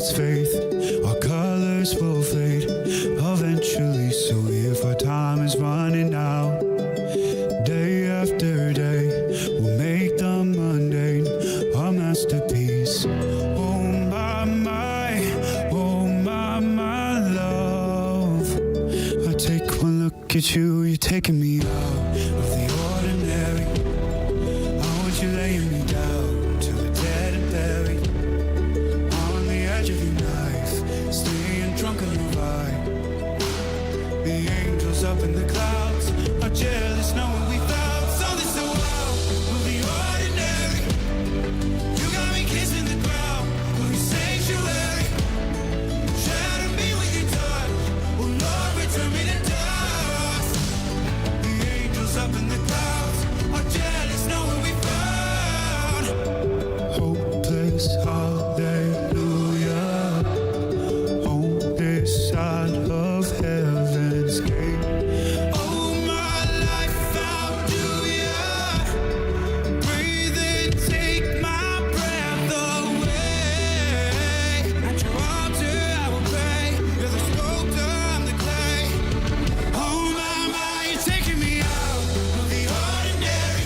this faith, our colors will fade eventually. So if our time is running out, day after day, we'll make the mundane our masterpiece. Oh my love, I take one look at you, you're taking me out of the ordinary. I want you laying me down to the dead and buried, on the edge of your knife, staying drunk on your vibe. The angels up in the clouds are jealous knowing we found something so wild of the ordinary. You got me kissing the ground of your sanctuary. Shatter me with your touch, oh Lord, return me to dust. The angels up in the clouds are jealous knowing we found hopeless hallelujah on this side of heaven's gate. Oh my life, how do ya breathe and take my breath away? At your altar I will pray. You're the sculptor, I'm the clay. Oh my, you're taking me out of the ordinary.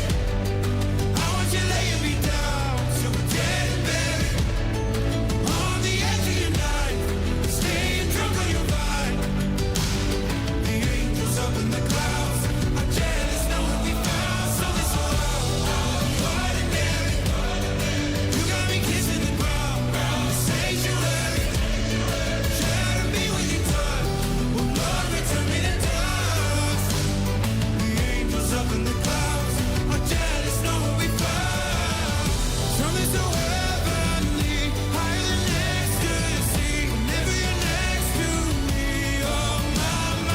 I want you laying me down so we're dead and buried, on the edge of your knife, staying drunk on your vine. The angels up in the clouds are jealous knowing we found something so ordinary. You got me kissing the ground, the sanctuary. Shatter me with your touch, oh Lord, return me to dust. The angels up in the clouds are jealous knowing we found something so heavenly, higher than ecstasy. Whenever you're next to me, oh my,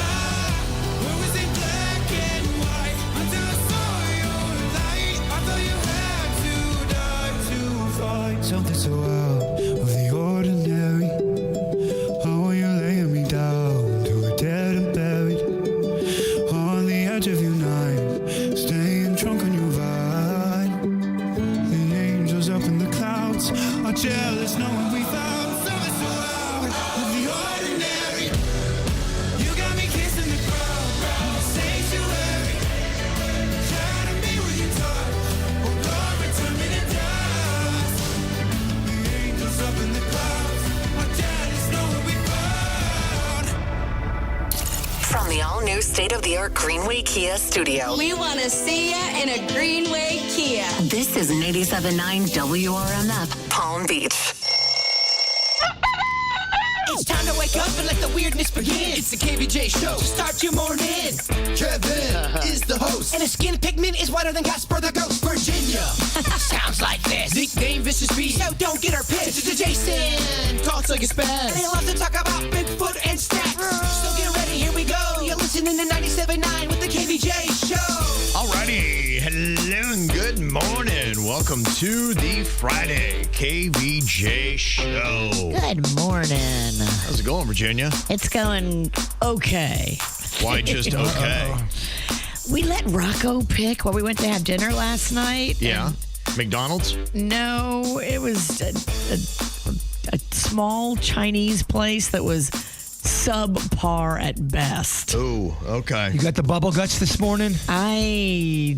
where was it black and white until I saw your light? I thought you had to die to fight something so out of the ordinary. How are you laying me down to a dead and buried, on the edge of your knife, staying drunk on your vine. The angels up in the clouds are jealous knowing we found something so out of the ordinary. You got me kissing the ground, the sanctuary. Shatter me with your touch, oh Lord, return me to dust. The angels up in the clouds are jealous knowing we found. From the all-new state-of-the-art Greenway Kia studio, We want to see ya in a Greenway Kia. this is 97.9 WRMF, Palm Beach. It's time to wake up and let the weirdness begin. It's the KVJ Show. Start your morning. Kevin is the host. And his skin pigment is whiter than Casper the Ghost. Virginia sounds like this. Nickname Vicious Beast. So don't get her pissed. Jason talks like a spaz. And he loves to talk about Bigfoot and stacks. So get ready, here we go. You're listening to 97.9 with the KVJ Show. Alrighty, hello and good morning. Welcome to the Friday KVJ Show. Good morning. How's it going, Virginia? It's going okay. Why just okay? We let Rocco pick what we went to have dinner last night. Yeah. McDonald's? No, it was a small Chinese place that was subpar at best. Oh, okay. You got the bubble guts this morning? I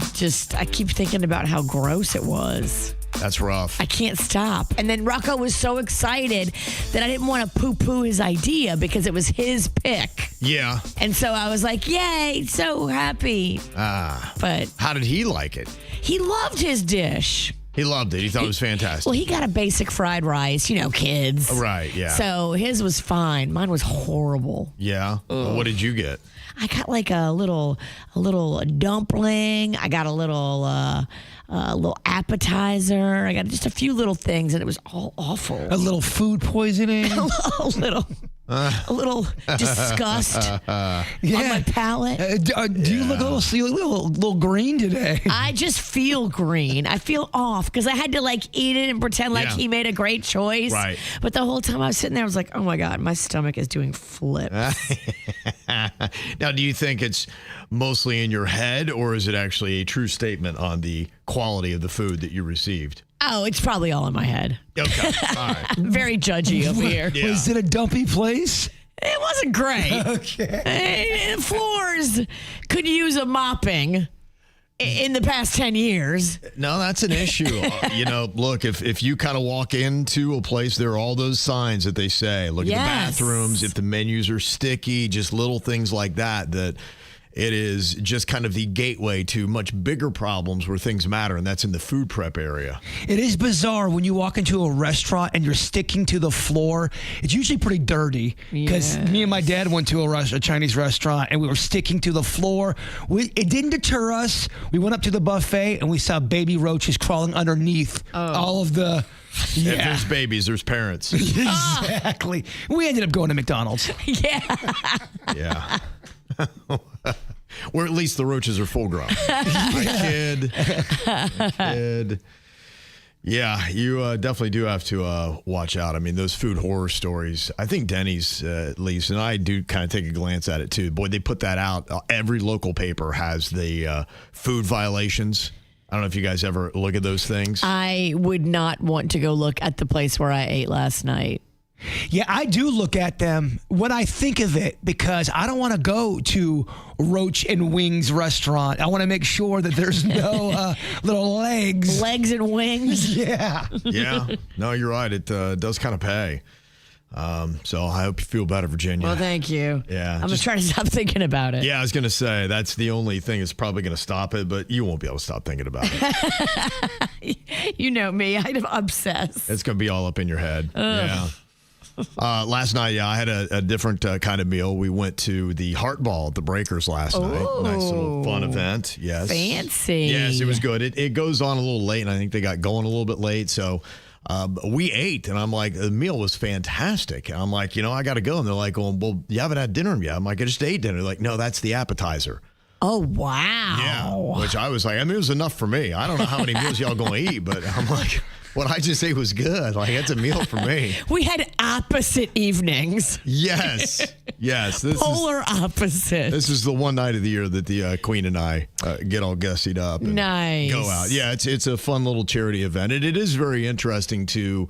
keep thinking about how gross it was. That's rough. I can't stop. And then Rocco was so excited that I didn't want to poo-poo his idea because it was his pick. Yeah. And so I was like, yay, so happy. But How did he like it? he loved his dish. He loved it. He thought it was fantastic. Well, he got a basic fried rice, kids. Right, yeah. So his was fine. Mine was horrible. Yeah. Well, what did you get? I got like a little dumpling. I got a little appetizer. I got just a few little things, and it was all awful. A little food poisoning? a little disgust on my palate. Do you look a little green today? I just feel green. I feel off because I had to eat it and pretend like he made a great choice. Right. But the whole time I was sitting there, I was like, oh my God, my stomach is doing flips. Now, do you think it's mostly in your head, or is it actually a true statement on the quality of the food that you received? Oh, it's probably all in my head. Okay, all right. I'm very judgy over here. Yeah. Was it a dumpy place? It wasn't great. Okay. Floors could use a mopping in the past 10 years. No, that's an issue. Look, if you kind of walk into a place, there are all those signs that they say, look at the bathrooms, if the menus are sticky, just little things like that, that it is just kind of the gateway to much bigger problems where things matter, and that's in the food prep area. It is bizarre when you walk into a restaurant and you're sticking to the floor. It's usually pretty dirty because me and my dad went to a Chinese restaurant and we were sticking to the floor. It didn't deter us. We went up to the buffet and we saw baby roaches crawling underneath all of the... If there's babies, there's parents. Exactly. We ended up going to McDonald's. Yeah. Or at least the roaches are full grown. I kid. Yeah, you definitely do have to watch out. I mean, those food horror stories, I think Denny's, at least, and I do kind of take a glance at it too. Boy, they put that out. Every local paper has the food violations. I don't know if you guys ever look at those things. I would not want to go look at the place where I ate last night. Yeah, I do look at them when I think of it because I don't want to go to Roach and Wings restaurant. I want to make sure that there's no little legs. Legs and wings? Yeah. Yeah. No, you're right. It does kind of pay. So I hope you feel better, Virginia. Well, thank you. Yeah. I'm just trying to stop thinking about it. Yeah, I was going to say, that's the only thing that's probably going to stop it, but you won't be able to stop thinking about it. You know me. I'd obsess. It's going to be all up in your head. Yeah. Last night, I had a different kind of meal. We went to the Heart Ball at the Breakers last night. Nice little fun event. Yes. Fancy. Yes, it was good. It goes on a little late, and I think they got going a little bit late. So we ate, and I'm like, the meal was fantastic. And I'm like, I got to go. And they're like, well, you haven't had dinner yet. I'm like, I just ate dinner. They're like, no, that's the appetizer. Oh, wow. Yeah. Which I was like, it was enough for me. I don't know how many meals y'all going to eat, but I'm like... What I just ate was good. Like, it's a meal for me. We had opposite evenings. Yes. Yes. Polar opposite. This is the one night of the year that the Queen and I get all gussied up and go out. Yeah, it's a fun little charity event. And it is very interesting to,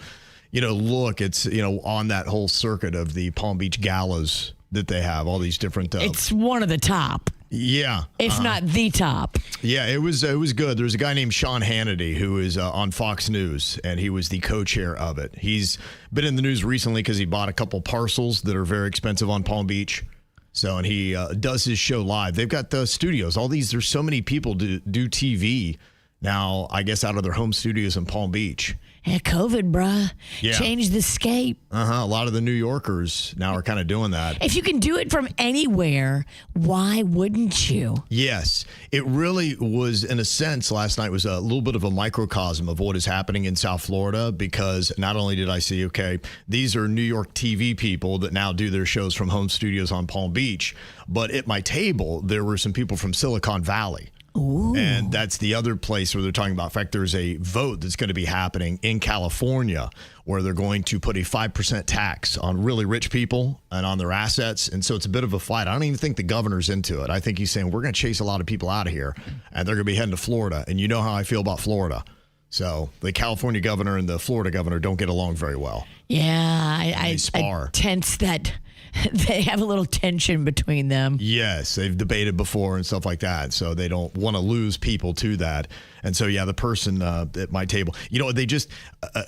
look. It's, on that whole circuit of the Palm Beach galas that they have, all these different... it's one of the top. Yeah. If not the top. Yeah, it was good. There's a guy named Sean Hannity who is on Fox News, and he was the co-chair of it. He's been in the news recently because he bought a couple parcels that are very expensive on Palm Beach. So, and he does his show live. They've got the studios. There's so many people do TV now, I guess, out of their home studios in Palm Beach. Yeah, COVID, bruh. Yeah. Changed the scape. A lot of the New Yorkers now are kind of doing that. If you can do it from anywhere, why wouldn't you? Yes. It really was, in a sense, last night was a little bit of a microcosm of what is happening in South Florida, because not only did I see, these are New York TV people that now do their shows from home studios on Palm Beach, but at my table, there were some people from Silicon Valley. Ooh. And that's the other place where they're talking about. In fact, there's a vote that's going to be happening in California where they're going to put a 5% tax on really rich people and on their assets. And so it's a bit of a fight. I don't even think the governor's into it. I think he's saying we're going to chase a lot of people out of here, and they're going to be heading to Florida. And you know how I feel about Florida. So the California governor and the Florida governor don't get along very well. Yeah, I spar. tense that they have a little tension between them. Yes, they've debated before and stuff like that. So they don't want to lose people to that. And so, yeah, the person at my table, they just,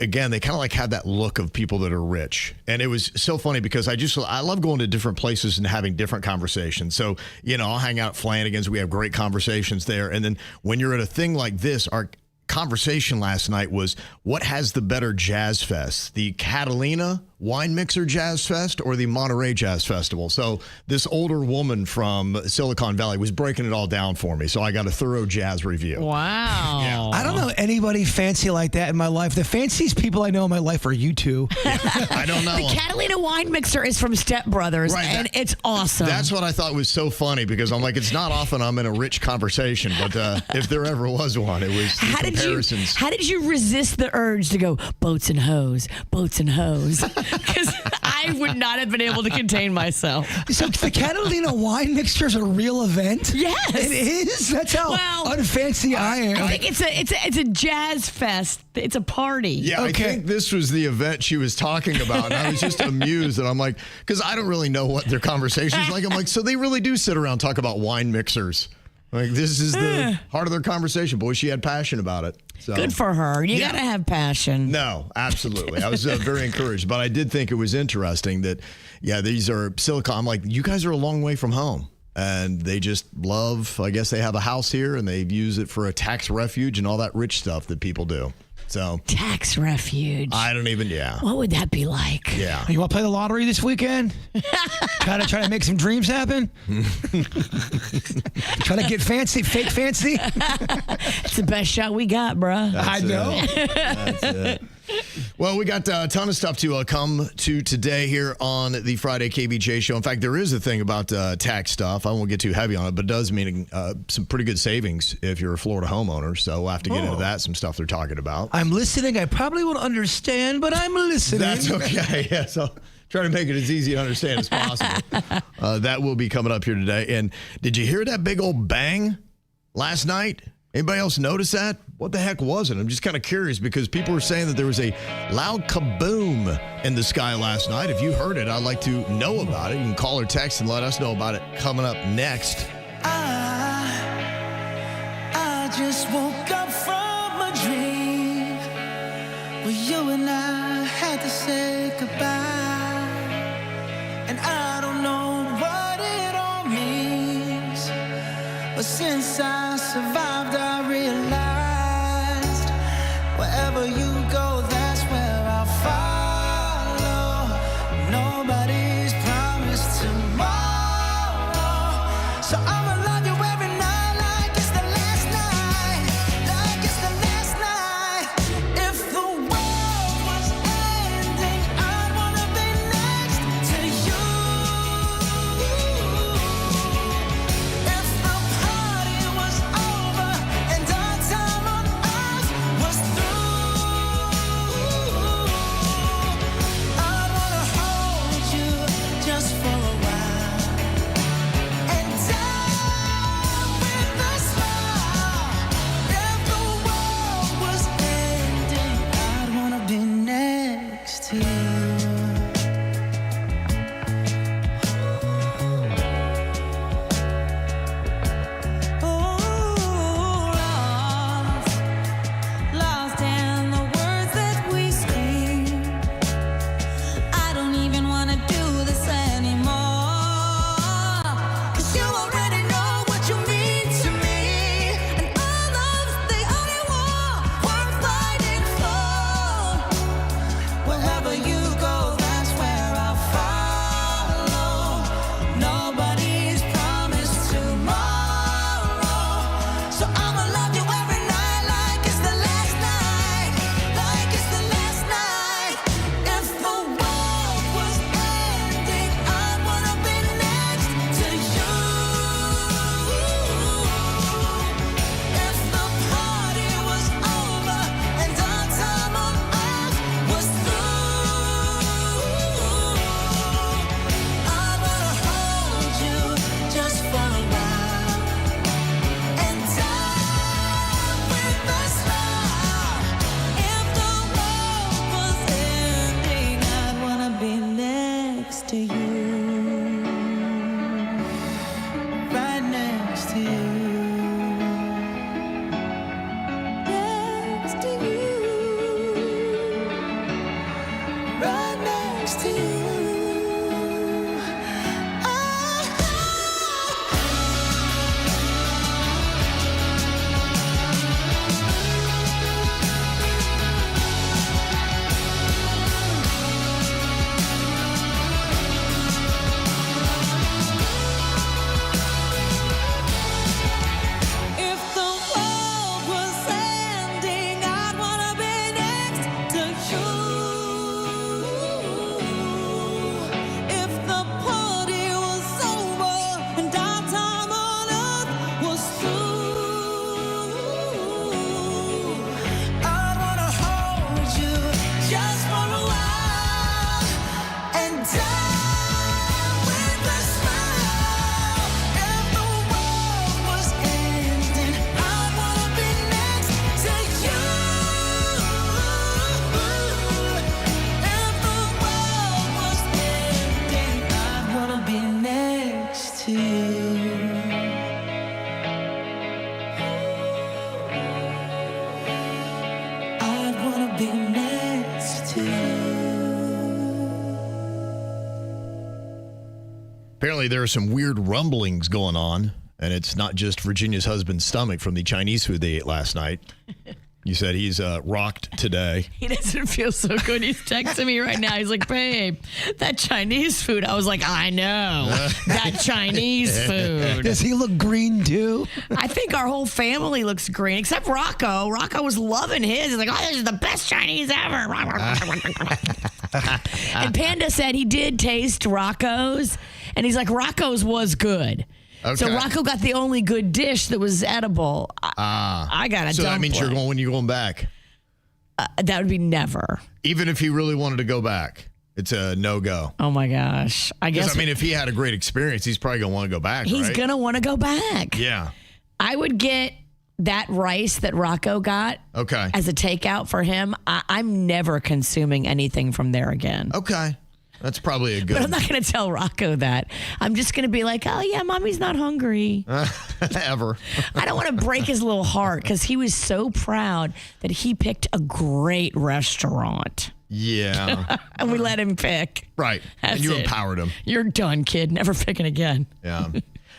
again, they kind of like had that look of people that are rich. And it was so funny because I love going to different places and having different conversations. So, I'll hang out at Flanagan's. We have great conversations there. And then when you're at a thing like this, our conversation last night was, what has the better jazz fest, the Catalina Wine Mixer Jazz Fest or the Monterey Jazz Festival? So this older woman from Silicon Valley was breaking it all down for me, so I got a thorough jazz review. Wow. Yeah. I don't know anybody fancy like that in my life. The fanciest people I know in my life are you two. I don't know. The Catalina Wine Mixer is from Step Brothers, and it's awesome. That's what I thought was so funny, because I'm like, it's not often I'm in a rich conversation, but if there ever was one, it was the comparisons. How did you resist the urge to go boats and hoes? Because I would not have been able to contain myself. So the Catalina wine mixture is a real event? Yes. It is? That's how unfancy I am. I think it's a jazz fest. It's a party. Yeah, I think this was the event she was talking about. And I was just amused. And I'm like, because I don't really know what their conversation's like. I'm like, so they really do sit around and talk about wine mixers. Like, this is the heart of their conversation. Boy, she had passion about it. So. Good for her. You got to have passion. No, absolutely. I was very encouraged. But I did think it was interesting that, these are Silicon. I'm like, you guys are a long way from home. And they just love, I guess they have a house here and they use it for a tax refuge and all that rich stuff that people do. So tax refuge. I don't even, What would that be like? Yeah. You want to play the lottery this weekend? try to make some dreams happen? Try to get fancy, fake fancy? It's the best shot we got, bruh. I know. That's it. Well, we got a ton of stuff to come to today here on the Friday KVJ Show. In fact, there is a thing about tax stuff. I won't get too heavy on it, but it does mean some pretty good savings if you're a Florida homeowner. So we'll have to get into that, some stuff they're talking about. I'm listening. I probably won't understand, but I'm listening. That's okay. Yeah, so try to make it as easy to understand as possible. That will be coming up here today. And did you hear that big old bang last night? Anybody else notice that? What the heck was it? I'm just kind of curious because people were saying that there was a loud kaboom in the sky last night. If you heard it, I'd like to know about it. You can call or text and let us know about it coming up next. I just woke up from a dream where you and I had to say goodbye, and I don't know what it all means, but since I survived, I realized wherever you go, that's where I'll follow. Nobody's promised tomorrow, so I'ma love you every night like it's the last night, like it's the last night. If the world was ending, I'd wanna be next to you. If the party was over and our time on earth was through, I'd wanna hold you just for a while and die with a smile. If the world was ending, I'd wanna be next to you. Lost in the words that we scream. I don't even wanna do this anymore, 'cause you already know what you mean to me, and our love's the only war worth fighting for. Wherever you go, that's where I'll follow. Nobody's promised tomorrow, so I'ma love you every night like it's the last night, like it's the last night. If the world was ending, I'd wanna be next to you. If the party was over and our time on earth was through, I'd wanna hold you just for a while and die with a smile. If the world was ending, I'd wanna be next to you, right next to you, next to you, right next to you. Apparently, there are some weird rumblings going on, and it's not just Virginia's husband's stomach from the Chinese food they ate last night. You said he's rocked today. He doesn't feel so good. He's texting me right now. He's like, babe, that Chinese food. I was like, I know. That Chinese food. Does he look green too? I think our whole family looks green, except Rocco. Rocco was loving his. He's like, oh, this is the best Chinese ever. And Panda said he did taste Rocco's, and he's like, Rocco's was good. Okay. So Rocco got the only good dish that was edible. I got a So that means dumpling. when you're going back. That would be never. Even if he really wanted to go back, it's a no-go. Oh, my gosh. I guess Because, I mean, if he had a great experience, he's probably going to want to go back, he's right? going to want to go back. Yeah. I would get that rice that Rocco got Okay. as a takeout for him. I'm never consuming anything from there again. Okay. That's probably a good... But I'm not going to tell Rocco that. I'm just going to be like, oh, yeah, mommy's not hungry. Ever. I don't want to break his little heart because he was so proud that he picked a great restaurant. Yeah. And we let him pick. Right. That's and you it. empowered him. You're done, kid. Never picking again. Yeah.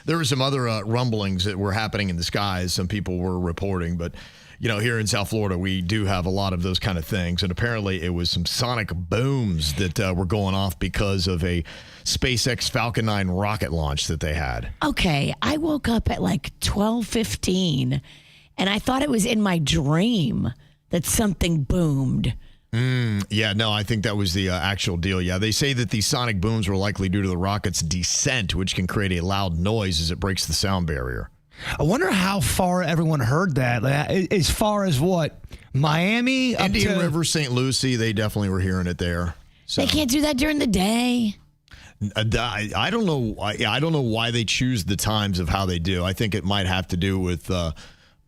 There were some other rumblings that were happening in the skies. Some people were reporting, but here in South Florida, we do have a lot of those kind of things. And apparently it was some sonic booms that were going off because of a SpaceX Falcon 9 rocket launch that they had. Okay, I woke up at like 12:15, and I thought it was in my dream that something boomed. Yeah, no, I think that was the actual deal. Yeah, they say that the sonic booms were likely due to the rocket's descent, which can create a loud noise as it breaks the sound barrier. I wonder how far everyone heard that. Like, as far as what? Miami? Up Indian to River, St. Lucie, they definitely were hearing it there. So. They can't do that during the day. I don't know. I don't know why they choose the times of how they do. I think it might have to do with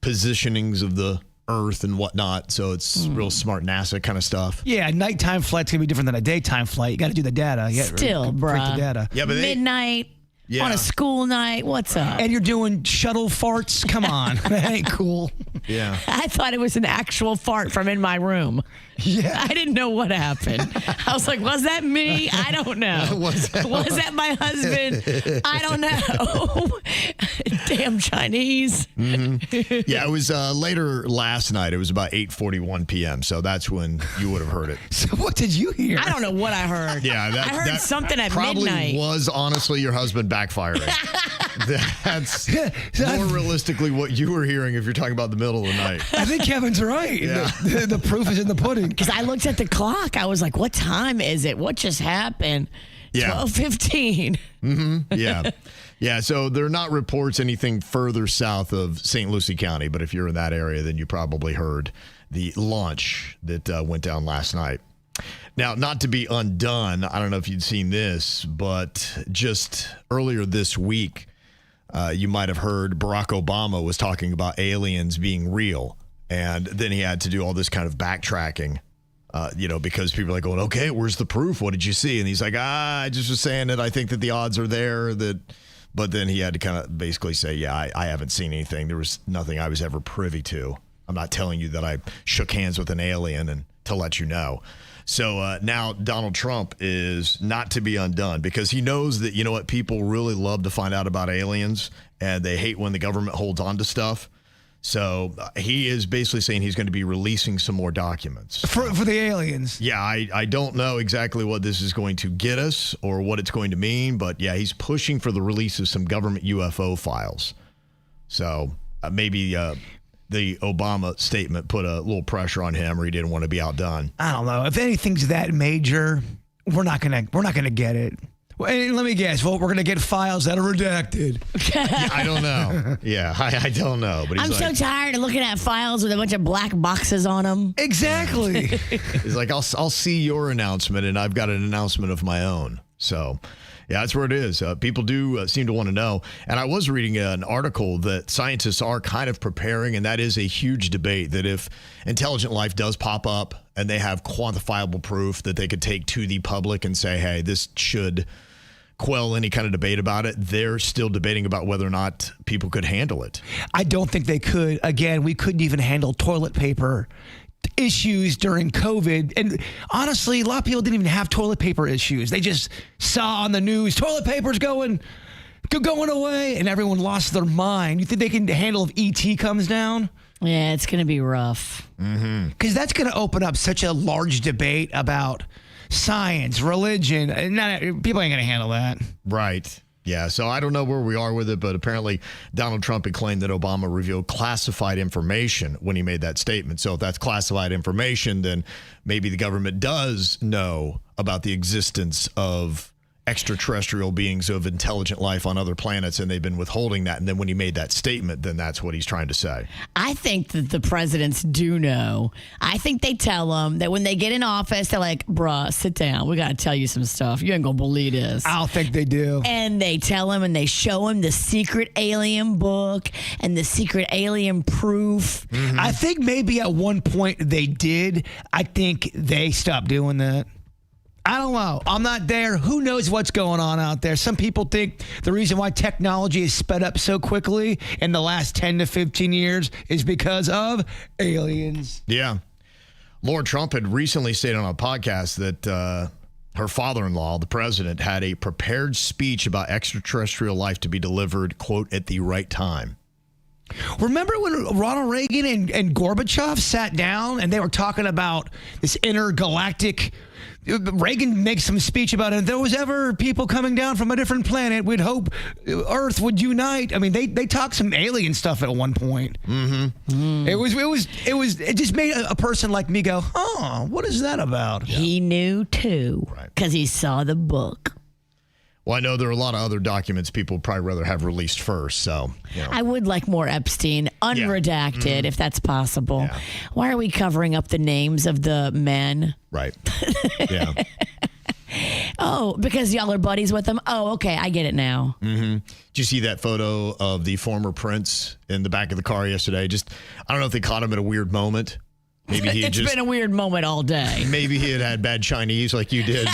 positionings of the Earth and whatnot. So it's real smart NASA kind of stuff. Yeah, a nighttime flight's going to be different than a daytime flight. You got to do the data. Still, break bruh. the data. Yeah, but Midnight on a school night. What's up? And you're doing shuttle farts? Come on. That ain't cool. Yeah. I thought it was an actual fart from in my room. Yeah. I didn't know what happened. I was like, was that me? I don't know. Was that my husband? I don't know. Damn Chinese. Mm-hmm. Yeah, it was later last night. It was about 8:41 p.m. So that's when you would have heard it. So what did you hear? I don't know what I heard. Yeah, I heard that something at probably midnight. was honestly your husband backfiring. That's more realistically what you were hearing if you're talking about the middle of the night. I think Kevin's right. Yeah. The proof is in the pudding. Because I looked at the clock. I was like, what time is it? What just happened? Yeah. 12:15. Yeah. Yeah, so there are not reports anything further south of St. Lucie County, but if you're in that area, then you probably heard the launch that went down last night. Now, not to be undone, I don't know if you'd seen this, but just earlier this week, you might have heard Barack Obama was talking about aliens being real. And then he had to do all this kind of backtracking, because people are like going, okay, where's the proof? What did you see? And he's like, I just was saying that I think that the odds are there. But then he had to kind of basically say, yeah, I haven't seen anything. There was nothing I was ever privy to. I'm not telling you that I shook hands with an alien and to let you know. So now Donald Trump is not to be undone because he knows that, people really love to find out about aliens and they hate when the government holds on to stuff. So he is basically saying he's going to be releasing some more documents. For the aliens. Yeah, I don't know exactly what this is going to get us or what it's going to mean, but yeah, he's pushing for the release of some government UFO files. So maybe the Obama statement put a little pressure on him, or he didn't want to be outdone. I don't know. If anything's that major, we're not gonna get it. Well, let me guess. Well, we're gonna get files that are redacted. Yeah, I don't know. Yeah, I don't know. But he's I'm so tired of looking at files with a bunch of black boxes on them. Exactly. He's like, I'll see your announcement, and I've got an announcement of my own. So, yeah, that's where it is. People do seem to want to know. And I was reading an article that scientists are kind of preparing, and that is a huge debate, that if intelligent life does pop up and they have quantifiable proof that they could take to the public and say, hey, this should quell any kind of debate about it, they're still debating about whether or not people could handle it. I don't think they could. Again, we couldn't even handle toilet paper issues during COVID. And honestly, a lot of people didn't even have toilet paper issues. They just saw on the news, toilet paper's going away, and everyone lost their mind. You think they can handle if ET comes down? Yeah, it's going to be rough. Because that's going to open up such a large debate about science, religion. And people ain't going to handle that. Right. Yeah, so I don't know where we are with it, but apparently Donald Trump had claimed that Obama revealed classified information when he made that statement. So if that's classified information, then maybe the government does know about the existence of extraterrestrial beings of intelligent life on other planets, and they've been withholding that. And then when he made that statement, then that's what he's trying to say. I think that the presidents do know. I think they tell them that when they get in office, they're like, bruh, sit down. We got to tell you some stuff. You ain't going to believe this. I don't think they do. And they tell him and they show him the secret alien book and the secret alien proof. I think maybe at one point they did. I think they stopped doing that. I don't know. I'm not there. Who knows what's going on out there? Some people think the reason why technology has sped up so quickly in the last 10 to 15 years is because of aliens. Yeah. Laura Trump had recently stated on a podcast that her father-in-law, the president, had a prepared speech about extraterrestrial life to be delivered, quote, at the right time. Remember when Ronald Reagan and Gorbachev sat down and they were talking about this intergalactic... Reagan makes some speech about it. If there was ever people coming down from a different planet, we'd hope Earth would unite. I mean, they talked some alien stuff at one point. It just made a person like me go, oh, what is that about? He knew too, because he saw the book. Well, I know there are a lot of other documents people would probably rather have released first, so. You know. I would like more Epstein, unredacted, if that's possible. Yeah. Why are we covering up the names of the men? Right. Yeah. Oh, because y'all are buddies with them? Oh, okay, I get it now. Did you see that photo of the former prince in the back of the car yesterday? I don't know if they caught him at a weird moment. Maybe he had It's been a weird moment all day. Maybe he had bad Chinese like you did,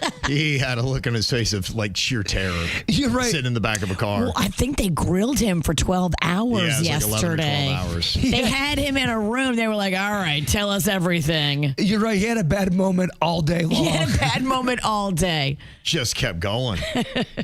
but he had a look on his face of like sheer terror. You're right. Sitting in the back of a car. Well, I think they grilled him for 12 hours yesterday. Like 11 or 12 hours. They had him in a room. They were like, all right, tell us everything. You're right. He had a bad moment all day long. He had a bad moment all day. Just kept going.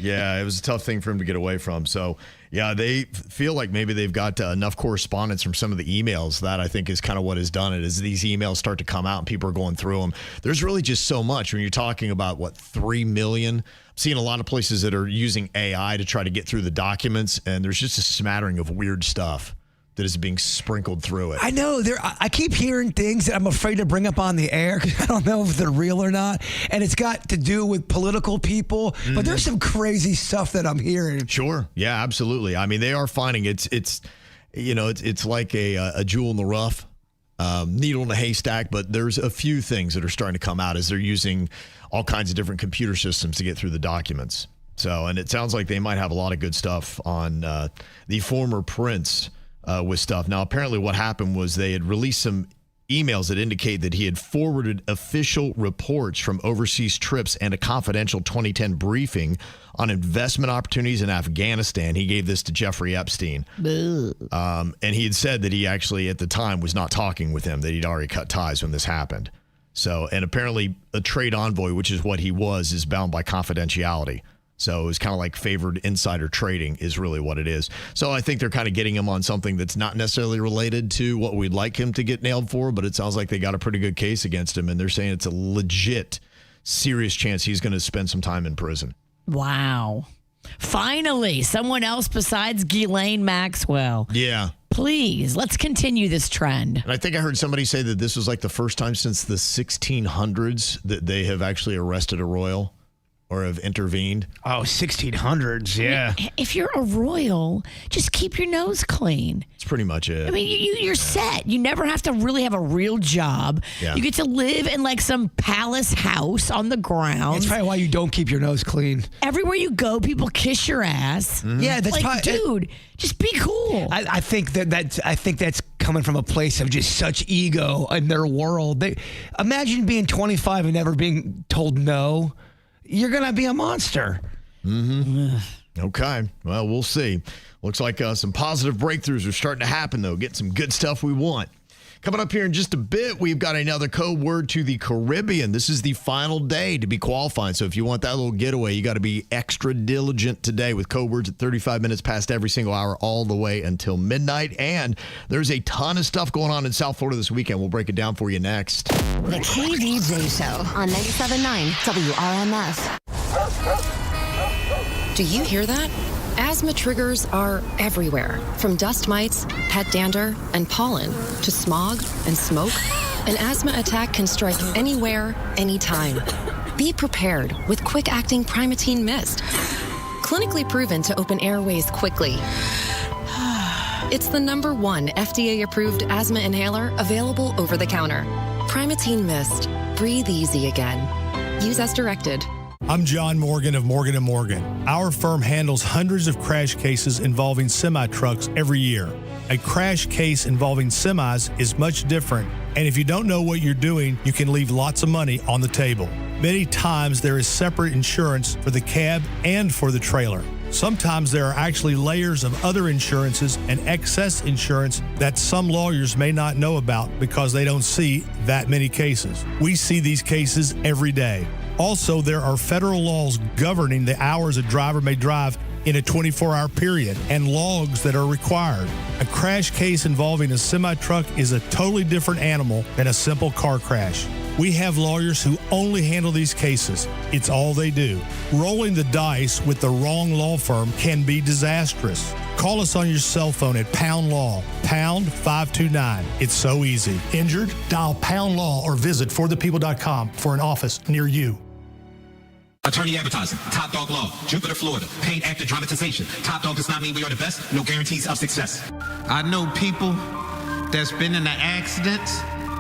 Yeah, it was a tough thing for him to get away from. So, yeah, they feel like maybe they've got enough correspondence from some of the emails. That I think is kind of what has done it, is these emails start to come out and people are going through them. There's really just so much when you're talking about, 3 million? I'm seeing a lot of places that are using AI to try to get through the documents, and there's just a smattering of weird stuff that is being sprinkled through it. I know. I keep hearing things that I'm afraid to bring up on the air because I don't know if they're real or not. And it's got to do with political people. But there's some crazy stuff that I'm hearing. Sure. Yeah, absolutely. I mean, they are finding it's like a jewel in the rough, needle in a haystack. But there's a few things that are starting to come out as they're using all kinds of different computer systems to get through the documents. So, and it sounds like they might have a lot of good stuff on the former prince with stuff. Now, apparently what happened was they had released some emails that indicate that he had forwarded official reports from overseas trips and a confidential 2010 briefing on investment opportunities in Afghanistan. He gave this to Jeffrey Epstein. And he had said that he actually at the time was not talking with him, that he'd already cut ties when this happened. So, and apparently a trade envoy, which is what he was, is bound by confidentiality. So it was kind of like favored insider trading is really what it is. So I think they're kind of getting him on something that's not necessarily related to what we'd like him to get nailed for, but it sounds like they got a pretty good case against him, and they're saying it's a legit, serious chance he's going to spend some time in prison. Wow. Finally, someone else besides Ghislaine Maxwell. Yeah. Please, let's continue this trend. And I think I heard somebody say that this was like the first time since the 1600s that they have actually arrested a royal or have intervened. Oh, 1600s, yeah. If you're a royal, just keep your nose clean. That's pretty much it. I mean, you're set. You never have to really have a real job. Yeah. You get to live in like some palace house on the ground. That's probably why you don't keep your nose clean. Everywhere you go, people kiss your ass. Yeah, that's like, probably... dude, just be cool. I think that's coming from a place of just such ego in their world. Imagine being 25 and never being told no. You're going to be a monster. Okay. Well, we'll see. Looks like some positive breakthroughs are starting to happen, though. Getting some good stuff we want. Coming up here in just a bit, we've got another code word to the Caribbean. This is the final day to be qualifying. So if you want that little getaway, you got to be extra diligent today with code words at 35 minutes past every single hour all the way until midnight. And there's a ton of stuff going on in South Florida this weekend. We'll break it down for you next. The KVJ Show on 97.9 WRMF. Do you hear that? Asthma triggers are everywhere, from dust mites, pet dander, and pollen, to smog and smoke. An asthma attack can strike anywhere, anytime. Be prepared with quick-acting Primatene Mist. Clinically proven to open airways quickly. It's the #1 FDA-approved asthma inhaler available over the counter. Primatene Mist. Breathe easy again. Use as directed. I'm John Morgan of Morgan & Morgan. Our firm handles hundreds of crash cases involving semi-trucks every year. A crash case involving semis is much different, and if you don't know what you're doing, you can leave lots of money on the table. Many times there is separate insurance for the cab and for the trailer. Sometimes there are actually layers of other insurances and excess insurance that some lawyers may not know about because they don't see that many cases. We see these cases every day. Also, there are federal laws governing the hours a driver may drive in a 24-hour period and logs that are required. A crash case involving a semi-truck is a totally different animal than a simple car crash. We have lawyers who only handle these cases. It's all they do. Rolling the dice with the wrong law firm can be disastrous. Call us on your cell phone at Pound Law, pound 529. It's so easy. Injured? Dial Pound Law or visit forthepeople.com for an office near you. Attorney advertising, Top Dog Law, Jupiter, Florida. Paid actor dramatization. Top Dog does not mean we are the best. No guarantees of success. I know people that's been in an accident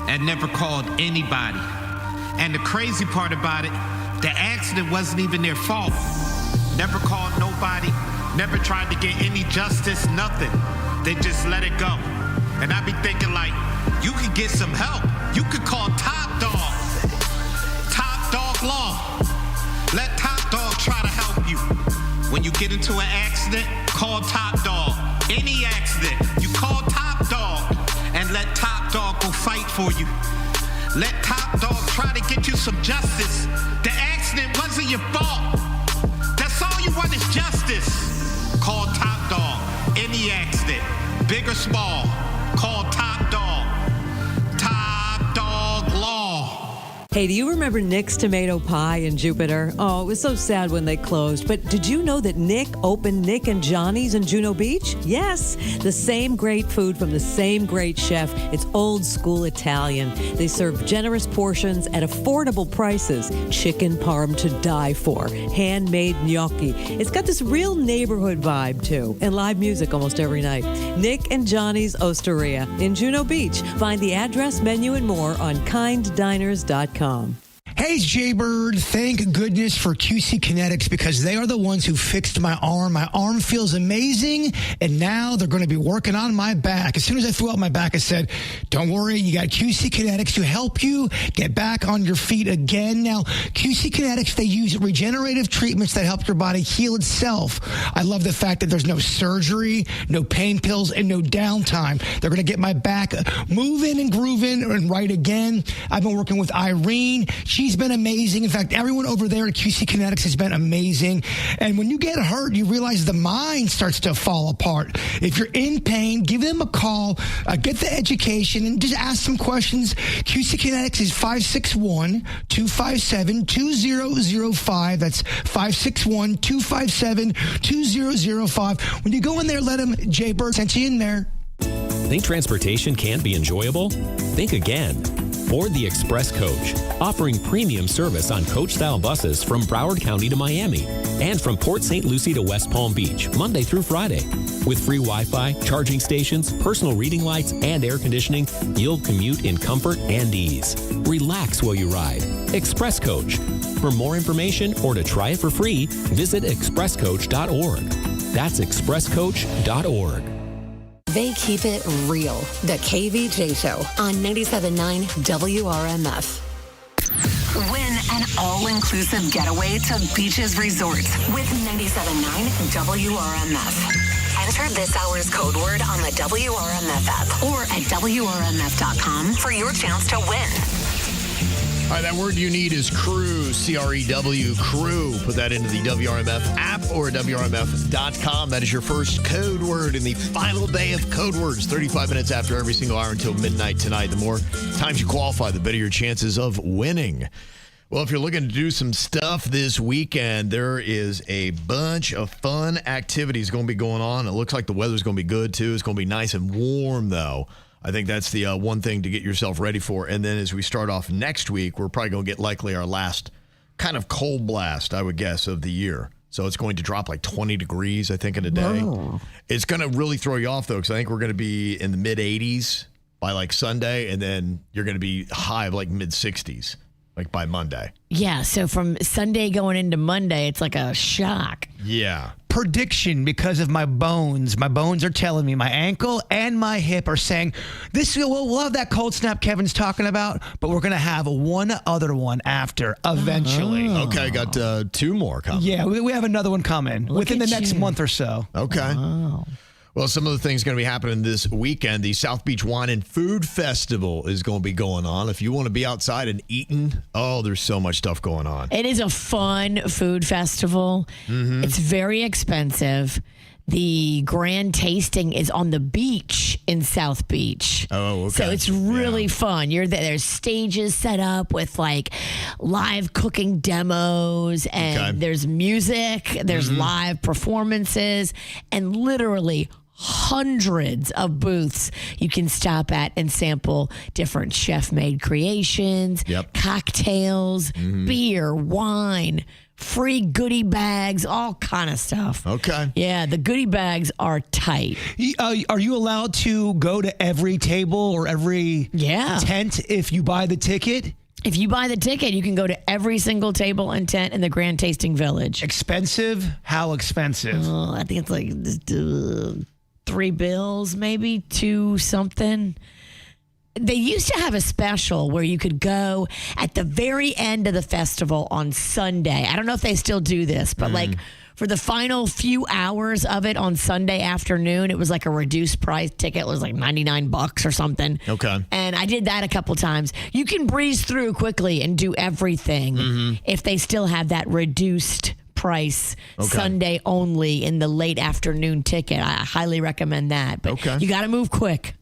and never called anybody. And the crazy part about it, the accident wasn't even their fault. Never called nobody, never tried to get any justice, nothing. They just let it go. And I be thinking like, you could get some help. You could call Top Dog. Top Dog Law. Let Top Dog try to help you. When you get into an accident, call Top Dog. Any accident, you call Top Dog and let Top Dog go fight for you. Let Top Dog try to get you some justice. The accident wasn't your fault. That's all you want is justice. Call Top Dog. Any accident, big or small, call Top Dog. Top Dog Law. Hey, do you remember Nick's Tomato Pie in Jupiter? Oh, it was so sad when they closed. But did you know that Nick opened Nick and Johnny's in Juno Beach? Yes, the same great food from the same great chef. It's old school Italian. They serve generous portions at affordable prices. Chicken parm to die for. Handmade gnocchi. It's got this real neighborhood vibe, too. And live music almost every night. Nick and Johnny's Osteria in Juno Beach. Find the address, menu, and more on kinddiners.com. Hey, it's Jaybird. Thank goodness for QC Kinetics because they are the ones who fixed my arm. My arm feels amazing, and now they're going to be working on my back. As soon as I threw out my back, I said, don't worry, you got QC Kinetics to help you get back on your feet again. Now, QC Kinetics, they use regenerative treatments that help your body heal itself. I love the fact that there's no surgery, no pain pills, and no downtime. They're going to get my back moving and grooving and right again. I've been working with Irene. She's been amazing. In fact, everyone over there at QC Kinetics has been amazing. And when you get hurt, you realize the mind starts to fall apart. If you're in pain, give them a call, get the education, and just ask some questions. QC Kinetics is 561-257-2005. That's 561-257-2005. When you go in there, let them, Jaybird sent you in there. Think transportation can't be enjoyable? Think again. Board the Express Coach, offering premium service on coach-style buses from Broward County to Miami and from Port St. Lucie to West Palm Beach, Monday through Friday. With free Wi-Fi, charging stations, personal reading lights, and air conditioning, you'll commute in comfort and ease. Relax while you ride. Express Coach. For more information or to try it for free, visit expresscoach.org. That's expresscoach.org. They keep it real. The KVJ Show on 97.9 WRMF. Win an all-inclusive getaway to Beaches Resorts with 97.9 WRMF. Enter this hour's code word on the WRMF app or at WRMF.com for your chance to win. All right, that word you need is crew, C-R-E-W, crew. Put that into the WRMF app or WRMF.com. That is your first code word in the final day of code words, 35 minutes after every single hour until midnight tonight. The more times you qualify, the better your chances of winning. Well, if you're looking to do some stuff this weekend, there is a bunch of fun activities going to be going on. It looks like the weather's going to be good, too. It's going to be nice and warm, though. I think that's the one thing to get yourself ready for. And then as we start off next week, we're probably going to get likely our last kind of cold blast, I would guess, of the year. So it's going to drop like 20 degrees, I think, in a day. Whoa. It's going to really throw you off, though, because I think we're going to be in the mid-80s by like Sunday, and then you're going to be high of like mid-60s. Like by Monday. Yeah, so from Sunday going into Monday, it's like a shock. Yeah. Prediction because of my bones. My bones are telling me, my ankle and my hip are saying, we'll have that cold snap Kevin's talking about, but we're going to have one other one after eventually. Oh. Okay, got 2 more coming. Yeah, we have another one coming within the next month or so. Okay. Wow. Well, some of the things going to be happening this weekend. The South Beach Wine and Food Festival is going to be going on. If you want to be outside and eating, there's so much stuff going on. It is a fun food festival. Mm-hmm. It's very expensive. The grand tasting is on the beach in South Beach. Oh, okay. So it's really fun. You're there. There's stages set up with like live cooking demos, and there's music. There's live performances, and literally hundreds of booths you can stop at and sample different chef-made creations, cocktails, beer, wine, free goodie bags, all kind of stuff. Okay. Yeah, the goodie bags are tight. Are you allowed to go to every table or every tent if you buy the ticket? If you buy the ticket, you can go to every single table and tent in the Grand Tasting Village. Expensive? How expensive? I think it's like $3, maybe 2 something. They used to have a special where you could go at the very end of the festival on Sunday. I don't know if they still do this, but like for the final few hours of it on Sunday afternoon, it was like a reduced price ticket. It was like $99 or something. Okay. And I did that a couple times. You can breeze through quickly and do everything if they still have that reduced price Sunday only in the late afternoon ticket. I highly recommend that. But you got to move quick.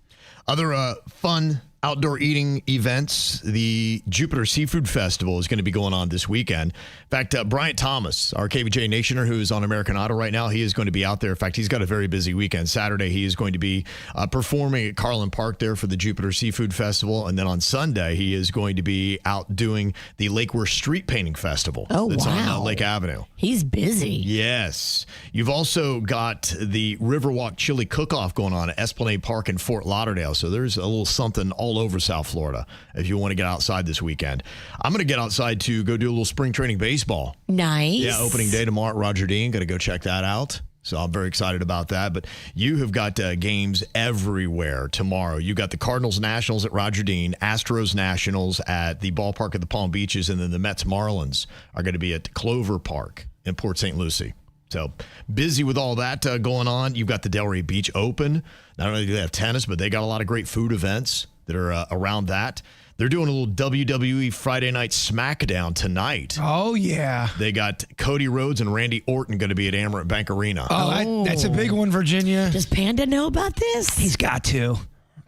Other fun outdoor eating events. The Jupiter Seafood Festival is going to be going on this weekend. In fact, Bryant Thomas, our KVJ Nationer, who is on American Idol right now, he is going to be out there. In fact, he's got a very busy weekend. Saturday, he is going to be performing at Carlin Park there for the Jupiter Seafood Festival. And then on Sunday, he is going to be out doing the Lake Worth Street Painting Festival. That's on Lake Avenue. He's busy. Yes. You've also got the Riverwalk Chili Cook-Off going on at Esplanade Park in Fort Lauderdale. So there's a little something all over South Florida if you want to get outside this weekend. I'm going to get outside to go do a little spring training baseball. Nice. Yeah, opening day tomorrow at Roger Dean. Got to go check that out. So I'm very excited about that. But you have got games everywhere tomorrow. You got the Cardinals Nationals at Roger Dean, Astros Nationals at the ballpark at the Palm Beaches, and then the Mets Marlins are going to be at Clover Park in Port St. Lucie. So busy with all that going on. You've got the Delray Beach Open. Not only do they have tennis, but they got a lot of great food events that are around that. They're doing a little WWE Friday Night Smackdown tonight. Oh, yeah. They got Cody Rhodes and Randy Orton going to be at Amerant Bank Arena. Oh, that's a big one, Virginia. Does Panda know about this? He's got to.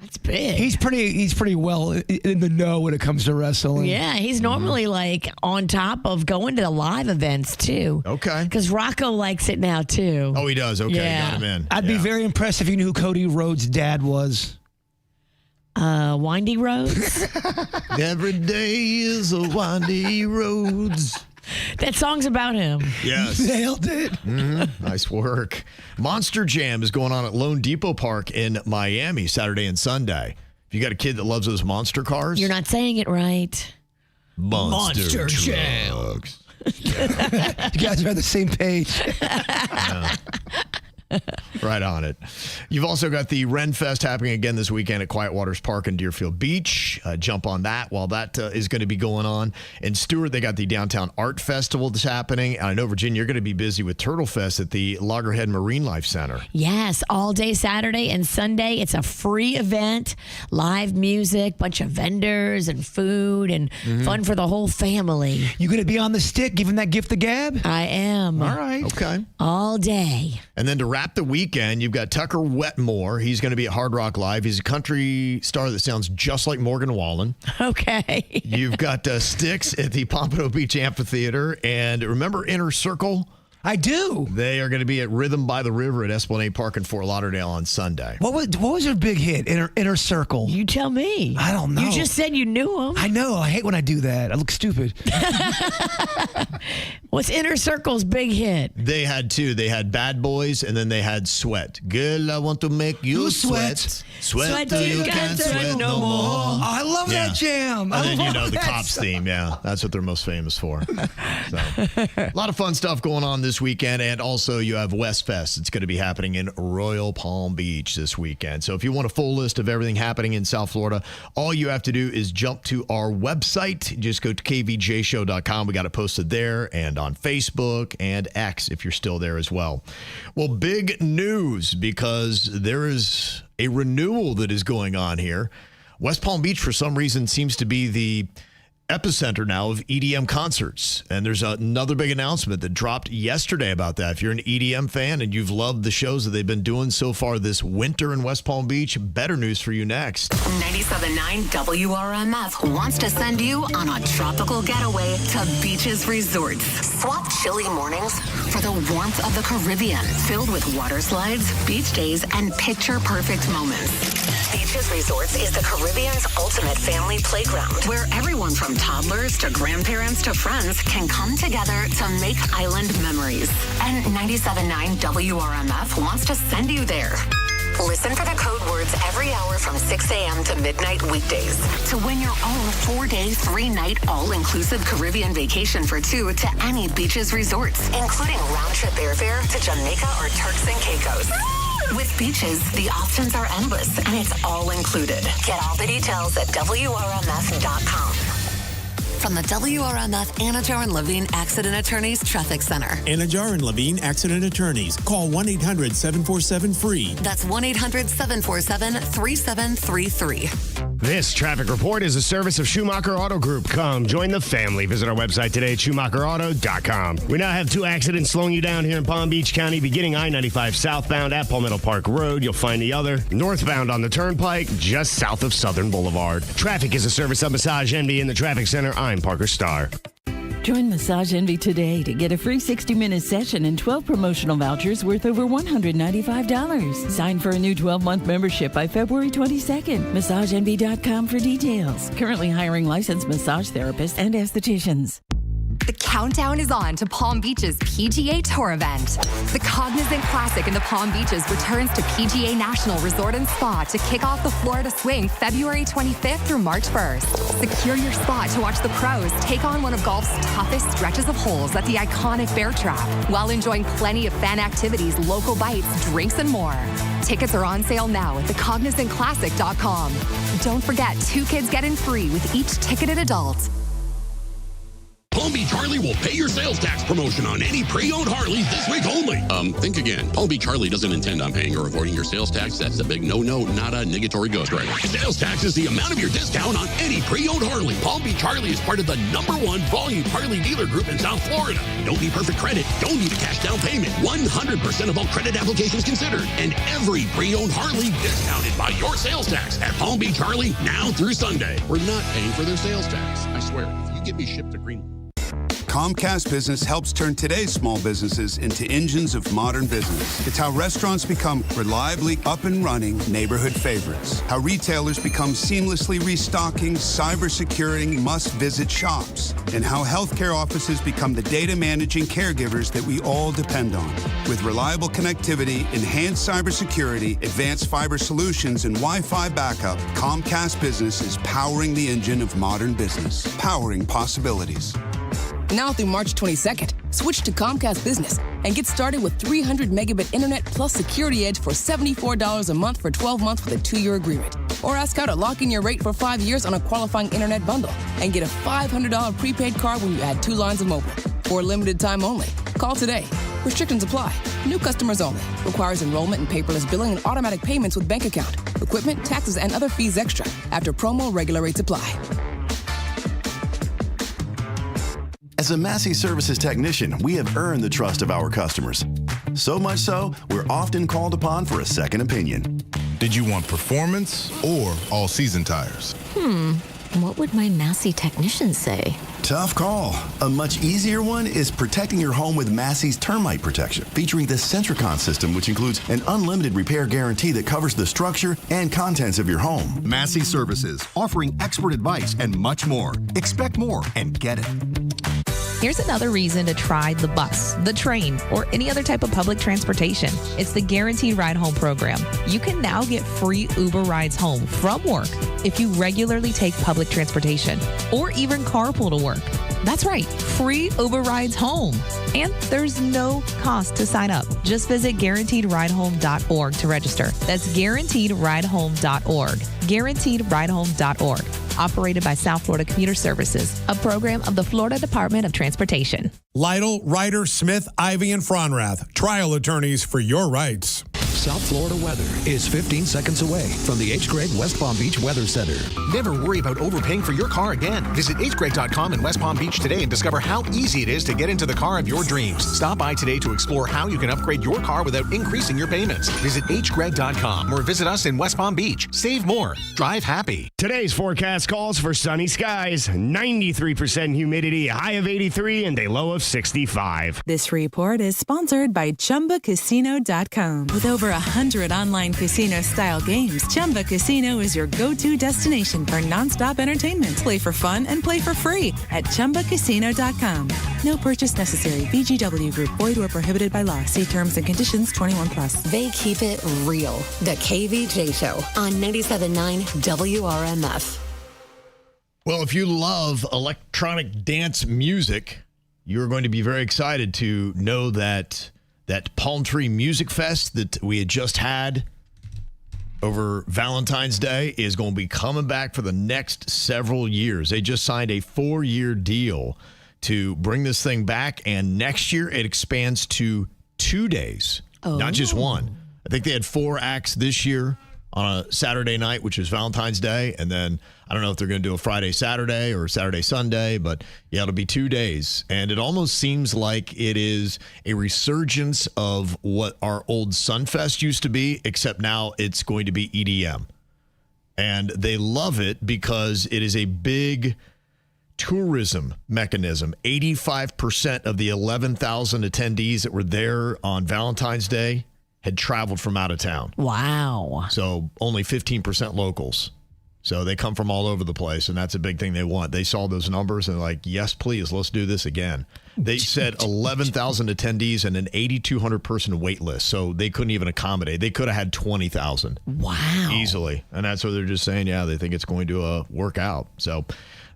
That's big. He's pretty well in the know when it comes to wrestling. Yeah, he's normally like on top of going to the live events too. Okay. Because Rocco likes it now too. Oh, he does. Okay, got him in. I'd be very impressed if you knew who Cody Rhodes' dad was. Windy Roads. Every day is a windy roads. That song's about him. Yes. Nailed it. Nice work. Monster Jam is going on at Lone Depot Park in Miami Saturday and Sunday. If you got a kid that loves those monster cars. You're not saying it right. Monster Jam. You guys are on the same page. Right on it. You've also got the Ren Fest happening again this weekend at Quiet Waters Park in Deerfield Beach. Jump on that while that is going to be going on. In Stewart, they got the Downtown Art Festival that's happening. And I know, Virginia, you're going to be busy with Turtle Fest at the Loggerhead Marine Life Center. Yes, all day Saturday and Sunday. It's a free event, live music, bunch of vendors and food and fun for the whole family. You going to be on the stick giving that gift to Gab? I am. All right. Okay. All day. And then to wrap the weekend, you've got Tucker Wetmore. He's going to be at Hard Rock Live. He's a country star that sounds just like Morgan Wallen. Okay. You've got Styx at the Pompano Beach Amphitheater. And remember Inner Circle? I do. They are going to be at Rhythm by the River at Esplanade Park in Fort Lauderdale on Sunday. What was their big hit, Inner Circle? You tell me. I don't know. You just said you knew them. I know. I hate when I do that. I look stupid. What's Inner Circle's big hit? They had two. They had Bad Boys, and then they had Sweat. Girl, I want to make you sweat. Sweat till you can't sweat no more. Oh, I love that jam. And then I you know love the that Cops song. theme. Yeah, that's what they're most famous for. So, a lot of fun stuff going on this weekend. And also you have West Fest. It's going to be happening in Royal Palm Beach this weekend. So if you want a full list of everything happening in South Florida, all you have to do is jump to our website. Just go to kvjshow.com. We got it posted there and on Facebook and X if you're still there as well. Well, big news because there is a renewal that is going on here. West Palm Beach, for some reason, seems to be the epicenter now of EDM concerts. And there's another big announcement that dropped yesterday about that. If you're an EDM fan and you've loved the shows that they've been doing so far this winter in West Palm Beach, better news for you next. 97.9 WRMF wants to send you on a tropical getaway to Beaches Resorts. Swap chilly mornings for the warmth of the Caribbean, filled with water slides, beach days, and picture-perfect moments. Beaches Resorts is the Caribbean's ultimate family playground, where everyone from toddlers to grandparents to friends can come together to make island memories. And 97.9 WRMF wants to send you there. Listen for the code words every hour from 6 a.m. to midnight weekdays to win your own 4-day, 3-night, all-inclusive Caribbean vacation for two to any Beaches Resorts, including round-trip airfare to Jamaica or Turks and Caicos. With Beaches, the options are endless, and it's all included. Get all the details at WRMF.com. From the WRMF Anajar and Levine Accident Attorneys Traffic Center. Anajar and Levine Accident Attorneys. Call 1-800-747-FREE. That's 1-800-747-3733. This traffic report is a service of Schumacher Auto Group. Come join the family. Visit our website today at SchumacherAuto.com. We now have 2 accidents slowing you down here in Palm Beach County, beginning I-95 southbound at Palmetto Park Road. You'll find the other northbound on the Turnpike, just south of Southern Boulevard. Traffic is a service of Massage Envy in the Traffic Center. I'm Parker Starr. Join Massage Envy today to get a free 60-minute session and 12 promotional vouchers worth over $195. Sign for a new 12-month membership by February 22nd. MassageEnvy.com for details. Currently hiring licensed massage therapists and estheticians. The countdown is on to Palm Beach's PGA Tour event. The Cognizant Classic in the Palm Beaches returns to PGA National Resort and Spa to kick off the Florida Swing February 25th through March 1st. Secure your spot to watch the pros take on one of golf's toughest stretches of holes at the iconic Bear Trap, while enjoying plenty of fan activities, local bites, drinks, and more. Tickets are on sale now at thecognizantclassic.com. Don't forget, 2 kids get in free with each ticketed adult. Palm Beach Harley will pay your sales tax promotion on any pre-owned Harleys this week only. Think again. Palm Beach Harley doesn't intend on paying or avoiding your sales tax. That's a big no-no, not a negatory ghostwriter. Sales tax is the amount of your discount on any pre-owned Harley. Palm Beach Harley is part of the #1 volume Harley dealer group in South Florida. Don't need perfect credit. Don't need a cash down payment. 100% of all credit applications considered. And every pre-owned Harley discounted by your sales tax at Palm Beach Harley now through Sunday. We're not paying for their sales tax. I swear, if you get me shipped to Greenwood. Comcast Business helps turn today's small businesses into engines of modern business. It's how restaurants become reliably up and running neighborhood favorites. How retailers become seamlessly restocking, cyber-securing, must-visit shops. And how healthcare offices become the data managing caregivers that we all depend on. With reliable connectivity, enhanced cybersecurity, advanced fiber solutions, and Wi-Fi backup, Comcast Business is powering the engine of modern business. Powering possibilities. Now through March 22nd, Switch to Comcast Business and get started with 300 megabit internet plus Security Edge for $74 a month for 12 months with a 2-year agreement. Or ask how to lock in your rate for 5 years on a qualifying internet bundle and get a $500 prepaid card when you add 2 lines of mobile. For a limited time only. Call today. Restrictions apply. New customers only. Requires enrollment and paperless billing and automatic payments with bank account. Equipment, taxes, and other fees extra. After promo, regular rates apply. As a Massey Services technician, we have earned the trust of our customers. So much so, we're often called upon for a second opinion. Did you want performance or all-season tires? What would my Massey technician say? Tough call. A much easier one is protecting your home with Massey's termite protection, featuring the Centricon system, which includes an unlimited repair guarantee that covers the structure and contents of your home. Massey Services, offering expert advice and much more. Expect more and get it. Here's another reason to try the bus, the train, or any other type of public transportation. It's the Guaranteed Ride Home program. You can now get free Uber rides home from work if you regularly take public transportation or even carpool to work. That's right, free Uber rides home. And there's no cost to sign up. Just visit guaranteedridehome.org to register. That's guaranteedridehome.org. Guaranteedridehome.org. Operated by South Florida Commuter Services, a program of the Florida Department of Transportation. Lytle, Ryder, Smith, Ivy, and Fronrath, trial attorneys for your rights. South Florida weather is 15 seconds away from the H. Gregg West Palm Beach Weather Center. Never worry about overpaying for your car again. Visit hgregg.com in West Palm Beach today and discover how easy it is to get into the car of your dreams. Stop by today to explore how you can upgrade your car without increasing your payments. Visit hgregg.com or visit us in West Palm Beach. Save more. Drive happy. Today's forecast calls for sunny skies, 93% humidity, a high of 83, and a low of 65. This report is sponsored by ChumbaCasino.com. With over 100 online casino-style games, Chumba Casino is your go-to destination for nonstop entertainment. Play for fun and play for free at ChumbaCasino.com. No purchase necessary. VGW Group. Void or prohibited by law. See terms and conditions. 21+. They keep it real. The KVJ Show on 97.9 WRMF. Well, if you love electronic dance music, you're going to be very excited to know that Palm Tree Music Fest that we had just had over Valentine's Day is going to be coming back for the next several years. They just signed a 4-year deal to bring this thing back, and next year it expands to 2 days, not just one. I think they had 4 acts this year on a Saturday night, which is Valentine's Day, and then I don't know if they're going to do a Friday, Saturday or Saturday, Sunday, but yeah, it'll be 2 days. And it almost seems like it is a resurgence of what our old Sunfest used to be, except now it's going to be EDM. And they love it because it is a big tourism mechanism. 85% of the 11,000 attendees that were there on Valentine's Day had traveled from out of town. Wow. So only 15% locals. So they come from all over the place, and that's a big thing they want. They saw those numbers and they're like, yes, please, let's do this again. They said 11,000 attendees and an 8,200 person wait list. So they couldn't even accommodate. They could have had 20,000. Wow. Easily. And that's what they're just saying. Yeah, they think it's going to work out. So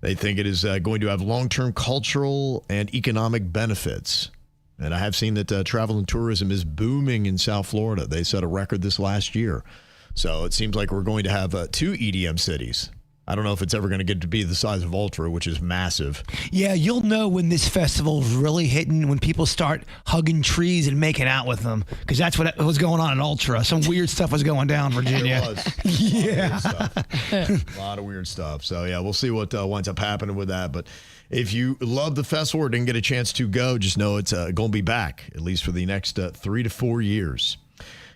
they think it is going to have long-term cultural and economic benefits. And I have seen that travel and tourism is booming in South Florida. They set a record this last year. So it seems like we're going to have 2 EDM cities. I don't know if it's ever going to get to be the size of Ultra, which is massive. Yeah, you'll know when this festival is really hitting, when people start hugging trees and making out with them, because that's what was going on in Ultra. Some weird stuff was going down, Virginia. It was. Yeah. A lot of weird stuff. So, yeah, we'll see what winds up happening with that. But if you love the festival or didn't get a chance to go, just know it's going to be back, at least for the next 3 to 4 years.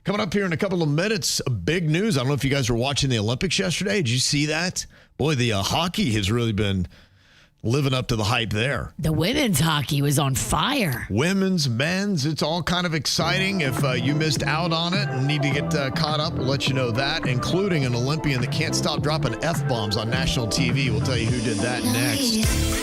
Coming up here in a couple of minutes, big news. I don't know if you guys were watching the Olympics yesterday. Did you see that? Boy, the hockey has really been living up to the hype there. The women's hockey was on fire. Women's, men's, it's all kind of exciting. If you missed out on it and need to get caught up, we'll let you know that, including an Olympian that can't stop dropping F-bombs on national TV. We'll tell you who did that next.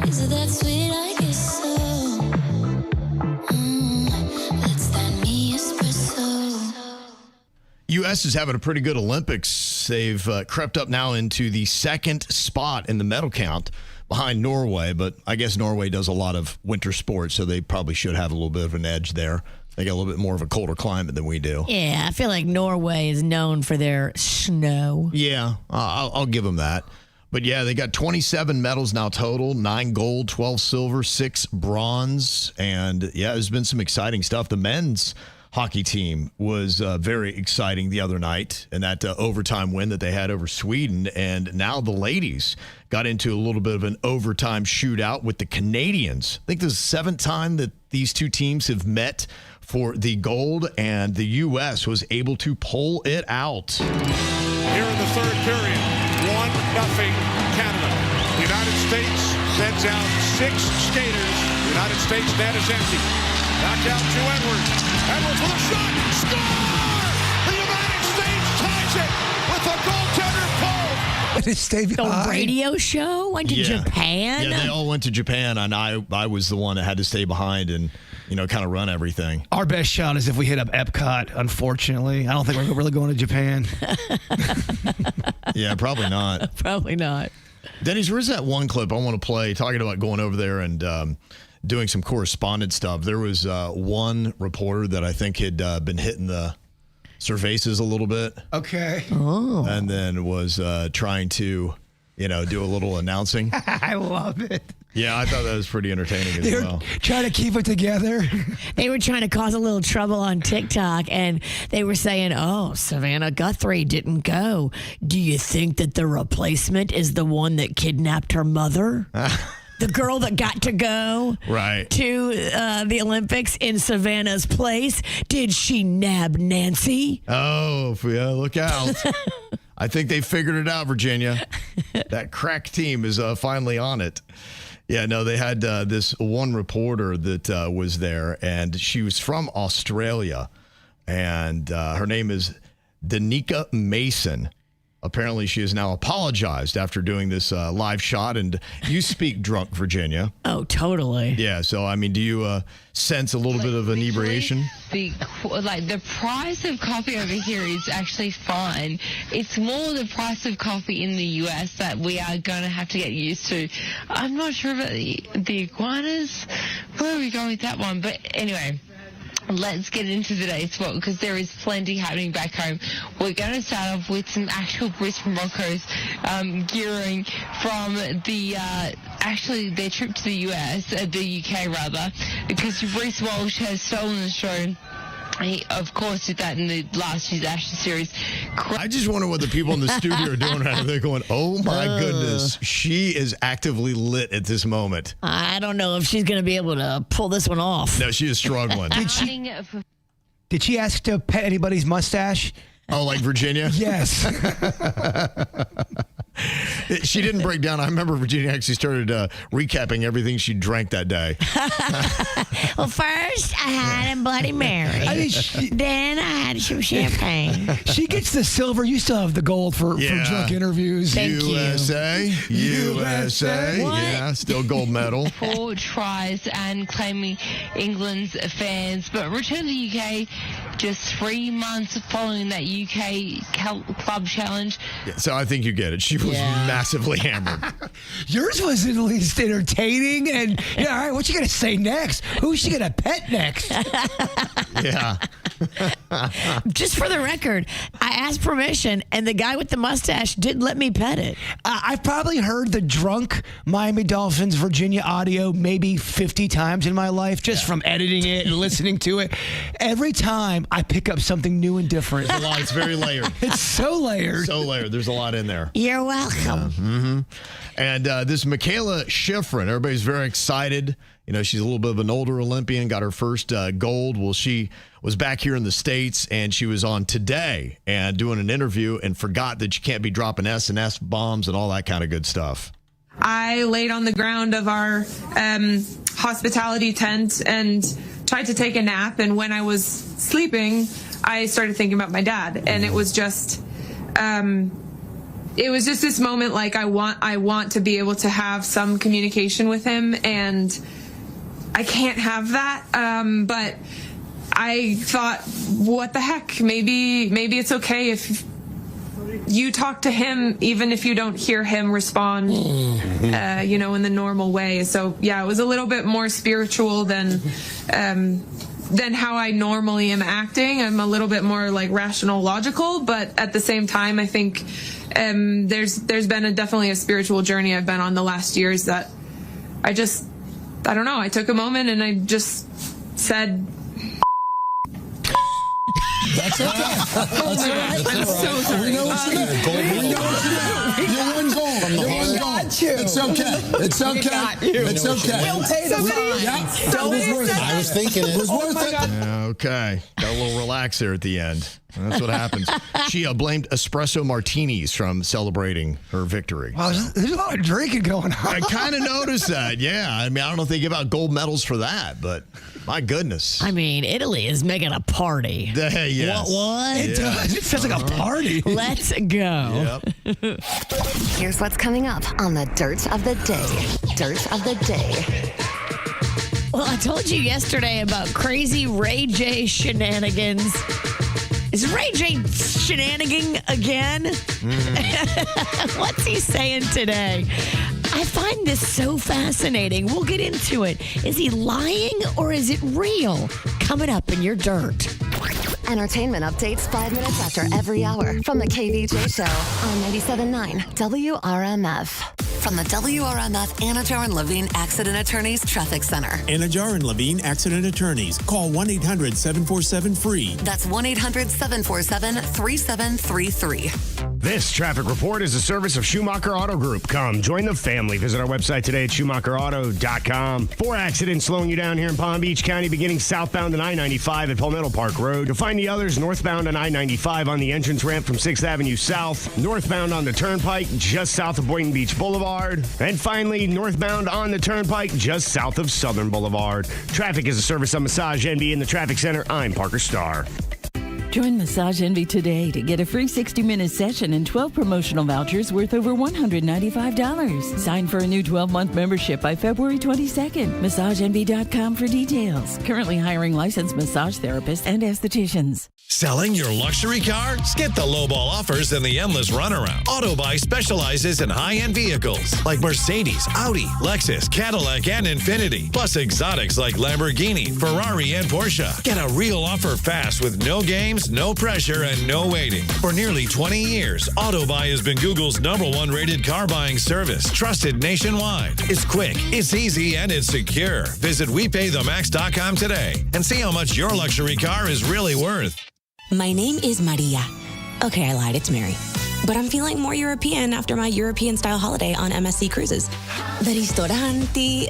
Is it that sweet? I guess so. That's that me espresso. U.S. is having a pretty good Olympics. They've crept up now into the second spot in the medal count behind Norway, but I guess Norway does a lot of winter sports, so they probably should have a little bit of an edge there. They got a little bit more of a colder climate than we do. Yeah, I feel like Norway is known for their snow. Yeah, I'll give them that. But yeah, they got 27 medals now total, 9 gold, 12 silver, 6 bronze. And yeah, there's been some exciting stuff. The men's hockey team was very exciting the other night in that overtime win that they had over Sweden. And now the ladies got into a little bit of an overtime shootout with the Canadians. I think this is the 7th time that these two teams have met for the gold, and the U.S. was able to pull it out. Here in the third period, 1-0 Canada. The United States sends out 6 skaters. The United States net is empty. Back out to Edwards. Edwards with a shot. Score! The United States ties it with a goaltender pull. The radio show went to Japan? Yeah, they all went to Japan, and I was the one that had to stay behind and, kind of run everything. Our best shot is if we hit up Epcot, unfortunately. I don't think we're really going to Japan. Yeah, probably not. Probably not. Denny's, where's that one clip I want to play talking about going over there and doing some correspondent stuff? There was one reporter that I think had been hitting the cervases a little bit. Okay. Oh. And then was trying to, do a little announcing. I love it. Yeah, I thought that was pretty entertaining as They're well. trying to keep it together. They were trying to cause a little trouble on TikTok, and they were saying, Savannah Guthrie didn't go. Do you think that the replacement is the one that kidnapped her mother? The girl that got to go to the Olympics in Savannah's place? Did she nab Nancy? Oh, yeah, look out. I think they figured it out, Virginia. That crack team is finally on it. Yeah, no, they had this one reporter that was there, and she was from Australia, and her name is Danica Mason. Apparently, she has now apologized after doing this live shot, and you speak drunk, Virginia. Oh, totally. Yeah, so, do you sense a little bit of inebriation? The price of coffee over here is actually fine. It's more the price of coffee in the US that we are going to have to get used to. I'm not sure about the iguanas. Where are we going with that one? But anyway, let's get into today's sport because there is plenty happening back home. We're going to start off with some actual Brisbane Broncos gearing from their trip to the US, the UK rather, because Reece Walsh has stolen the show. He, of course, did that in the last year's Ashes series. I just wonder what the people in the studio are doing right now. They're going, oh, my goodness. She is actively lit at this moment. I don't know if she's going to be able to pull this one off. No, she is struggling. Did she ask to pet anybody's mustache? Oh, like Virginia? Yes. She didn't break down. I remember Virginia actually started recapping everything she drank that day. Well, first I had a Bloody Mary. Then I had some champagne. She gets the silver. You still have the gold for drunk interviews. Thank USA. What? Yeah, still gold medal. 4 tries and claiming England's fans. But return to the UK just 3 months following that UK club challenge. Yeah, so I think you get it. She was massively hammered. Yours was at least entertaining. And, all right, what you going to say next? Who's she going to pet next? Yeah. Just for the record, I asked permission, and the guy with the mustache did let me pet it. I've probably heard the drunk Miami Dolphins Virginia audio maybe 50 times in my life just from editing it and listening to it. Every time I pick up something new and different. There's a lot. It's very layered. It's so layered. So layered. There's a lot in there. You're welcome. Mm-hmm. And this Michaela Schifrin, everybody's very excited. She's a little bit of an older Olympian, got her first gold. Well, she was back here in the States, and she was on Today and doing an interview and forgot that you can't be dropping S&S bombs and all that kind of good stuff. I laid on the ground of our hospitality tent and tried to take a nap. And when I was sleeping, I started thinking about my dad. And it was just it was just this moment like I want to be able to have some communication with him, and I can't have that. But I thought, what the heck? Maybe it's okay if you talk to him, even if you don't hear him respond, in the normal way. So yeah, it was a little bit more spiritual than how I normally am acting. I'm a little bit more like rational, logical, but at the same time, I think there's been definitely a spiritual journey I've been on the last years that I don't know. I took a moment and I just said. That's okay. That's all right. I'm so sorry. We know what you did. You're one goal. It's okay. It's okay. It's okay. We'll pay the fine. I was thinking it was worth it. Okay. Got a little relax there at the end. That's what happens. She blamed espresso martinis from celebrating her victory. Wow, there's a lot of drinking going on. I kind of noticed that, yeah. I mean, I don't know if they give out gold medals for that, but my goodness. I mean, Italy is making a party. Yes. What? It does. It feels like a party. Let's go. Yep. Here's what's coming up on the Dirt of the Day. Dirt of the Day. Well, I told you yesterday about crazy Ray J shenanigans. Is Ray J shenanigan again? What's he saying today? I find this so fascinating. We'll get into it. Is he lying or is it real? Coming up in your dirt. Entertainment updates 5 minutes after every hour from the KVJ Show on 97.9 WRMF. From the WRMF Anajar and Levine Accident Attorneys Traffic Center. Anajar and Levine Accident Attorneys. Call 1-800-747-FREE. That's 1-800-747-3733. This traffic report is a service of Schumacher Auto Group. Come, join the family. Visit our website today at SchumacherAuto.com. 4 accidents slowing you down here in Palm Beach County, beginning southbound on I-95 at Palmetto Park Road. You'll find the others northbound on I-95 on the entrance ramp from 6th Avenue South, northbound on the Turnpike just south of Boynton Beach Boulevard, and finally northbound on the Turnpike just south of Southern Boulevard. Traffic is a service of Massage Envy in the Traffic Center. I'm Parker Starr. Join Massage Envy today to get a free 60-minute session and 12 promotional vouchers worth over $195. Sign for a new 12-month membership by February 22nd. MassageEnvy.com for details. Currently hiring licensed massage therapists and estheticians. Selling your luxury car? Skip the lowball offers and the endless runaround. AutoBuy specializes in high-end vehicles like Mercedes, Audi, Lexus, Cadillac, and Infiniti. Plus exotics like Lamborghini, Ferrari, and Porsche. Get a real offer fast with no games, no pressure, and no waiting. For nearly 20 years, AutoBuy has been Google's #1 rated car buying service, trusted nationwide. It's quick, it's easy, and it's secure. Visit WePayTheMax.com today and see how much your luxury car is really worth. My name is Maria. Okay, I lied. It's Mary. But I'm feeling more European after my European-style holiday on MSC Cruises. The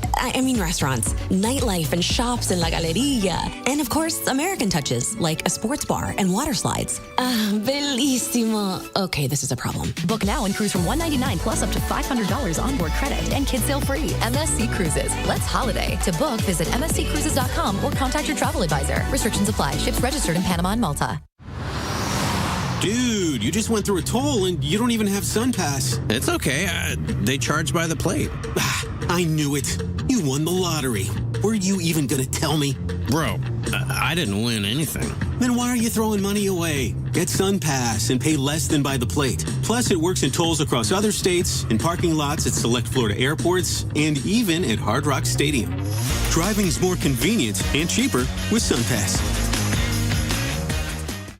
restaurants, nightlife and shops in La Galleria. And, of course, American touches, like a sports bar and water slides. Bellissimo. Okay, this is a problem. Book now and cruise from $199 plus up to $500 onboard credit and kids sail free. MSC Cruises. Let's holiday. To book, visit msccruises.com or contact your travel advisor. Restrictions apply. Ships registered in Panama and Malta. Dude, you just went through a toll and you don't even have SunPass. It's okay. They charge by the plate. I knew it. You won the lottery. Were you even going to tell me? Bro, I didn't win anything. Then why are you throwing money away? Get SunPass and pay less than by the plate. Plus, it works in tolls across other states, in parking lots at select Florida airports, and even at Hard Rock Stadium. Driving's more convenient and cheaper with SunPass.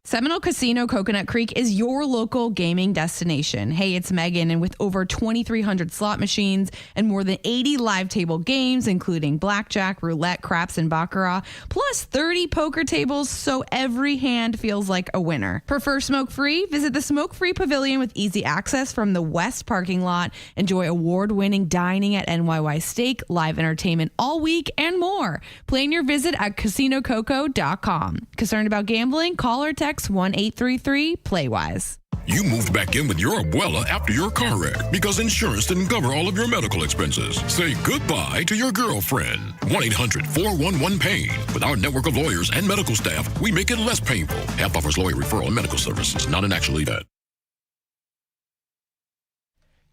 Seminole Casino Coconut Creek is your local gaming destination. Hey, it's Megan, and with over 2,300 slot machines and more than 80 live table games, including blackjack, roulette, craps, and baccarat, plus 30 poker tables, so every hand feels like a winner. Prefer smoke-free? Visit the Smoke-Free Pavilion with easy access from the West parking lot. Enjoy award-winning dining at NYY Steak, live entertainment all week, and more. Plan your visit at CasinoCoco.com. Concerned about gambling? Call or text 1-833-PLAYWISE. You moved back in with your abuela after your car wreck because insurance didn't cover all of your medical expenses. Say goodbye to your girlfriend. 1-800-411-PAIN. With our network of lawyers and medical staff, we make it less painful. HAP offers lawyer referral and medical services, not an actual event.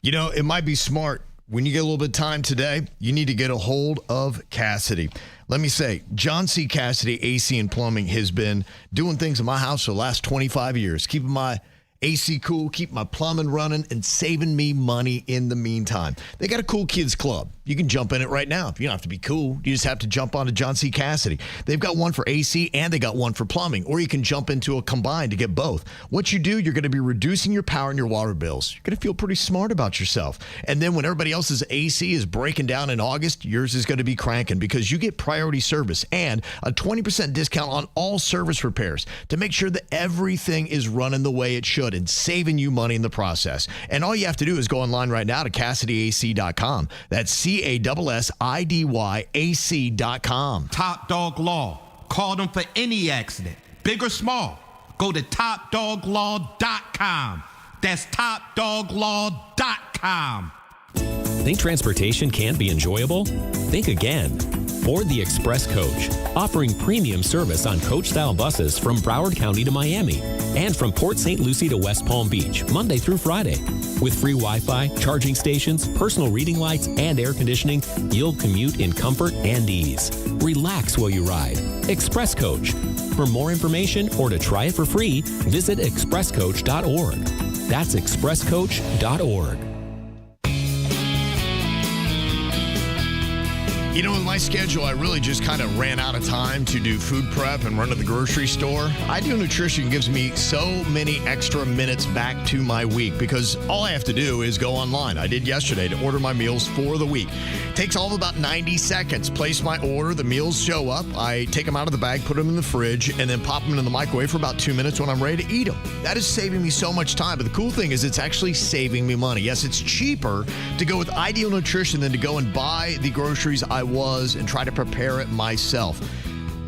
You know, it might be smart. When you get a little bit of time today, you need to get a hold of Cassidy. Let me say, John C. Cassidy, AC and Plumbing, has been doing things in my house for the last 25 years, keeping my AC cool, keep my plumbing running, and saving me money in the meantime. They got a cool kids club. You can jump in it right now. You don't have to be cool. You just have to jump onto John C. Cassidy. They've got one for AC and they got one for plumbing, or you can jump into a combined to get both. What you do, you're going to be reducing your power and your water bills. You're going to feel pretty smart about yourself. And then when everybody else's AC is breaking down in August, yours is going to be cranking because you get priority service and a 20% discount on all service repairs to make sure that everything is running the way it should and saving you money in the process. And all you have to do is go online right now to CassidyAC.com. That's CassidyAC.com. Top Dog Law. Call them for any accident, big or small. Go to TopDogLaw.com. That's TopDogLaw.com. Think transportation can't be enjoyable? Think again. Board the Express Coach, offering premium service on coach-style buses from Broward County to Miami and from Port St. Lucie to West Palm Beach, Monday through Friday. With free Wi-Fi, charging stations, personal reading lights, and air conditioning, you'll commute in comfort and ease. Relax while you ride. Express Coach. For more information or to try it for free, visit expresscoach.org. That's expresscoach.org. You know, with my schedule, I really just kind of ran out of time to do food prep and run to the grocery store. Ideal Nutrition gives me so many extra minutes back to my week because all I have to do is go online. I did yesterday to order my meals for the week. Takes all of about 90 seconds. Place my order. The meals show up. I take them out of the bag, put them in the fridge, and then pop them in the microwave for about 2 minutes when I'm ready to eat them. That is saving me so much time. But the cool thing is it's actually saving me money. Yes, it's cheaper to go with Ideal Nutrition than to go and buy the groceries I was and try to prepare it myself.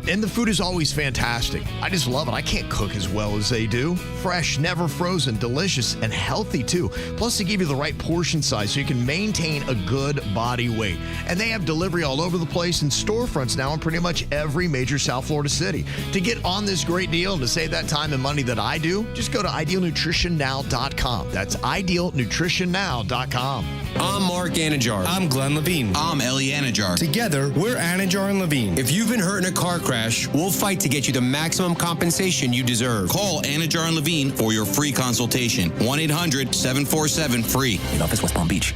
And the food is always fantastic. I just love it. I can't cook as well as they do. Fresh, never frozen, delicious, and healthy too. Plus, they give you the right portion size so you can maintain a good body weight. And they have delivery all over the place and storefronts now in pretty much every major South Florida city. To get on this great deal and to save that time and money that I do, just go to idealnutritionnow.com. That's idealnutritionnow.com. I'm Mark Anajar. I'm Glenn Levine. I'm Ellie Anajar. Together, we're Anajar and Levine. If you've been hurt in a car crash, we'll fight to get you the maximum compensation you deserve. Call Anajar and Levine for your free consultation. 1-800-747-FREE. In office, West Palm Beach.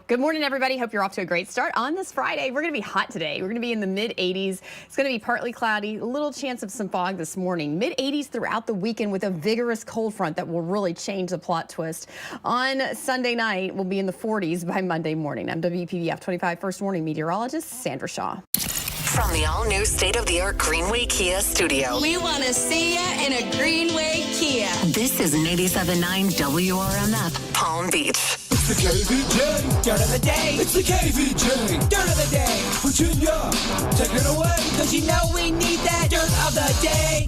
Good morning, everybody. Hope you're off to a great start on this Friday. We're going to be hot today. We're going to be in the mid-80s. It's going to be partly cloudy, a little chance of some fog this morning. Mid-80s throughout the weekend with a vigorous cold front that will really change the plot twist. On Sunday night, we'll be in the 40s by Monday morning. I'm WPVF 25 First Warning meteorologist Sandra Shaw. From the all-new state-of-the-art Greenway Kia studio. We want to see you in a Greenway Kia. This is 87.9 WRMF, Palm Beach. It's the KVJ. Dirt of the day. It's the KVJ. Dirt of the day. Virginia, take it away. Because you know we need that dirt of the day.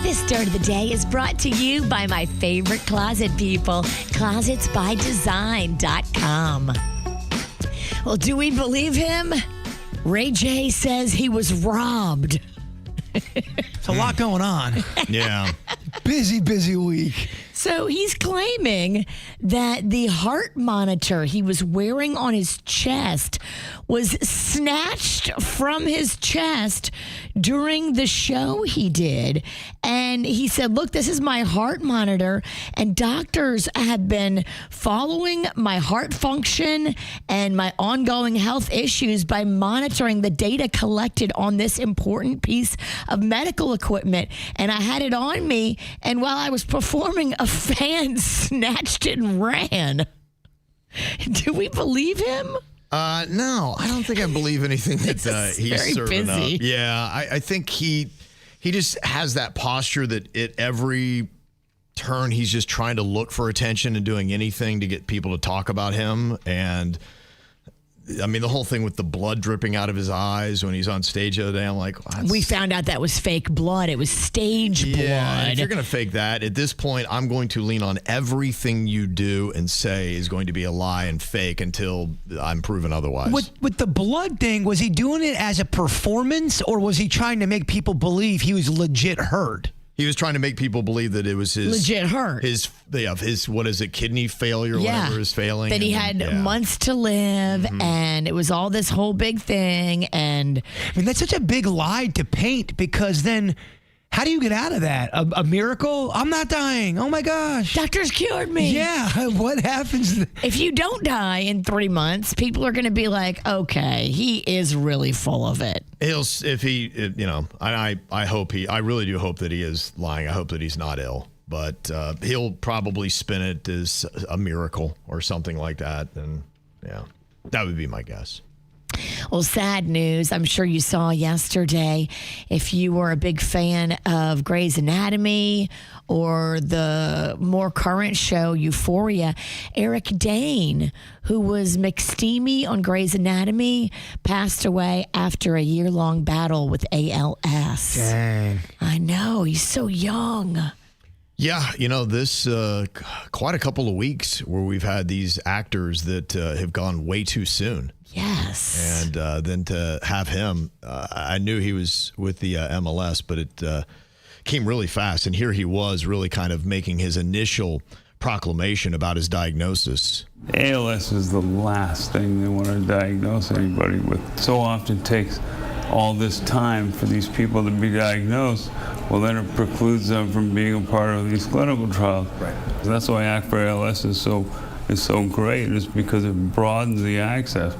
This Dirt of the Day is brought to you by my favorite closet people, closetsbydesign.com. Well, do we believe him? Ray J says he was robbed. It's a lot going on. Yeah. Busy week. So he's claiming that the heart monitor he was wearing on his chest was snatched from his chest during the show he did. And he said, look, this is my heart monitor, and doctors have been following my heart function and my ongoing health issues by monitoring the data collected on this important piece of medical equipment. And I had it on me, and while I was performing, a fan snatched it and ran. Do we believe him? No, I don't think I believe anything that he's very serving busy. up. Yeah, I think he just has that posture that at every turn he's just trying to look for attention and doing anything to get people to talk about him. And I mean, the whole thing with the blood dripping out of his eyes when he's on stage the other day, I'm like, we found out that was fake blood. It was stage blood. If you're going to fake that, at this point, I'm going to lean on everything you do and say is going to be a lie and fake until I'm proven otherwise. With the blood thing, was he doing it as a performance or was he trying to make people believe he was legit hurt? He was trying to make people believe that it was his legit hurt. His what is it? Kidney failure, whatever is failing. That he had months to live, and it was all this whole big thing. And I mean, that's such a big lie to paint, because then how do you get out of that? A miracle? I'm not dying. Oh my gosh. Doctors cured me. Yeah. What happens? If you don't die in 3 months, people are going to be like, okay, he is really full of it. I really do hope that he is lying. I hope that he's not ill, but he'll probably spin it as a miracle or something like that. And yeah, that would be my guess. Well, sad news. I'm sure you saw yesterday, if you were a big fan of Grey's Anatomy or the more current show, Euphoria, Eric Dane, who was McSteamy on Grey's Anatomy, passed away after a year-long battle with ALS. Dang. I know. He's so young. Yeah, this quite a couple of weeks where we've had these actors that have gone way too soon. Yes. And then to have him, I knew he was with the MLS, but it came really fast. And here he was really kind of making his initial proclamation about his diagnosis. ALS is the last thing they want to diagnose anybody with. So often takes all this time for these people to be diagnosed. Well, then it precludes them from being a part of these clinical trials. Right. That's why Act for ALS is so great, is because it broadens the access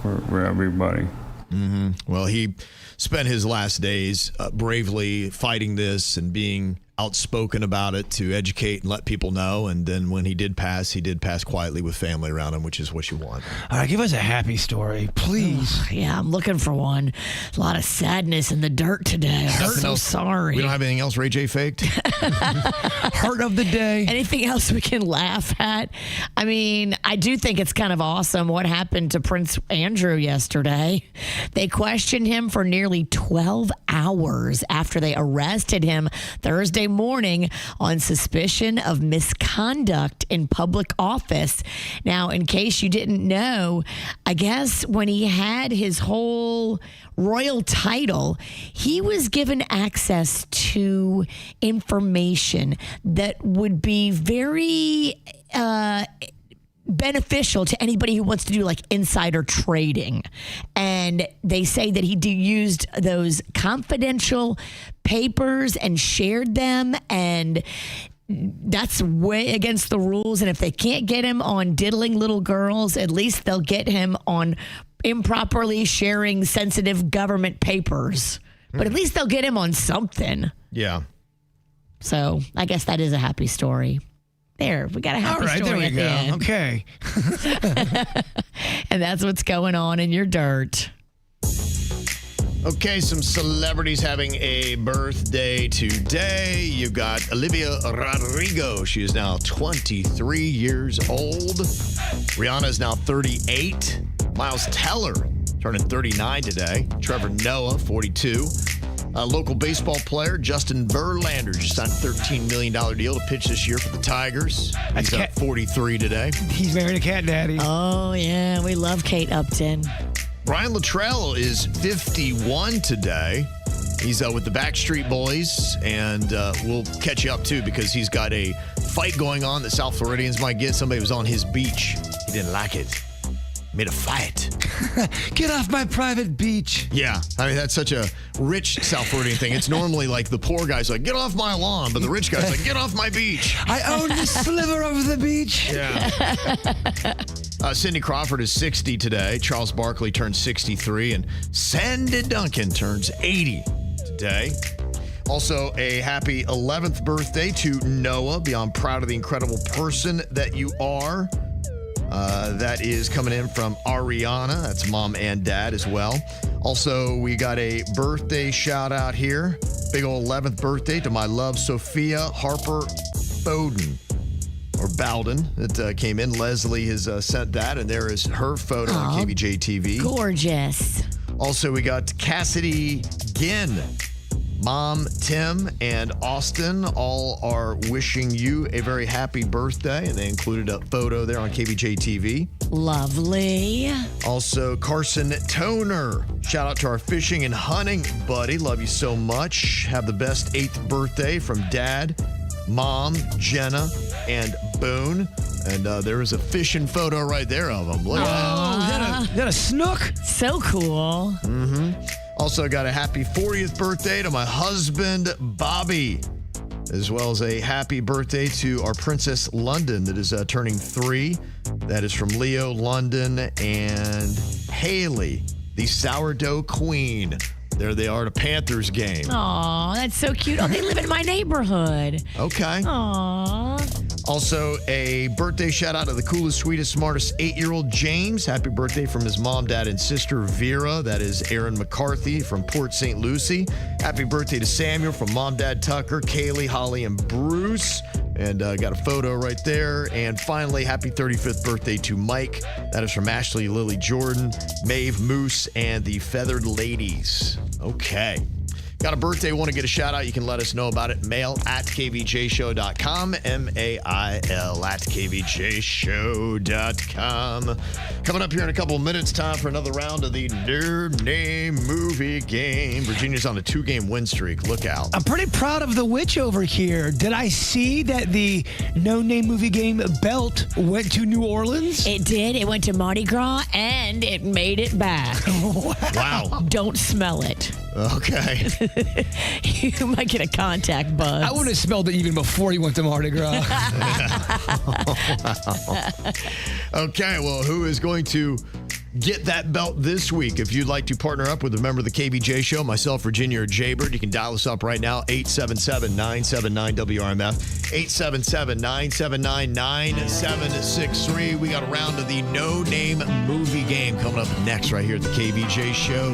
for everybody. Mm-hmm. Well, he spent his last days bravely fighting this and being outspoken about it to educate and let people know. And then when he did pass quietly with family around him, which is what you want. All right, give us a happy story, please. Yeah, I'm looking for one. A lot of sadness in the dirt today. I'm so sorry. We don't have anything else Ray J faked? Heart of the day. Anything else we can laugh at? I mean, I do think it's kind of awesome what happened to Prince Andrew yesterday. They questioned him for nearly 12 hours after they arrested him Thursday morning on suspicion of misconduct in public office. Now, in case you didn't know, I guess when he had his whole royal title, he was given access to information that would be very beneficial to anybody who wants to do like insider trading. And they say that he used those confidential papers and shared them, and that's way against the rules. And if they can't get him on diddling little girls, at least they'll get him on improperly sharing sensitive government papers. But at least they'll get him on something. Yeah. So I guess that is a happy story. There, we got a happy story. All right, there we go. Okay. And that's what's going on in your dirt. Okay, some celebrities having a birthday today. You've got Olivia Rodrigo. She is now 23 years old. Rihanna is now 38. Miles Teller turning 39 today. Trevor Noah, 42. Local baseball player Justin Verlander just signed a $13 million deal to pitch this year for the Tigers. He's at 43 today. He's married a cat daddy. Oh, yeah. We love Kate Upton. Brian Luttrell is 51 today. He's with the Backstreet Boys, and we'll catch you up, too, because he's got a fight going on that South Floridians might get. Somebody was on his beach. He didn't like it. Made a fight. Get off my private beach. Yeah. I mean, that's such a rich South Floridian thing. It's normally like the poor guy's like, get off my lawn, but the rich guy's like, get off my beach. I own the sliver of the beach. Yeah. Cindy Crawford is 60 today. Charles Barkley turns 63, and Sandy Duncan turns 80 today. Also, a happy 11th birthday to Noah. Beyond proud of the incredible person that you are. That is coming in from Ariana. That's mom and dad as well. Also, we got a birthday shout out here. Big old 11th birthday to my love, Sophia Harper Bowden. Or Bowden. That came in. Leslie has sent that, and there is her photo on KVJ TV. Gorgeous. Also, we got Cassidy Ginn. Mom, Tim, and Austin all are wishing you a very happy birthday, and they included a photo there on KVJ TV. Lovely. Also, Carson Toner. Shout out to our fishing and hunting buddy. Love you so much. Have the best 8th birthday from Dad, Mom, Jenna, and Boone. And there is a fishing photo right there of them. Look at that. Is that a snook? So cool. Mm-hmm. Also got a happy 40th birthday to my husband, Bobby, as well as a happy birthday to our Princess London that is turning 3. That is from Leo, London, and Haley, the sourdough queen. There they are at a Panthers game. Aw, that's so cute. Oh, they live in my neighborhood. Okay. Aw. Also, a birthday shout out to the coolest, sweetest, smartest 8-year-old James. Happy birthday from his mom, dad, and sister Vera. That is Aaron McCarthy from Port St. Lucie. Happy birthday to Samuel from mom, dad, Tucker, Kaylee, Holly, and Bruce. And got a photo right there. And finally, happy 35th birthday to Mike. That is from Ashley, Lily, Jordan, Maeve, Moose, and the Feathered Ladies. Okay. Got a birthday, want to get a shout out, you can let us know about it. Mail at kvjshow.com, mail at kvjshow.com. Coming up here in a couple of minutes, time for another round of the No Name Movie Game. Virginia's on a 2-game win streak. Look out. I'm pretty proud of the witch over here. Did I see that the No Name Movie Game belt went to New Orleans? It did. It went to Mardi Gras, and it made it back. Wow. Don't smell it. Okay. You might get a contact buzz. I would have smelled it even before you went to Mardi Gras. Okay, well, who is going to get that belt this week? If you'd like to partner up with a member of the KVJ Show, myself, Virginia, or Jaybird, you can dial us up right now, 877-979-WRMF, 877-979-9763. We got a round of the No Name Movie Game coming up next right here at the KVJ Show.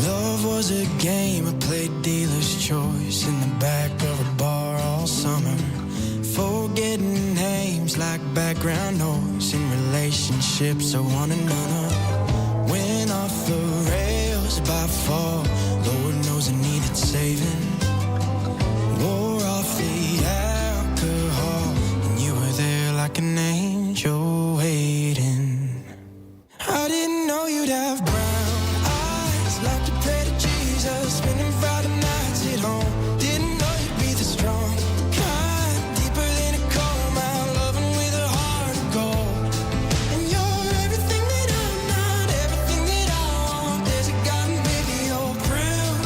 Love was a game I played dealer's choice in the back of a bar all summer. Forgetting names like background noise in relationships of one another. Went off the rails by fall. Lord knows I needed saving. Wore off the alcohol, and you were there like an angel waiting. I didn't know you'd have brown eyes, like to pray to Jesus, spending Friday nights at home. Didn't know you'd be the strong kind, deeper than a coal mine, loving with a heart of gold. And you're everything that I'm not, everything that I want. There's a God and baby, you're proof.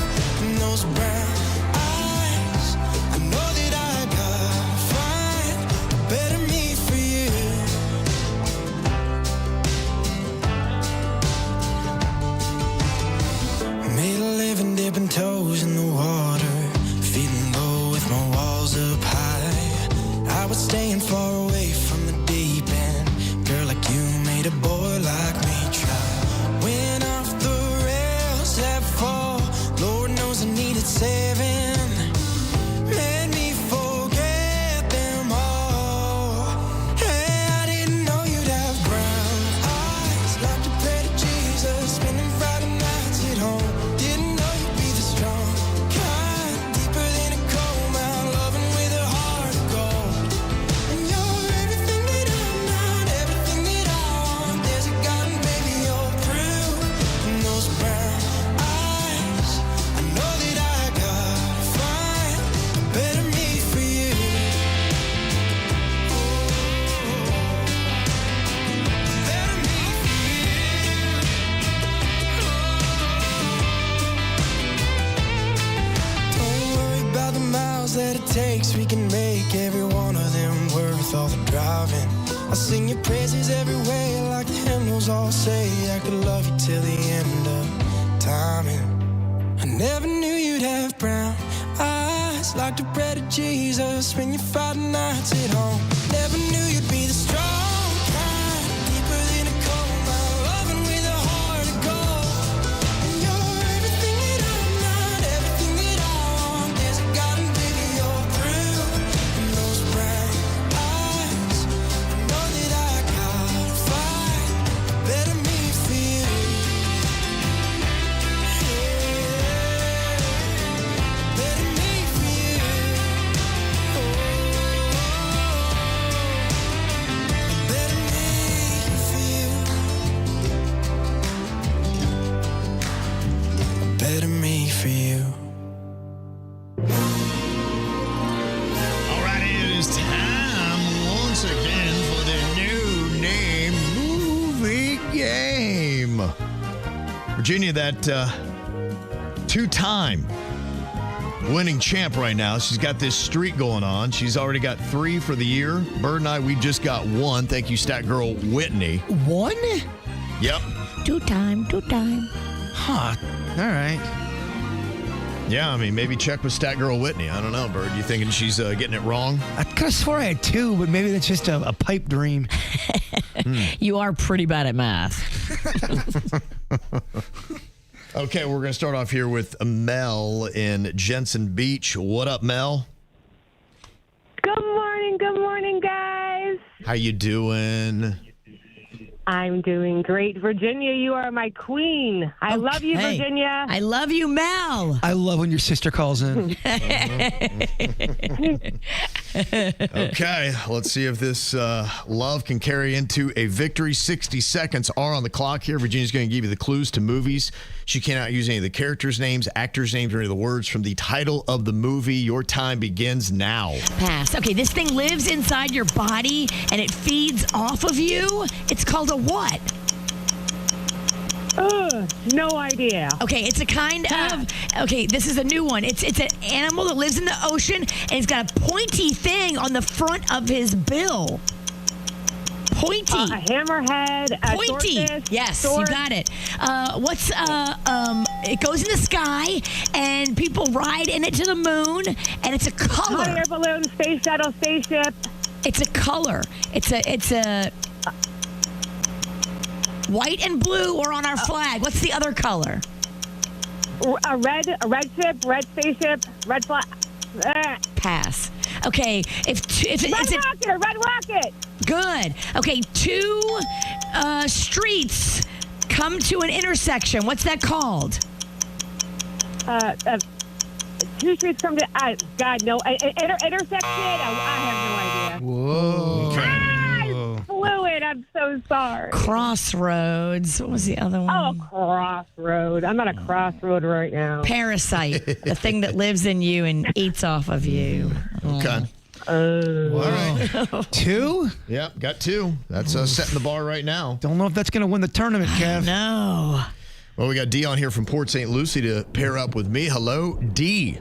And those brown eyes, I know that I gotta find a better me for you. Made a living dipping toes in the water, feeling low with my walls up high. I was staying far away from the deep end. Girl like you made a boy like me try. Went off the rails that fall. Lord knows I needed saving. Made me forget them all. Hey, I didn't know you'd have brown eyes, like to pray to Jesus, spending Friday nights at home. Didn't know you'd be the strong kind, deeper than a coal mine, loving with a heart of gold. And you're everything that I'm not, everything that I want. There's a God and baby, you're proof. And those brown eyes, I know that I gotta find a better me for you. Better me for you. Don't worry about the miles that it takes. We can make every one of them worth all the driving. I sing your praises every way, like the hymnals all say. I could love you till the end of time. And I never knew you'd have brown eyes, like to pray to Jesus when you Friday nights at home. Never knew you'd be the strong kind, deeper than a coal mine, loving with a heart of gold. And you're everything that I'm not, everything that I want. There's a God and baby, you're proof. And those brown eyes, I know that I gotta find a better me for you. Yeah, better me Virginia, that two-time winning champ right now. She's got this streak going on. She's already got 3 for the year. Bird and I, we just got 1. Thank you, Stat Girl Whitney. 1? Yep. Two-time. Huh. All right. Yeah, I mean, maybe check with Stat Girl Whitney. I don't know, Bird. You thinking she's getting it wrong? I could have swore I had 2, but maybe that's just a pipe dream. You are pretty bad at math. Okay, we're going to start off here with Mel in Jensen Beach. What up, Mel? Good morning, guys. How you doing? I'm doing great. Virginia, you are my queen. I love you, Virginia. I love you, Mel. I love when your sister calls in. Okay, let's see if this love can carry into a victory. 60 seconds are on the clock here. Virginia's going to give you the clues to movies. She cannot use any of the characters' names, actors' names, or any of the words from the title of the movie. Your time begins now. Pass. Okay, this thing lives inside your body and it feeds off of you. It's called a what? No idea. Okay, it's a kind of, okay, this is a new one. It's an animal that lives in the ocean and it's got a pointy thing on the front of his bill. Pointy. A hammerhead. A pointy. Swordfish, Yes, sword. you got it. It goes in the sky and people ride in it to the moon and it's a color. Hot air balloon, space shuttle, spaceship. It's a color. It's a white and blue or on our flag. What's the other color? A red ship, red spaceship, red flag. Pass. Okay, if rocket, a red rocket. Good. Okay, 2 streets come to an intersection. What's that called? 2 streets come to. God, no. Intersection. I have no idea. Whoa. I blew it. I'm so sorry. Crossroads. What was the other one? Oh, crossroad. I'm at a crossroad right now. Parasite. The thing that lives in you and eats off of you. Okay. All right. 2? Yep, got 2. That's setting the bar right now. Don't know if that's going to win the tournament, Kev. No. Well, we got D on here from Port St. Lucie to pair up with me. Hello, D.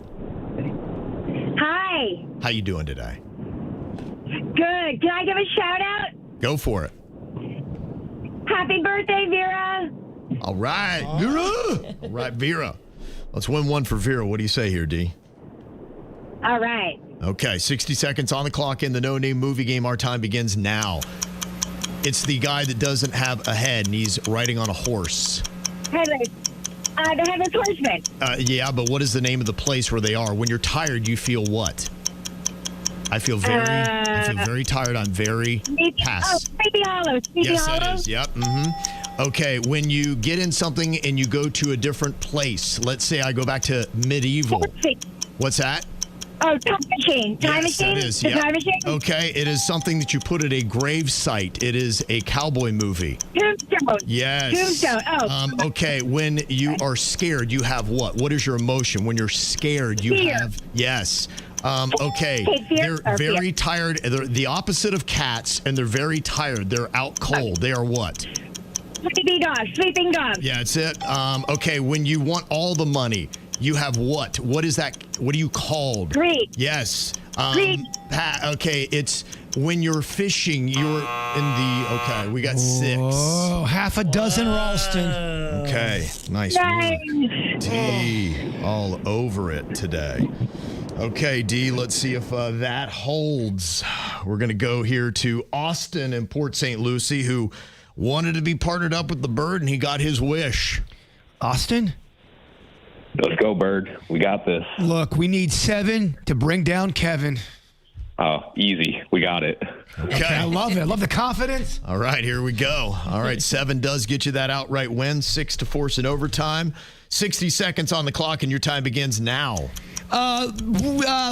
Hi. How you doing today? Good. Can I give a shout out? Go for it. Happy birthday, Vera. All right, Vera. All right, Vera. Let's win one for Vera. What do you say here, D? All right. Okay, 60 seconds on the clock in the no-name movie game. Our time begins now. It's the guy that doesn't have a head, and he's riding on a horse. The Headless Horseman. Yeah, but what is the name of the place where they are? When you're tired, you feel what? I feel very tired. I'm very pass. Sleepy Hollow. Sleepy Hollow. Yes, it is. Yep. Mm-hmm. Okay, when you get in something and you go to a different place, let's say I go back to medieval. What's that? Oh, time machine. Time yes, machine? It is. The Yep. time machine? Okay, it is something that you put at a grave site. It is a cowboy movie. Tombstone. Yes. Tombstone. Oh. Okay, when you are scared, you have what? What is your emotion? When you're scared, you Fear. have... Yes. Okay, fear they're or very fear? tired. They're the opposite of cats, and they're very tired. They're out cold. They are what? Sleeping dog. Sleeping dog. Yeah, that's it. Okay, when you want all the money, you have what? What is that? What are you called? Greed. Yes. Greed. Okay, it's when you're fishing, you're in the... Okay, we got 6. Oh, half a dozen Ralston. Okay, nice work. D, all over it today. Okay, D, let's see if that holds. We're going to go here to Austin in Port St. Lucie, who wanted to be partnered up with the Bird, and he got his wish. Austin? Let's go, Bird. We got this. Look, we need 7 to bring down Kevin. Oh, easy. We got it. Okay. I love it. I love the confidence. All right, here we go. All right, 7 does get you that outright win. 6 to force in overtime. 60 seconds on the clock, and your time begins now.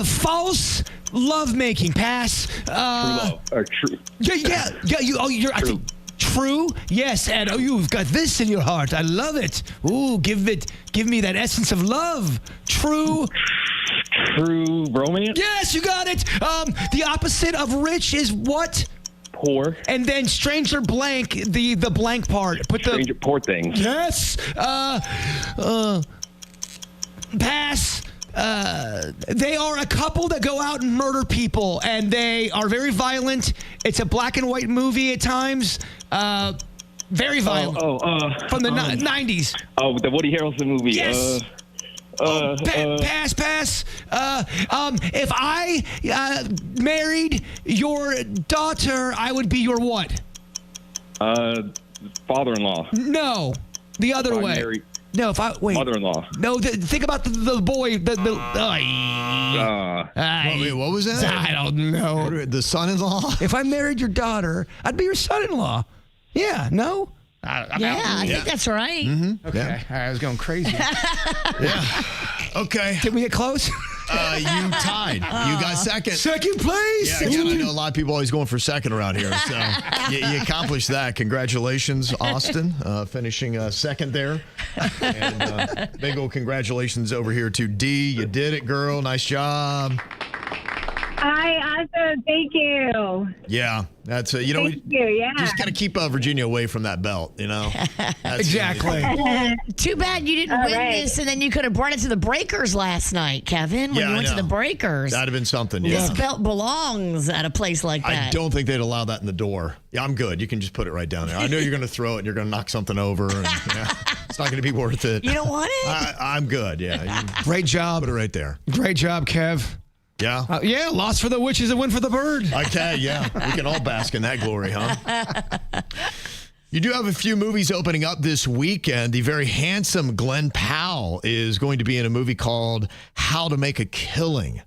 False lovemaking. Pass. True love. Or true. Yeah. You're. I think true. Yes, and you've got this in your heart. I love it. Ooh, give me that essence of love. True romance. Yes, you got it. The opposite of rich is what? Poor. And then stranger blank, the blank part. Put the stranger poor things. Yes. Pass. They are a couple that go out and murder people, and they are very violent. It's a black and white movie at times. Very violent. From the 90s. Oh, the Woody Harrelson movie. Yes. Pass. If I married your daughter, I would be your what? Father-in-law. No, the other way. No, if I wait. Mother-in-law. No, think about the boy. Wait, what was that? I don't know. The son-in-law. If I married your daughter, I'd be your son-in-law. Yeah. No. I think that's right. Mm-hmm. Okay. Yeah. I was going crazy. Yeah. Okay. Did we get close? You tied. You got second. Second place. Yeah, again, I know a lot of people always going for second around here. So you accomplished that. Congratulations, Austin, finishing second there. And big old congratulations over here to D. You did it, girl. Nice job. Hi, awesome. Thank you. Yeah, that's Thank you. Yeah. Just got to keep Virginia away from that belt, That's exactly. Too bad you didn't win this, and then you could have brought it to the Breakers last night, Kevin. When you went to the Breakers, that'd have been something. This belt belongs at a place like that. I don't think they'd allow that in the door. Yeah, I'm good. You can just put it right down there. I know you're going to throw it and you're going to knock something over. And, it's not going to be worth it. You don't want it? I'm good. Yeah. Great job. Put it right there. Great job, Kev. Yeah. Yeah, loss for the witch is a win for the bird. Okay, yeah. We can all bask in that glory, huh? You do have a few movies opening up this weekend. The very handsome Glenn Powell is going to be in a movie called How to Make a Killing.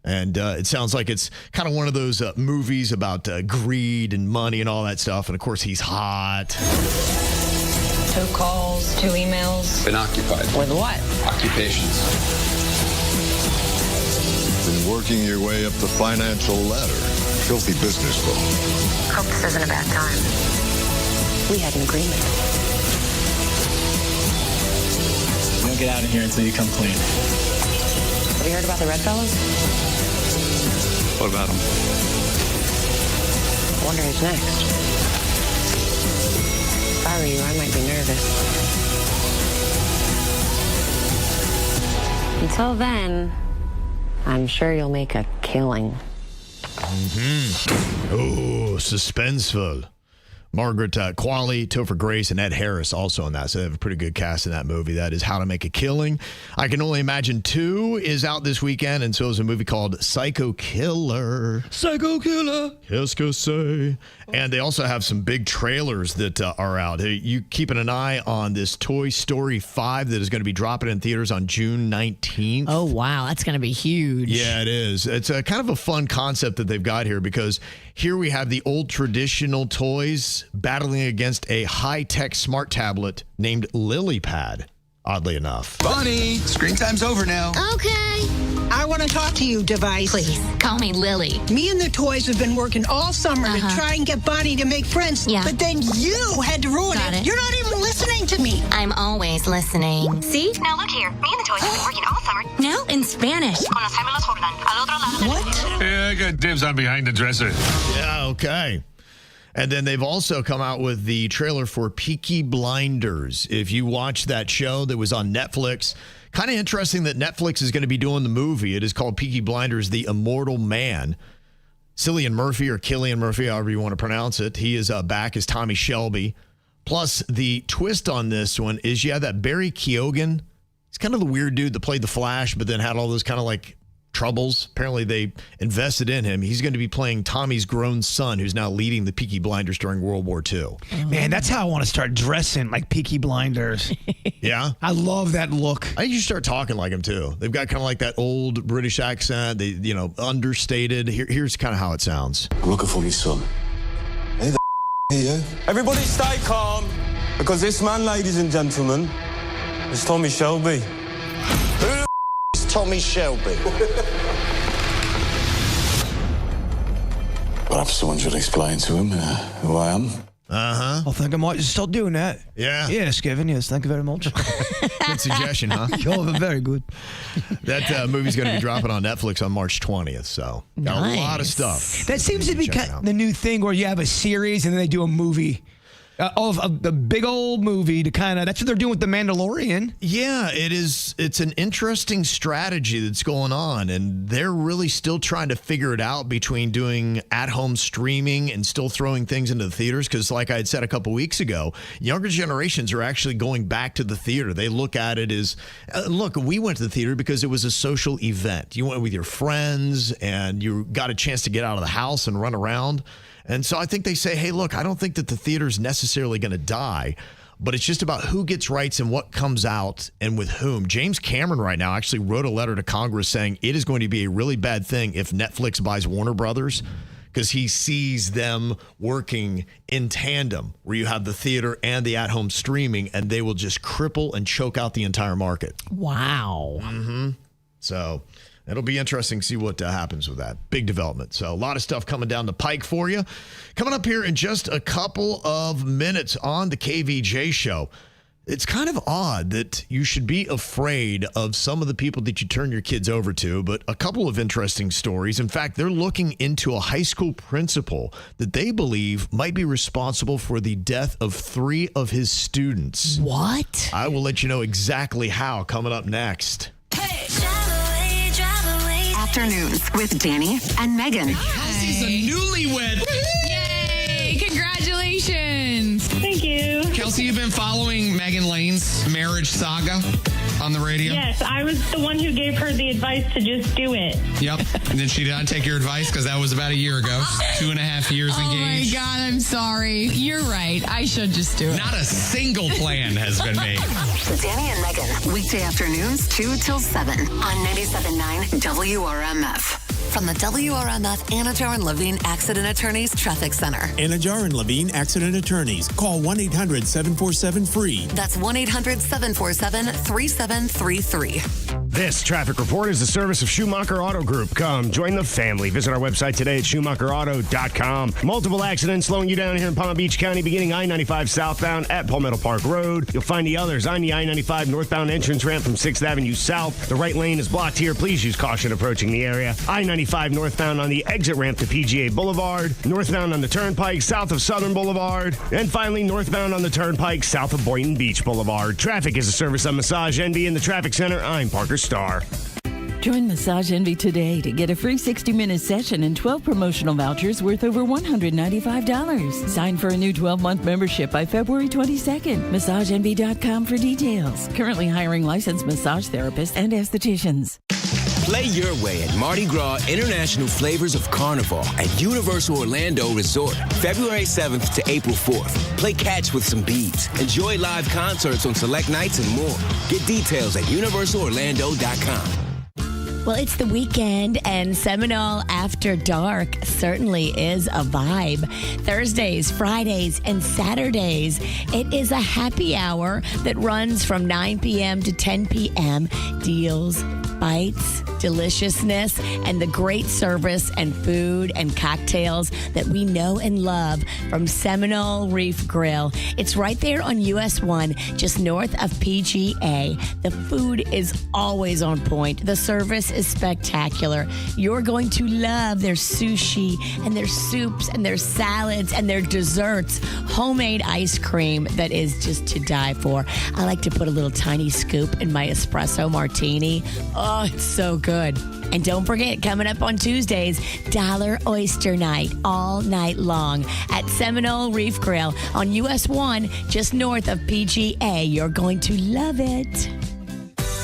And it sounds like it's kind of one of those movies about greed and money and all that stuff. And, of course, he's hot. 2 calls, 2 emails. Been occupied. With what? Occupations. Been working your way up the financial ladder. Filthy business, though. Hope this isn't a bad time. We had an agreement. You don't get out of here until you come clean. Have you heard about the Red Fellas? What about them? I wonder who's next. If I were you, I might be nervous. Until then, I'm sure you'll make a killing. Oh, suspenseful. Margaret Qualley, Topher Grace, and Ed Harris also in that. So they have a pretty good cast in that movie. That is How to Make a Killing. I Can Only Imagine 2 is out this weekend, and so is a movie called Psycho Killer. Psycho Killer. Qu'est-ce que c'est? And they also have some big trailers that are out. Hey, you keeping an eye on this Toy Story 5 that is going to be dropping in theaters on June 19th. Oh, wow. That's going to be huge. Yeah, it is. It's a kind of a fun concept that they've got here because here we have the old traditional toys battling against a high-tech smart tablet named LilyPad, oddly enough. Bonnie, screen time's over now. Okay. I want to talk to you, device. Please, call me Lily. Me and the toys have been working all summer to try and get Bonnie to make friends. Yeah. But then you had to ruin it. You're not even listening to me. I'm always listening. See? Now look here. Me and the toys have been working all summer. Now in Spanish. What? Yeah, I got dibs on behind the dresser. Yeah, okay. And then they've also come out with the trailer for Peaky Blinders. If you watch that show that was on Netflix, kind of interesting that Netflix is going to be doing the movie. It is called Peaky Blinders, The Immortal Man. Cillian Murphy, or Killian Murphy, however you want to pronounce it, he is back as Tommy Shelby. Plus, the twist on this one is you have that Barry Keoghan. He's kind of the weird dude that played The Flash, but then had all those kind of like troubles. Apparently, they invested in him. He's going to be playing Tommy's grown son, who's now leading the Peaky Blinders during World War II. Man, that's how I want to start dressing, like Peaky Blinders. Yeah? I love that look. I think you should start talking like him, too. They've got kind of like that old British accent. They, understated. Here's kind of how it sounds. I'm looking for me son. Hey, you. Everybody stay calm, because this man, ladies and gentlemen, is Tommy Shelby. Who is Tommy Shelby? Perhaps someone should explain to him who I am. Uh-huh. I think I might just start doing that. Yeah. Yes, Kevin. Yes, thank you very much. Good suggestion, huh? Oh, very good. That movie's going to be dropping on Netflix on March 20th, so got a lot of stuff. That seems to be the new thing where you have a series and then they do a movie. The big old movie to that's what they're doing with The Mandalorian. Yeah, it is. It's an interesting strategy that's going on, and they're really still trying to figure it out between doing at-home streaming and still throwing things into the theaters. Because like I had said a couple weeks ago, younger generations are actually going back to the theater. They look at it as, look, we went to the theater because it was a social event. You went with your friends, and you got a chance to get out of the house and run around. And so I think they say, hey, look, I don't think that the theater's necessarily going to die, but it's just about who gets rights and what comes out and with whom. James Cameron right now actually wrote a letter to Congress saying it is going to be a really bad thing if Netflix buys Warner Brothers, because he sees them working in tandem where you have the theater and the at-home streaming, and they will just cripple and choke out the entire market. Wow. Mm-hmm. So it'll be interesting to see what happens with that. Big development. So a lot of stuff coming down the pike for you. Coming up here in just a couple of minutes on the KVJ Show. It's kind of odd that you should be afraid of some of the people that you turn your kids over to, but a couple of interesting stories. In fact, they're looking into a high school principal that they believe might be responsible for the death of 3 of his students. What? I will let you know exactly how coming up next. Afternoons with Danny and Megan. Kelsey's a newlywed. Yay! Congratulations. Thank you. Kelsey, you've been following Megan Lane's marriage saga on the radio? Yes, I was the one who gave her the advice to just do it. Yep. And then she did not take your advice because that was about a year ago. 2.5 years engaged. Oh my God, I'm sorry. You're right. I should just do it. Not a single plan has been made. Danny and Megan, weekday afternoons, 2 till 7 on 97.9 WRMF. From the WRMF Anajar and Levine Accident Attorneys Traffic Center. Anajar and Levine Accident Attorneys. Call 1-800-747-FREE. That's 1-800-747-3733. This traffic report is the service of Schumacher Auto Group. Come join the family. Visit our website today at SchumacherAuto.com. Multiple accidents slowing you down here in Palm Beach County, beginning I-95 southbound at Palmetto Park Road. You'll find the others on the I-95 northbound entrance ramp from 6th Avenue South. The right lane is blocked here. Please use caution approaching the area. I-95 northbound on the exit ramp to PGA Boulevard. Northbound on the Turnpike south of Southern Boulevard. And finally, northbound on the Turnpike south of Boynton Beach Boulevard. Traffic is a service of Massage Envy in the Traffic Center. I'm Parker Starr. Join Massage Envy today to get a free 60-minute session and 12 promotional vouchers worth over $195. Sign for a new 12-month membership by February 22nd. MassageEnvy.com for details. Currently hiring licensed massage therapists and estheticians. Play your way at Mardi Gras International Flavors of Carnival at Universal Orlando Resort, February 7th to April 4th. Play catch with some beads. Enjoy live concerts on select nights and more. Get details at universalorlando.com. Well, it's the weekend, and Seminole After Dark certainly is a vibe. Thursdays, Fridays, and Saturdays, it is a happy hour that runs from 9 p.m. to 10 p.m. Deals, bites, deliciousness, and the great service and food and cocktails that we know and love from Seminole Reef Grill. It's right there on US 1, just north of PGA. The food is always on point. The service is spectacular. You're going to love their sushi and their soups and their salads and their desserts. Homemade ice cream that is just to die for. I like to put a little tiny scoop in my espresso martini. Oh, it's so good. And don't forget, coming up on Tuesdays, Dollar Oyster Night all night long at Seminole Reef Grill on US 1, just north of PGA. You're going to love it.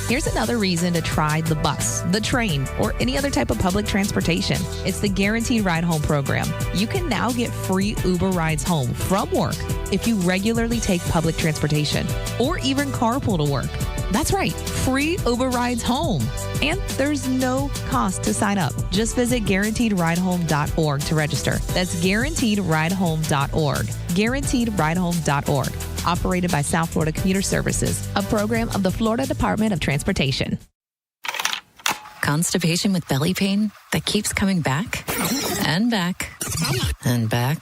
Here's another reason to try the bus, the train, or any other type of public transportation. It's the Guaranteed Ride Home program. You can now get free Uber rides home from work if you regularly take public transportation or even carpool to work. That's right, free Uber rides home. And there's no cost to sign up. Just visit guaranteedridehome.org to register. That's guaranteedridehome.org. Guaranteedridehome.org. Operated by South Florida Commuter Services, a program of the Florida Department of Transportation. Constipation with belly pain that keeps coming back and back And back.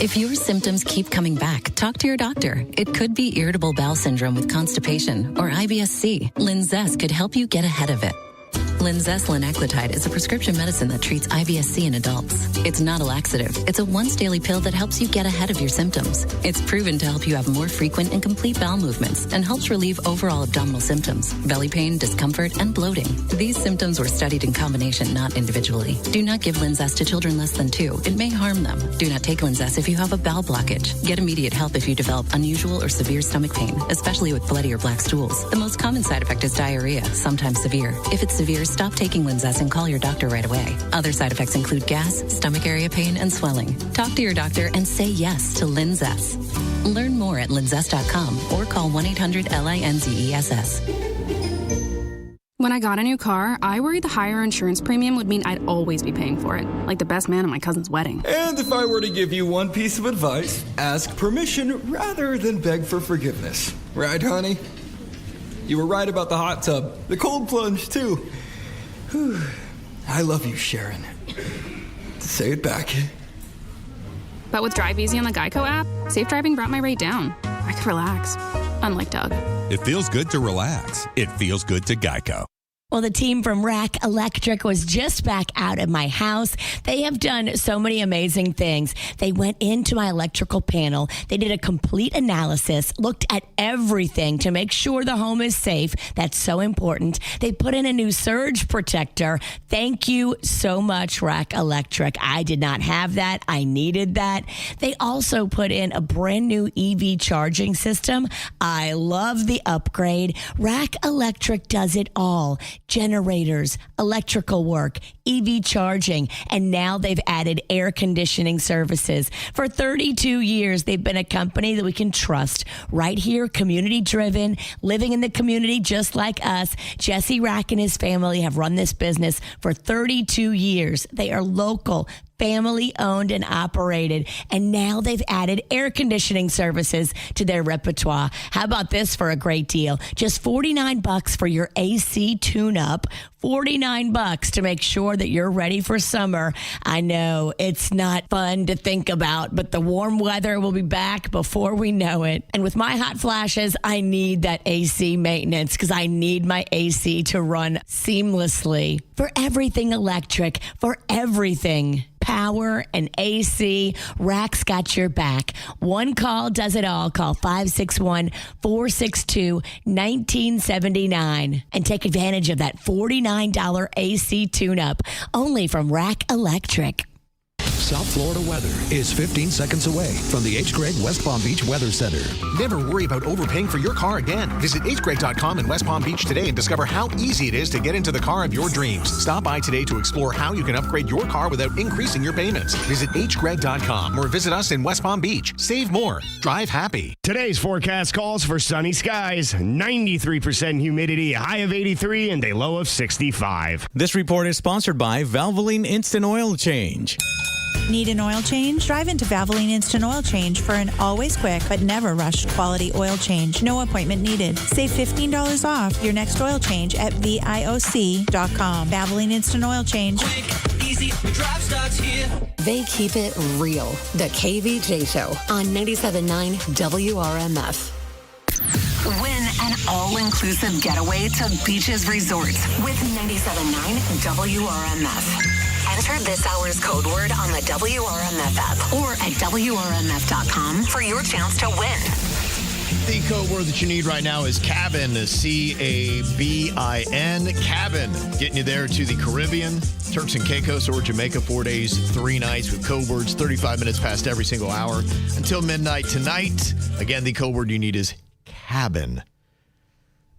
If your symptoms keep coming back, talk to your doctor. It could be irritable bowel syndrome with constipation or IBS-C. Linzess could help you get ahead of it. Linzess linaclotide is a prescription medicine that treats IBS-C in adults. It's not a laxative. It's a once-daily pill that helps you get ahead of your symptoms. It's proven to help you have more frequent and complete bowel movements and helps relieve overall abdominal symptoms, belly pain, discomfort, and bloating. These symptoms were studied in combination, not individually. Do not give Linzess to children less than 2. It may harm them. Do not take Linzess if you have a bowel blockage. Get immediate help if you develop unusual or severe stomach pain, especially with bloody or black stools. The most common side effect is diarrhea, sometimes severe. If it's severe, stop taking Linzess and call your doctor right away. Other side effects include gas, stomach area pain, and swelling. Talk to your doctor and say yes to Linzess. Learn more at linzess.com or call 1-800-LINZESS. When I got a new car, I worried the higher insurance premium would mean I'd always be paying for it, like the best man at my cousin's wedding. And if I were to give you one piece of advice, ask permission rather than beg for forgiveness. Right, honey? You were right about the hot tub. The cold plunge, too. Whew. I love you, Sharon. Say it back. But with Drive Easy on the Geico app, safe driving brought my rate down. I could relax, unlike Doug. It feels good to relax. It feels good to Geico. Well, the team from Rack Electric was just back out at my house. They have done so many amazing things. They went into my electrical panel. They did a complete analysis, looked at everything to make sure the home is safe. That's so important. They put in a new surge protector. Thank you so much, Rack Electric. I did not have that. I needed that. They also put in a brand new EV charging system. I love the upgrade. Rack Electric does it all. Generators, electrical work, EV charging, and now they've added air conditioning services. For 32 years, they've been a company that we can trust. Right here, community-driven, living in the community just like us. Jesse Rack and his family have run this business for 32 years. They are local, family owned and operated, and now they've added air conditioning services to their repertoire. How about this for a great deal? Just $49 for your AC tune-up. $49 to make sure that you're ready for summer. I know it's not fun to think about, but the warm weather will be back before we know it. And with my hot flashes, I need that AC maintenance because I need my AC to run seamlessly. For everything electric, for everything power and AC, Rack's got your back. One call does it all. Call 561-462-1979 and take advantage of that $49 AC tune-up only from Rack Electric. South Florida weather is 15 seconds away from the H. Gregg West Palm Beach Weather Center. Never worry about overpaying for your car again. Visit hgregg.com in West Palm Beach today and discover how easy it is to get into the car of your dreams. Stop by today to explore how you can upgrade your car without increasing your payments. Visit hgregg.com or visit us in West Palm Beach. Save more. Drive happy. Today's forecast calls for sunny skies, 93% humidity, a high of 83 and a low of 65. This report is sponsored by Valvoline Instant Oil Change. Need an oil change? Drive into Valvoline Instant Oil Change for an always quick but never rushed quality oil change. No appointment needed. Save $15 off your next oil change at VIOC.com. Valvoline Instant Oil Change. Quick, easy, drive starts here. They keep it real. The KVJ Show on 97.9 WRMF. Win an all-inclusive getaway to Beaches Resorts with 97.9 WRMF. Enter this hour's code word on the WRMF app or at WRMF.com for your chance to win. The code word that you need right now is cabin, C-A-B-I-N, cabin. Getting you there to the Caribbean, Turks and Caicos, or Jamaica, 4 days, 3 nights with code words, 35 minutes past every single hour until midnight tonight. Again, the code word you need is cabin.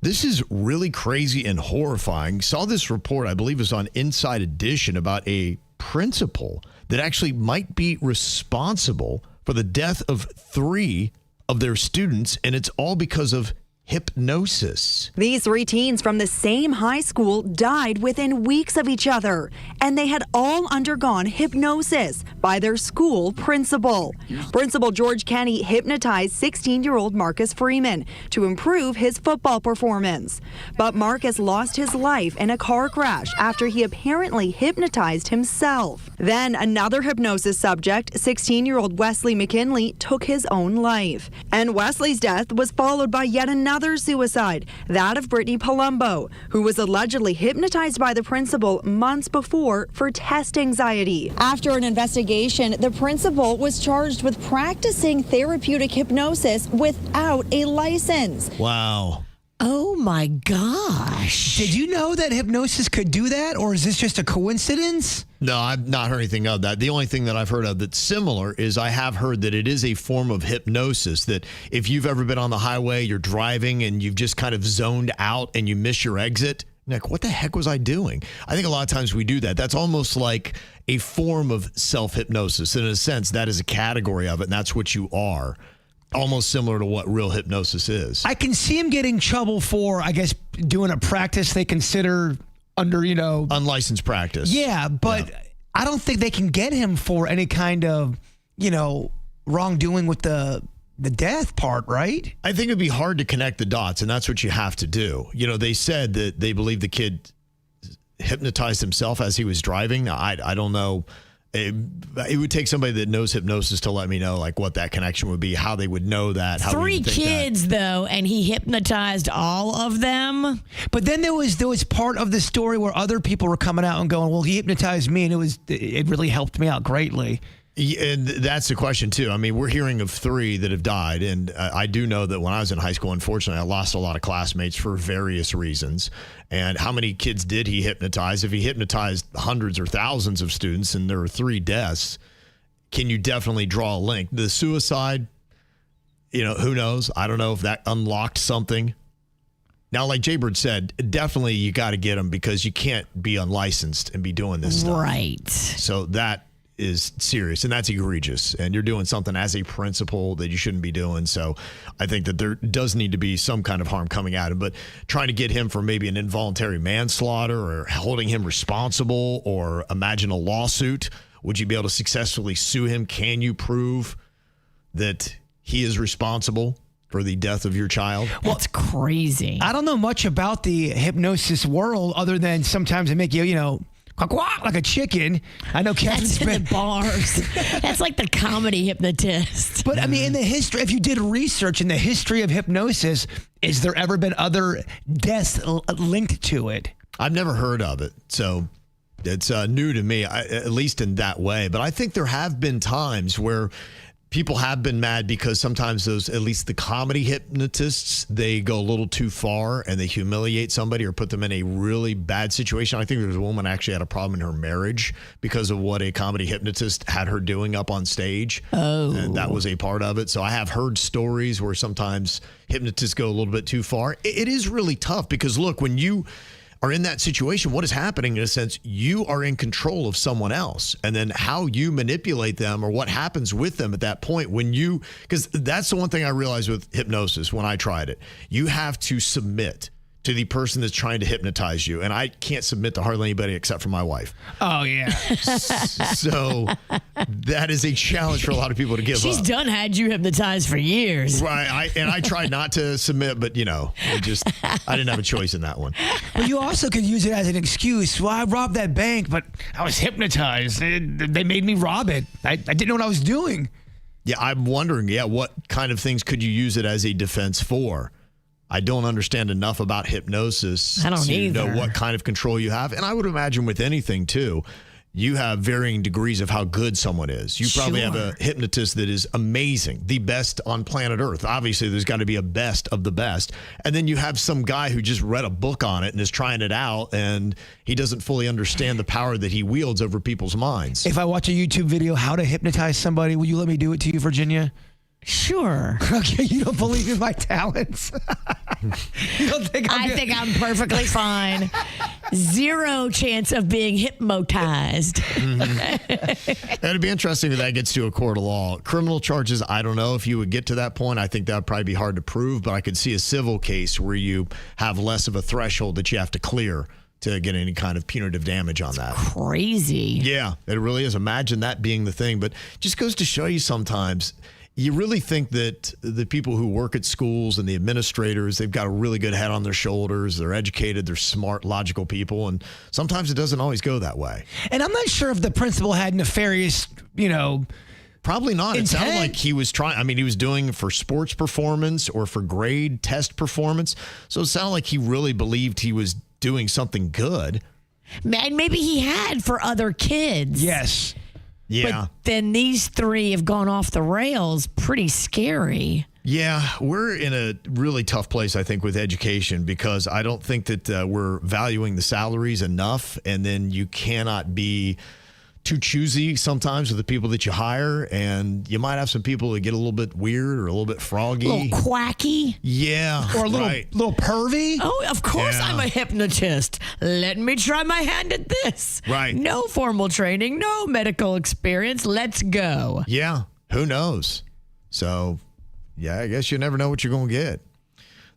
This is really crazy and horrifying. Saw this report, I believe it was on Inside Edition, about a principal that actually might be responsible for the death of 3 of their students, and it's all because of hypnosis. These 3 teens from the same high school died within weeks of each other, and they had all undergone hypnosis by their school principal. Principal George Kenny hypnotized 16-year-old Marcus Freeman to improve his football performance. But Marcus lost his life in a car crash after he apparently hypnotized himself. Then another hypnosis subject, 16-year-old Wesley McKinley, took his own life. And Wesley's death was followed by yet another suicide, that of Brittany Palumbo, who was allegedly hypnotized by the principal months before for test anxiety. After an investigation, the principal was charged with practicing therapeutic hypnosis without a license. Wow. Oh my gosh. Did you know that hypnosis could do that, or is this just a coincidence? No, I've not heard anything of that. The only thing that I've heard of that's similar is I have heard that it is a form of hypnosis, that if you've ever been on the highway, you're driving and you've just kind of zoned out and you miss your exit, you're like, what the heck was I doing? I think a lot of times we do that. That's almost like a form of self-hypnosis. In a sense, that is a category of it, and that's what you are. Almost similar to what real hypnosis is. I can see him getting trouble for, I guess, doing a practice they consider under, unlicensed practice. Yeah, but I don't think they can get him for any kind of, wrongdoing with the death part, right? I think it'd be hard to connect the dots, and that's what you have to do. They said that they believe the kid hypnotized himself as he was driving. I don't know. It would take somebody that knows hypnosis to let me know what that connection would be, how they would know that. How 3 kids though, and he hypnotized all of them. But then there was part of the story where other people were coming out and going, well, he hypnotized me and it really helped me out greatly. And that's the question too. I mean, we're hearing of 3 that have died, and I do know that when I was in high school, unfortunately, I lost a lot of classmates for various reasons. And how many kids did he hypnotize? If he hypnotized hundreds or thousands of students and there were 3 deaths, can you definitely draw a link? The suicide, who knows? I don't know if that unlocked something. Now, like Jaybird said, definitely you got to get him, because you can't be unlicensed and be doing this stuff. Right. So that is serious, and that's egregious, and you're doing something as a principal that you shouldn't be doing. So I think that there does need to be some kind of harm coming at him, but trying to get him for maybe an involuntary manslaughter or holding him responsible, or imagine a lawsuit. Would you be able to successfully sue him? Can you prove that he is responsible for the death of your child? Well, it's crazy. I don't know much about the hypnosis world other than sometimes they make you, like a chicken. I know Kevin's That's in the bars. That's like the comedy hypnotist. But I mean, in the history, if you did research in the history of hypnosis, is there ever been other deaths linked to it? I've never heard of it. So it's new to me, at least in that way. But I think there have been times where people have been mad because sometimes those, at least the comedy hypnotists, they go a little too far and they humiliate somebody or put them in a really bad situation. I think there was a woman actually had a problem in her marriage because of what a comedy hypnotist had her doing up on stage. Oh. And that was a part of it. So I have heard stories where sometimes hypnotists go a little bit too far. It is really tough because, look, when you are in that situation, what is happening in a sense, you are in control of someone else. And then how you manipulate them or what happens with them at that point because that's the one thing I realized with hypnosis when I tried it. You have to submit to the person that's trying to hypnotize you. And I can't submit to hardly anybody except for my wife. Oh, yeah. So that is a challenge for a lot of people to give up. She's done had you hypnotized for years. Right. I tried not to submit, but, I didn't have a choice in that one. Well, you also could use it as an excuse. Well, I robbed that bank, but I was hypnotized. They made me rob it. I didn't know what I was doing. Yeah, I'm wondering, what kind of things could you use it as a defense for? I don't understand enough about hypnosis to know what kind of control you have. And I would imagine with anything, too, you have varying degrees of how good someone is. You probably have a hypnotist that is amazing, the best on planet Earth. Obviously, there's got to be a best of the best. And then you have some guy who just read a book on it and is trying it out, and he doesn't fully understand the power that he wields over people's minds. If I watch a YouTube video, how to hypnotize somebody, will you let me do it to you, Virginia? Sure. Okay, you don't believe in my talents? I think I'm perfectly fine. Zero chance of being hypnotized. It'd be interesting if that gets to a court of law. Criminal charges, I don't know if you would get to that point. I think that would probably be hard to prove, but I could see a civil case where you have less of a threshold that you have to clear to get any kind of punitive damage on that. Crazy. Yeah, it really is. Imagine that being the thing. But it just goes to show you sometimes you really think that the people who work at schools and the administrators, they've got a really good head on their shoulders. They're educated. They're smart, logical people. And sometimes it doesn't always go that way. And I'm not sure if the principal had nefarious, Probably not. intent. It sounded like he was trying. I mean, he was doing it for sports performance or for grade test performance. So it sounded like he really believed he was doing something good. And maybe he had for other kids. Yes. Yeah. But then these three have gone off the rails. Pretty scary. Yeah, we're in a really tough place, I think, with education because I don't think that we're valuing the salaries enough. And then you cannot be too choosy sometimes with the people that you hire. And you might have some people that get a little bit weird or a little bit froggy. A little quacky. Yeah. Or a little pervy. Oh, of course Yeah. I'm a hypnotist. Let me try my hand at this. Right. No formal training, no medical experience. Let's go. Yeah. Who knows? So, yeah, I guess you never know what you're going to get.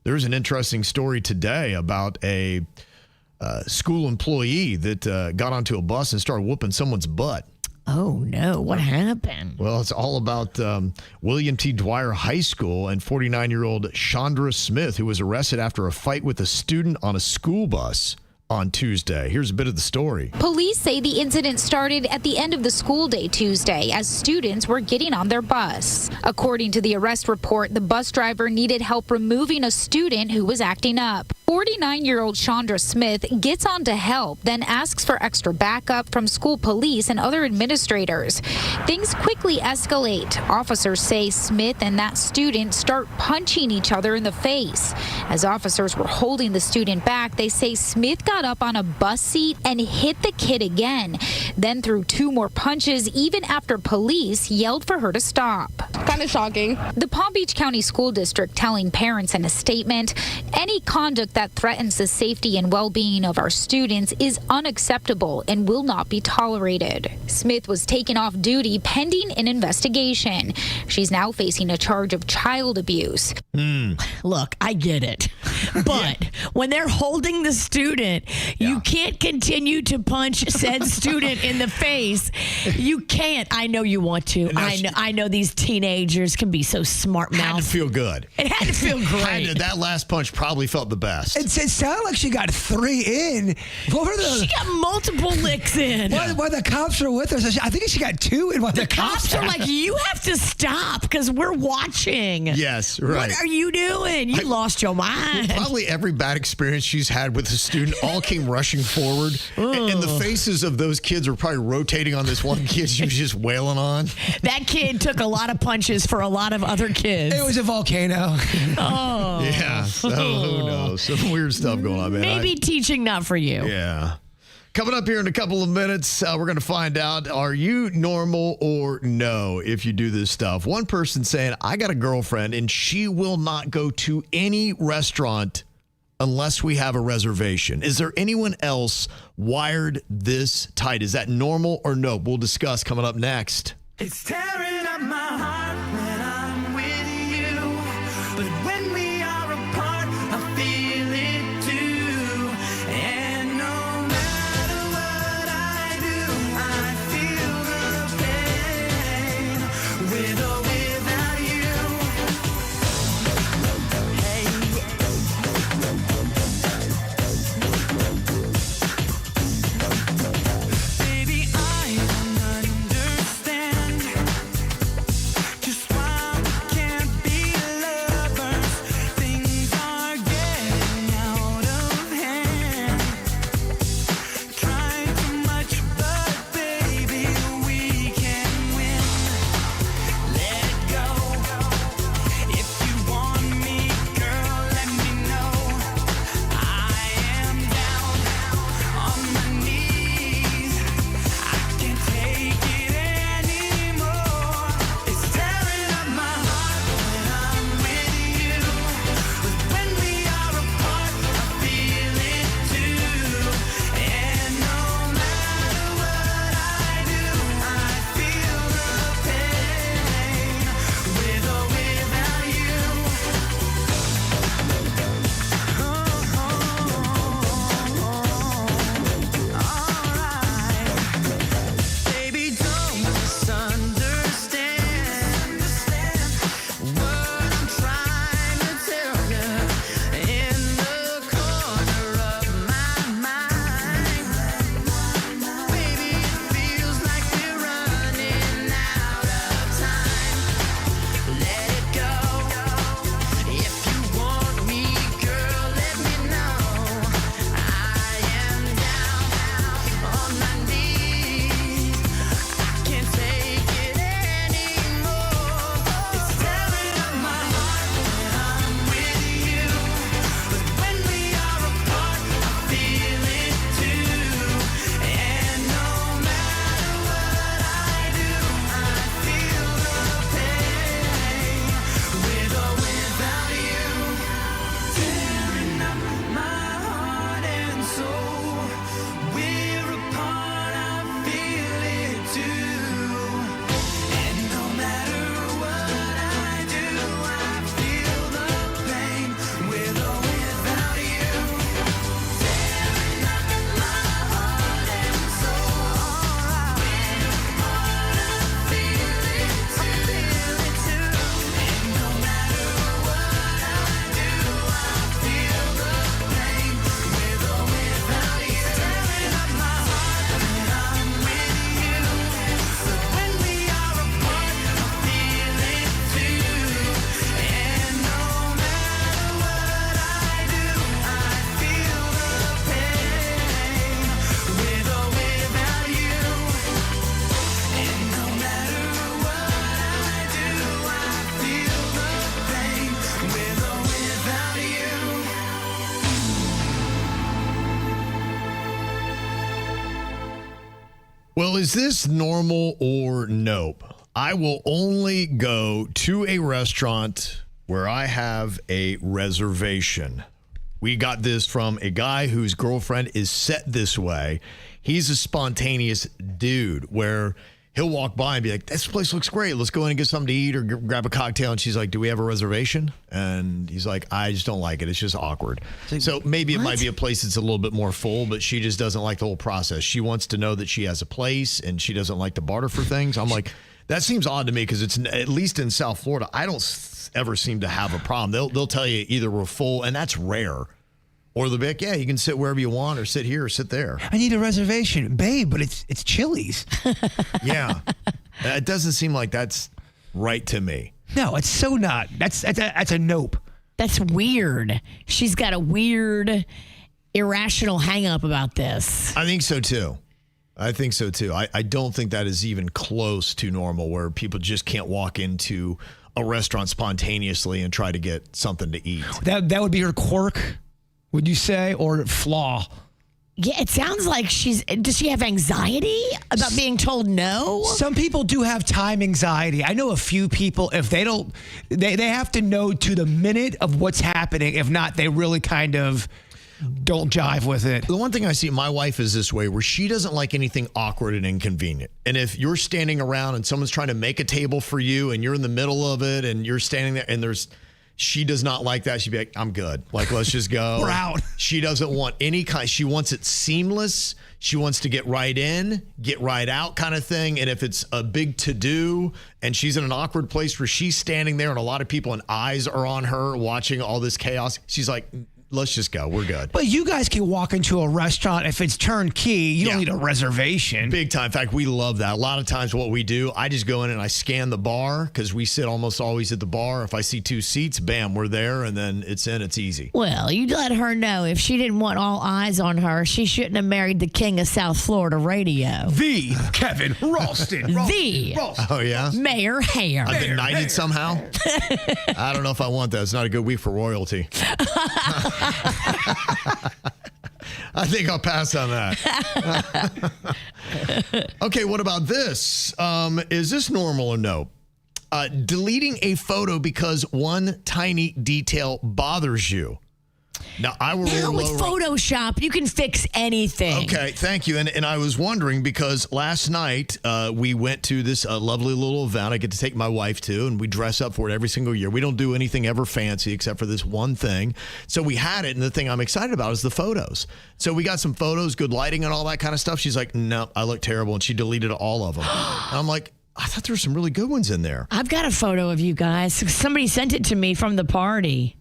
There's an interesting story today about a school employee that got onto a bus and started whooping someone's butt. Oh, no. What happened? Well, it's all about William T. Dwyer High School and 49-year-old Chandra Smith, who was arrested after a fight with a student on a school bus on Tuesday. Here's a bit of the story. Police say the incident started at the end of the school day Tuesday as students were getting on their bus. According to the arrest report, the bus driver needed help removing a student who was acting up. 49-year-old Chandra Smith gets on to help, then asks for extra backup from school police and other administrators. Things quickly escalate. Officers say Smith and that student start punching each other in the face. As officers were holding the student back, they say Smith got up on a bus seat and hit the kid again, then threw two more punches even after police yelled for her to stop. Kind of shocking. The Palm Beach County School District telling parents in a statement, any conduct that threatens the safety and well-being of our students is unacceptable and will not be tolerated. Smith was taken off duty pending an investigation. She's now facing a charge of child abuse. Look, I get it. But when they're holding the student, you can't continue to punch said student in the face. You can't. I know you want to. I know these teenagers can be so smart-mouthed. Had to feel good. It had to feel great. That last punch probably felt the best. It sounded like she got 3 in. What were She got multiple licks in. While the cops were with her, so I think she got 2 in while the cops are like, you have to stop because we're watching. Yes, right. What are you doing? You lost your mind. Probably every bad experience she's had with a student all came rushing forward. And the faces of those kids were probably rotating on this one kid she was just wailing on. That kid took a lot of punches for a lot of other kids. It was a volcano. Oh. Yeah, so who knows? Some weird stuff going on, man. Maybe teaching not for you. Yeah. Coming up here in a couple of minutes, we're going to find out, are you normal or no if you do this stuff? One person saying, I got a girlfriend and she will not go to any restaurant unless we have a reservation. Is there anyone else wired this tight? Is that normal or no? We'll discuss coming up next. It's tearing up my heart when I'm with you, but when we are apart, I feel it too. And no matter what I do, I feel the pain with or without you. Baby, I don't understand. Well, is this normal or nope? I will only go to a restaurant where I have a reservation. We got this from a guy whose girlfriend is set this way. He's a spontaneous dude where he'll walk by and be like, this place looks great. Let's go in and get something to eat or grab a cocktail. And she's like, do we have a reservation? And he's like, I just don't like it. It's just awkward. So maybe it might be a place that's a little bit more full, but she just doesn't like the whole process. She wants to know that she has a place and she doesn't like to barter for things. I'm like, that seems odd to me because it's, at least in South Florida, I don't ever seem to have a problem. They'll tell you either we're full, and that's rare. Or they'll be like, yeah, you can sit wherever you want or sit here or sit there. I need a reservation. Babe, but it's Chili's. Yeah. It doesn't seem like that's right to me. No, it's so not. That's a nope. That's weird. She's got a weird, irrational hang-up about this. I think so, too. I don't think that is even close to normal where people just can't walk into a restaurant spontaneously and try to get something to eat. That would be her quirk, would you say, or flaw? Yeah, it sounds like does she have anxiety about being told no? Some people do have time anxiety. I know a few people, if they don't, they have to know to the minute of what's happening. If not, they really kind of don't jive with it. The one thing I see, my wife is this way, where she doesn't like anything awkward and inconvenient. And if you're standing around and someone's trying to make a table for you and you're in the middle of it and you're standing there and she does not like that. She'd be like, I'm good. Like, let's just go. We're out. She doesn't want she wants it seamless. She wants to get right in, get right out kind of thing. And if it's a big to-do and she's in an awkward place where she's standing there and a lot of people and eyes are on her watching all this chaos, she's like, let's just go. We're good. But you guys can walk into a restaurant. If it's turnkey, you don't need a reservation. Big time. In fact, we love that. A lot of times what we do, I just go in and I scan the bar because we sit almost always at the bar. If I see 2 seats, bam, we're there. And then it's easy. Well, you let her know if she didn't want all eyes on her, she shouldn't have married the king of South Florida radio. The Kevin Ralston. Oh, yeah? Mayor Hair. I've been knighted somehow. I don't know if I want that. It's not a good week for royalty. I think I'll pass on that. Okay, what about this? Is this normal or no? Deleting a photo because one tiny detail bothers you. Now, with Photoshop, you can fix anything. Okay, thank you. And I was wondering because last night we went to this lovely little event I get to take my wife to, and we dress up for it every single year. We don't do anything ever fancy except for this one thing. So we had it, and the thing I'm excited about is the photos. So we got some photos, good lighting and all that kind of stuff. She's like, no, I look terrible, and she deleted all of them. And I'm like, I thought there were some really good ones in there. I've got a photo of you guys. Somebody sent it to me from the party.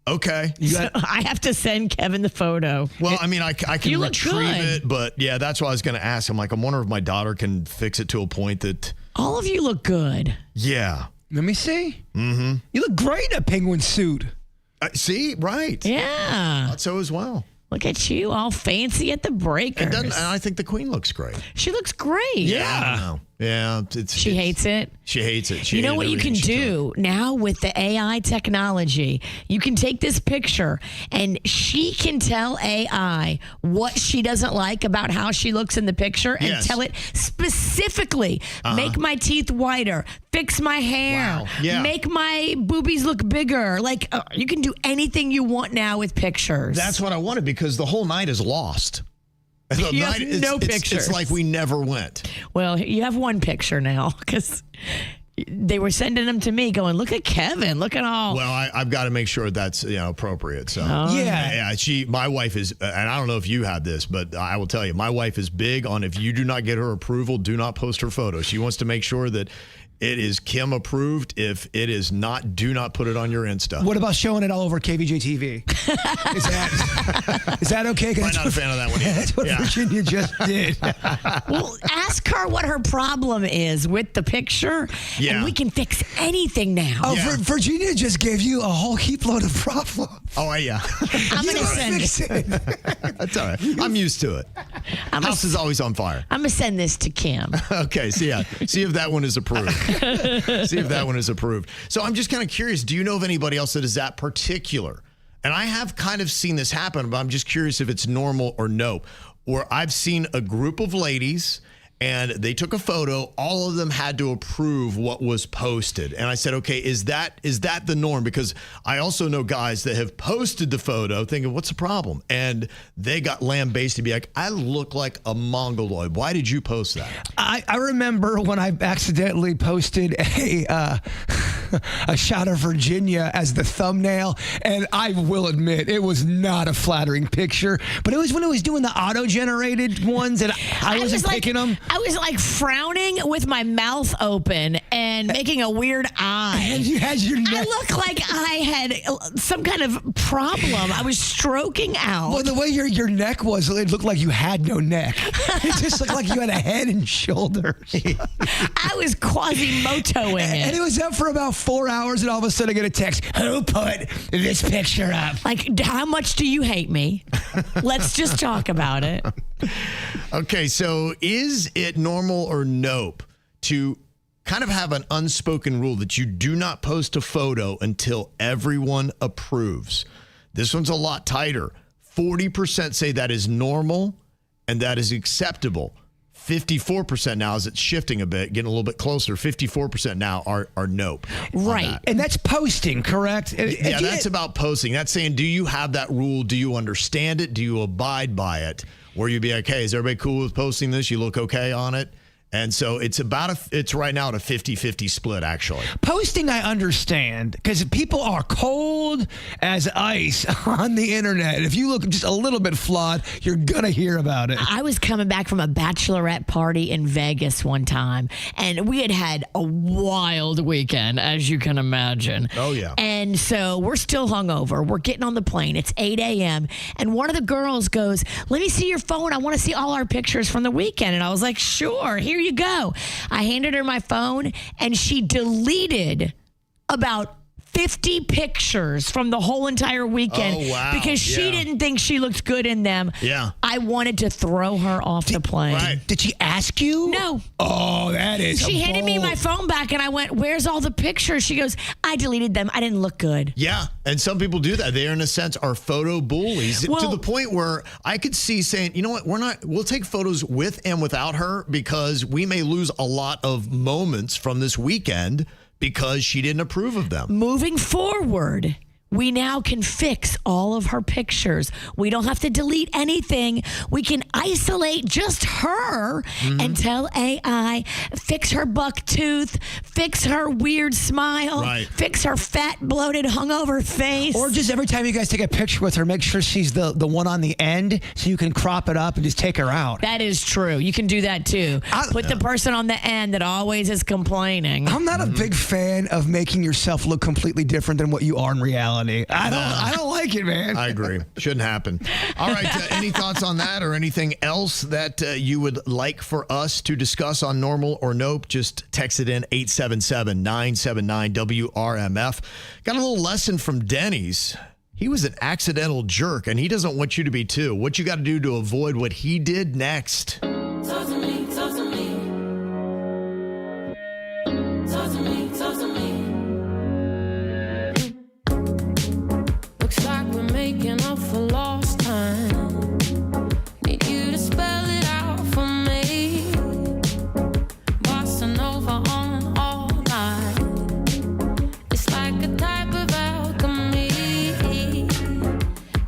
Okay. I have to send Kevin the photo. Well, I mean, I can retrieve it, but yeah, that's what I was going to ask. I'm like, I'm wondering if my daughter can fix it to a point that... All of you look good. Yeah. Let me see. Mm-hmm. You look great in a penguin suit. See? Right. Yeah. Thought so as well. Look at you, all fancy at the Breakers. And I think the Queen looks great. She looks great. Yeah. Yeah. She hates it. She hates it. You know what you can do now with the AI technology? You can take this picture and she can tell AI what she doesn't like about how she looks in the picture and tell it specifically, make my teeth whiter, fix my hair, make my boobies look bigger. Like you can do anything you want now with pictures. That's what I wanted because the whole night is lost. You have no pictures. It's like we never went. Well, you have one picture now because they were sending them to me going, look at Kevin, look at all. Well, I've got to make sure that's appropriate. So yeah, my wife is, and I don't know if you had this, but I will tell you, my wife is big on if you do not get her approval, do not post her photo. She wants to make sure that it is Kim approved. If it is not, do not put it on your Insta. What about showing it all over KVJ TV? Is that okay? I'm not a fan of that one either. That's what Virginia just did. Well, ask her what her problem is with the picture, and we can fix anything now. Oh, Virginia just gave you a whole heap load of problems. Oh, yeah. I'm going to send it. That's all right. I'm used to it. House is always on fire. I'm going to send this to Kim. Okay, see if that one is approved. See if that one is approved. So I'm just kind of curious, do you know of anybody else that is that particular? And I have kind of seen this happen, but I'm just curious if it's normal or no. Where I've seen a group of ladies and they took a photo. All of them had to approve what was posted. And I said, okay, is that the norm? Because I also know guys that have posted the photo thinking, what's the problem? And they got lambasted to be like, I look like a mongoloid. Why did you post that? I remember when I accidentally posted a shot of Virginia as the thumbnail, and I will admit it was not a flattering picture, but it was when it was doing the auto-generated ones, and I wasn't picking them. I was like frowning with my mouth open and making a weird eye. And you had your neck. I looked like I had some kind of problem. I was stroking out. Well, the way your neck was, it looked like you had no neck. It just looked like you had a head and shoulders. I was Quasimotoing it. And it was up for about 4 hours, and all of a sudden I get a text, who put this picture up? Like, how much do you hate me? Let's just talk about it. Okay, so is it normal or nope to kind of have an unspoken rule that you do not post a photo until everyone approves? This one's a lot tighter. 40% say that is normal and that is acceptable. 54% now, as it's shifting a bit, getting a little bit closer, 54% now are nope. Right. And that's posting, correct? Yeah, that's about posting. That's saying, do you have that rule? Do you understand it? Do you abide by it? Or you'd be like, hey, is everybody cool with posting this? You look okay on it? And so it's right now at a 50-50 split, actually. Posting, I understand, because people are cold as ice on the internet. And if you look just a little bit flawed, you're going to hear about it. I was coming back from a bachelorette party in Vegas one time, and we had a wild weekend, as you can imagine. Oh, yeah. And so we're still hungover. We're getting on the plane. It's 8 a.m., and one of the girls goes, let me see your phone. I want to see all our pictures from the weekend. And I was like, sure, here you go. I handed her my phone, and she deleted about 50 pictures from the whole entire weekend. Oh, wow. Because she didn't think she looked good in them. Yeah. I wanted to throw her off the plane. Right. Did she ask you? No. Oh, that is She handed me my phone back, and I went, where's all the pictures? She goes, I deleted them. I didn't look good. Yeah, and some people do that. They, in a sense, are photo bullies to the point where I could see saying, you know what, we'll take photos with and without her because we may lose a lot of moments from this weekend because she didn't approve of them. Moving forward, we now can fix all of her pictures. We don't have to delete anything. We can isolate just her and tell AI, fix her buck tooth, fix her weird smile, fix her fat, bloated, hungover face. Or just every time you guys take a picture with her, make sure she's the one on the end so you can crop it up and just take her out. That is true. You can do that too. Put the person on the end that always is complaining. I'm not a big fan of making yourself look completely different than what you are in reality. I don't like it, man. I agree. Shouldn't happen. All right. Any thoughts on that or anything else that you would like for us to discuss on Normal or Nope? Just text it in 877-979-WRMF. Got a little lesson from Denny's. He was an accidental jerk, and he doesn't want you to be too. What you got to do to avoid what he did next. Talk to me, talk to me. Talk to me, talk to me. Looks like we're making up for lost time. Need you to spell it out for me. Bossa Nova on all night. It's like a type of alchemy.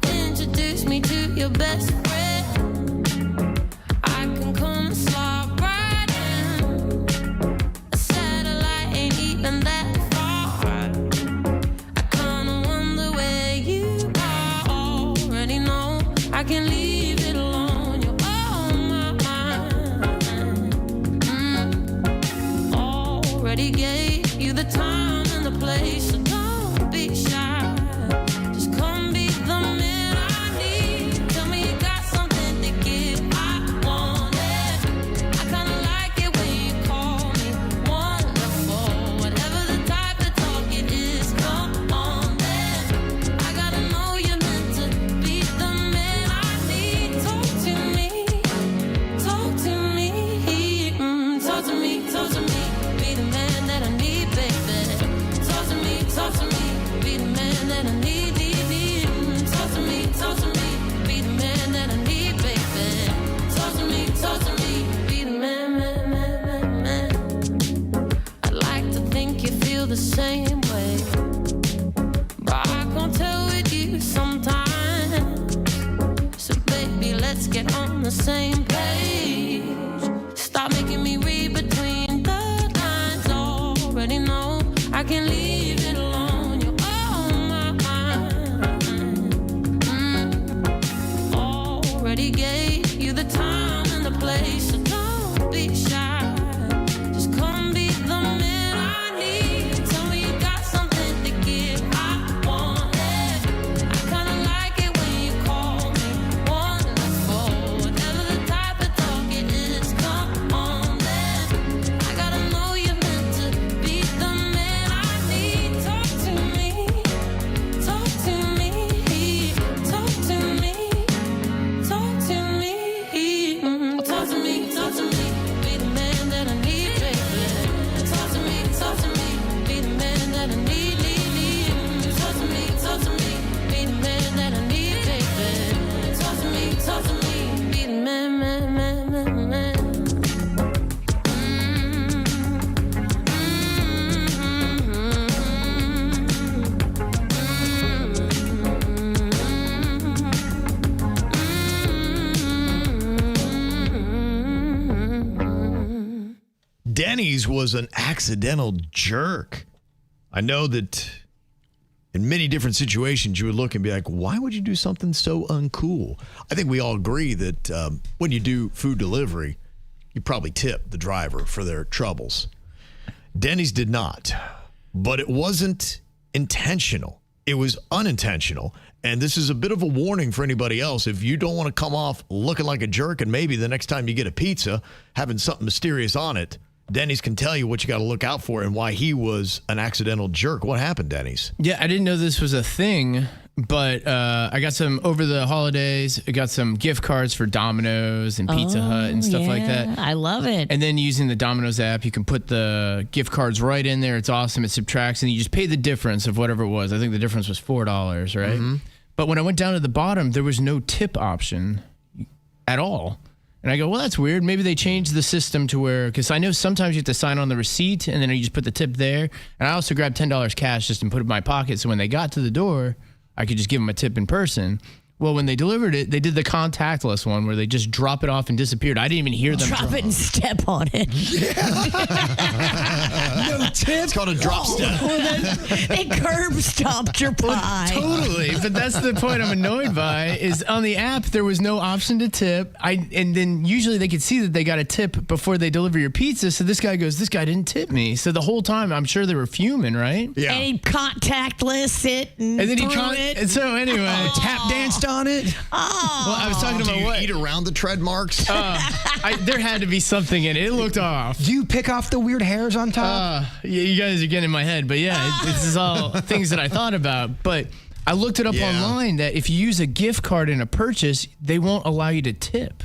Introduce me to your best friend. I can come and slide right in. A satellite ain't even that far. I kinda wonder where you are. Already know I can leave it alone. You're on my mind. Already gave you the time and the place, so don't be shy. Just come be the man I need. Tell me you got something to give. I want it. I kinda like it when you call me wonderful. Whatever the type of talk it is, come on then. I gotta know you're meant to be the man I need. let's get on the same page. Stop making me read between the lines. Already know I can leave it alone. You're on my mind. Already gave you the time and the place, so don't be shy. Just come be the man I need. Tell me you got something to give. I want it. I kinda like it when you call me wonderful. Whatever the type of talk it is, come on then. I gotta know you're meant to be the man I need. Talk to me, talk to me, talk to me, talk to me, talk to me, talk to me. Be the man that I need, baby. Talk to me, be the man that I need, need. Talk to me, be the man that I need, baby. Talk to me, be the man, man, man, man, man. Denny's was an accidental jerk. I know that in many different situations you would look and be like, why would you do something so uncool? I think we all agree that when you do food delivery, you probably tip the driver for their troubles. Denny's did not, but it wasn't intentional. It was unintentional. And this is a bit of a warning for anybody else. If you don't want to come off looking like a jerk and maybe the next time you get a pizza having something mysterious on it, Denny's can tell you what you got to look out for and why he was an accidental jerk. What happened, Denny's? Yeah, I didn't know this was a thing, but I got some over the holidays. I got some gift cards for Domino's and Pizza Hut and stuff like that. I love it. And then using the Domino's app, you can put the gift cards right in there. It's awesome. It subtracts, and you just pay the difference of whatever it was. I think the difference was $4, right? Mm-hmm. But when I went down to the bottom, there was no tip option at all. And I go, well, that's weird. Maybe they changed the system to where, because I know sometimes you have to sign on the receipt and then you just put the tip there. And I also grabbed $10 cash just and put it in my pocket. So when they got to the door, I could just give them a tip in person. Well, when they delivered it, they did the contactless one where they just drop it off and disappeared. I didn't even hear them drop it and step on it. No tip. It's called a drop step. They curb stomped your pie. Totally. But that's the point I'm annoyed by is on the app, there was no option to tip. And then usually they could see that they got a tip before they deliver your pizza. So this guy goes, this guy didn't tip me. So the whole time, I'm sure they were fuming, right? Yeah. And he contactless it and then he it. And so anyway. Tap danced on it. Oh. Well, I was talking about what? Do you eat around the tread marks? There had to be something in it. It looked off. Do you pick off the weird hairs on top? Yeah, you guys are getting in my head. But yeah, this is all things that I thought about. But I looked it up online that if you use a gift card in a purchase, they won't allow you to tip.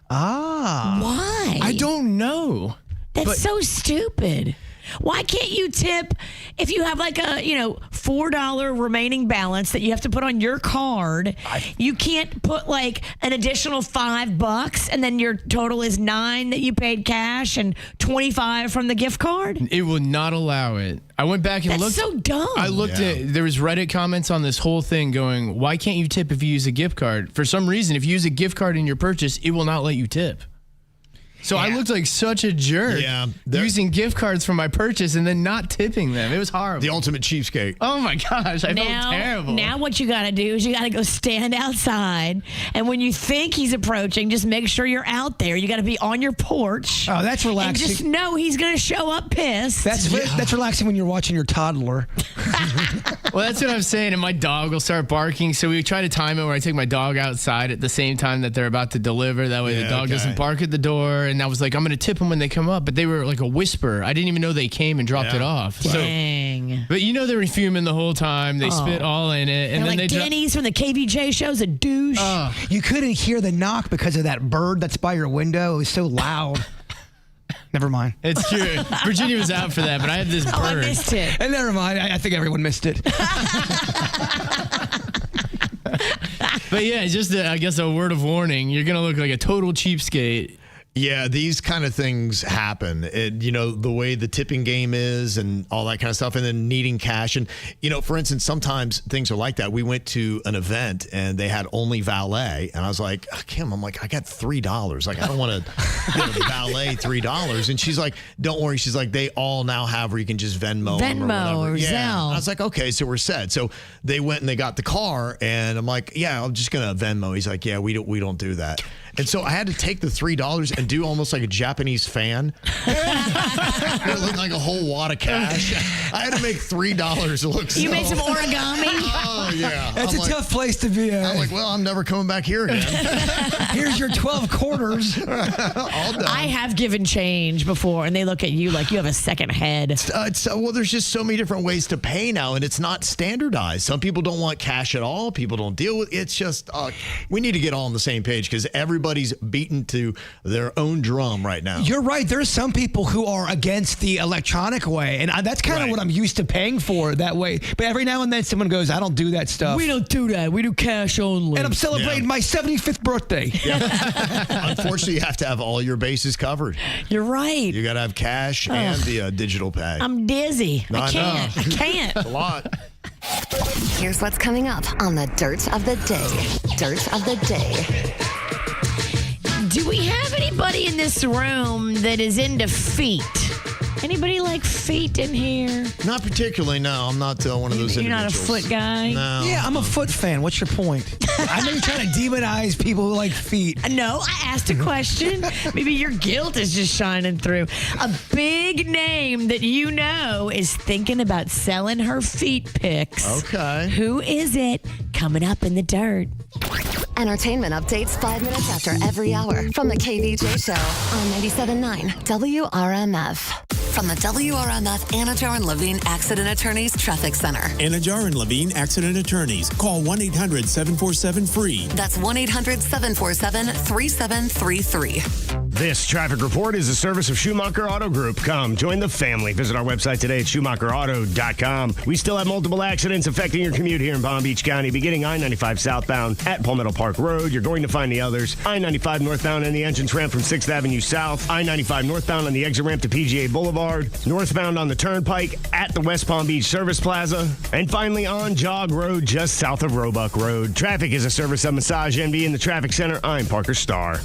Why? I don't know. That's so stupid. Why can't you tip if you have like a, $4 remaining balance that you have to put on your card? You can't put like an additional $5 and then your total is $9 that you paid cash and $25 from the gift card? It will not allow it. I went back and looked. That's so dumb. I looked at, there was Reddit comments on this whole thing going, why can't you tip if you use a gift card? For some reason, if you use a gift card in your purchase, it will not let you tip. So I looked like such a jerk using gift cards for my purchase and then not tipping them. It was horrible. The ultimate cheapskate. Oh, my gosh. I felt terrible. Now what you got to do is you got to go stand outside. And when you think he's approaching, just make sure you're out there. You got to be on your porch. Oh, that's relaxing. And just know he's going to show up pissed. That's relaxing when you're watching your toddler. Well, that's what I'm saying. And my dog will start barking. So we try to time it where I take my dog outside at the same time that they're about to deliver. That way the dog doesn't bark at the door. And I was like, I'm going to tip them when they come up. But they were like a whisper. I didn't even know they came and dropped it off. Dang. So, but they were fuming the whole time. They spit all in it. And then like Denny's from the KVJ Show's a douche. You couldn't hear the knock because of that bird that's by your window. It was so loud. Never mind. It's true. Virginia was out for that, but I had this bird. I missed it. And never mind. I think everyone missed it. But yeah, just I guess a word of warning. You're going to look like a total cheapskate Yeah, these kind of things happen. The way the tipping game is and all that kind of stuff, and then needing cash. And, for instance, sometimes things are like that. We went to an event and they had only valet. And I was like, Kim, I got $3. Like, I don't want to valet $3. And she's like, don't worry. She's like, they all now have where you can just Venmo or yeah. Zelle. I was like, okay, so we're set. So they went and they got the car, and I'm like, yeah, I'm just going to Venmo. He's like, yeah, we don't do that. And so I had to take the $3 and do almost like a Japanese fan. It looked like a whole wad of cash. I had to make $3 look You made some origami? Oh, yeah. That's a tough place to be at. I'm like, well, I'm never coming back here again. Here's your 12 quarters. All done. I have given change before, and they look at you like you have a second head. Well, there's just so many different ways to pay now, and it's not standardized. Some people don't want cash at all. People don't deal with it. It's just, we need to get all on the same page because everybody's beaten to their own drum right now. You're right. There's some people who are against the electronic way, and that's kind of what I'm used to paying for that way. But every now and then someone goes, I don't do that stuff. We don't do that. We do cash only. And I'm celebrating my 75th birthday. Yeah. Unfortunately, you have to have all your bases covered. You're right. You got to have cash and the digital pay. I'm dizzy. I can't. I can't. A lot. Here's what's coming up on the Dirt of the Day. Dirt of the Day. Do we have anybody in this room that is into feet? Anybody like feet in here? Not particularly, no. I'm not one of those You're not a individuals. foot guy? No. Yeah, I'm a foot fan. What's your point? I know you're trying to demonize people who like feet. No, I asked a question. Maybe your guilt is just shining through. A big name that you know is thinking about selling her feet pics. Okay. Who is it? Coming up in the dirt. Entertainment updates 5 minutes after every hour from the KVJ Show on 97.9 WRMF. From the WRMF Anajar and Levine Accident Attorneys Traffic Center. Anajar and Levine Accident Attorneys. Call 1-800-747-FREE. That's 1-800-747-3733. This traffic report is a service of Schumacher Auto Group. Come, join the family. Visit our website today at SchumacherAuto.com. We still have multiple accidents affecting your commute here in Palm Beach County, beginning I-95 southbound at Palmetto Park Road. You're going to find the others. I-95 northbound and the entrance ramp from 6th Avenue South. I-95 northbound on the exit ramp to PGA Boulevard. Northbound on the Turnpike at the West Palm Beach Service Plaza. And finally on Jog Road just south of Roebuck Road. Traffic is a service of Massage Envy in the Traffic Center. I'm Parker Starr.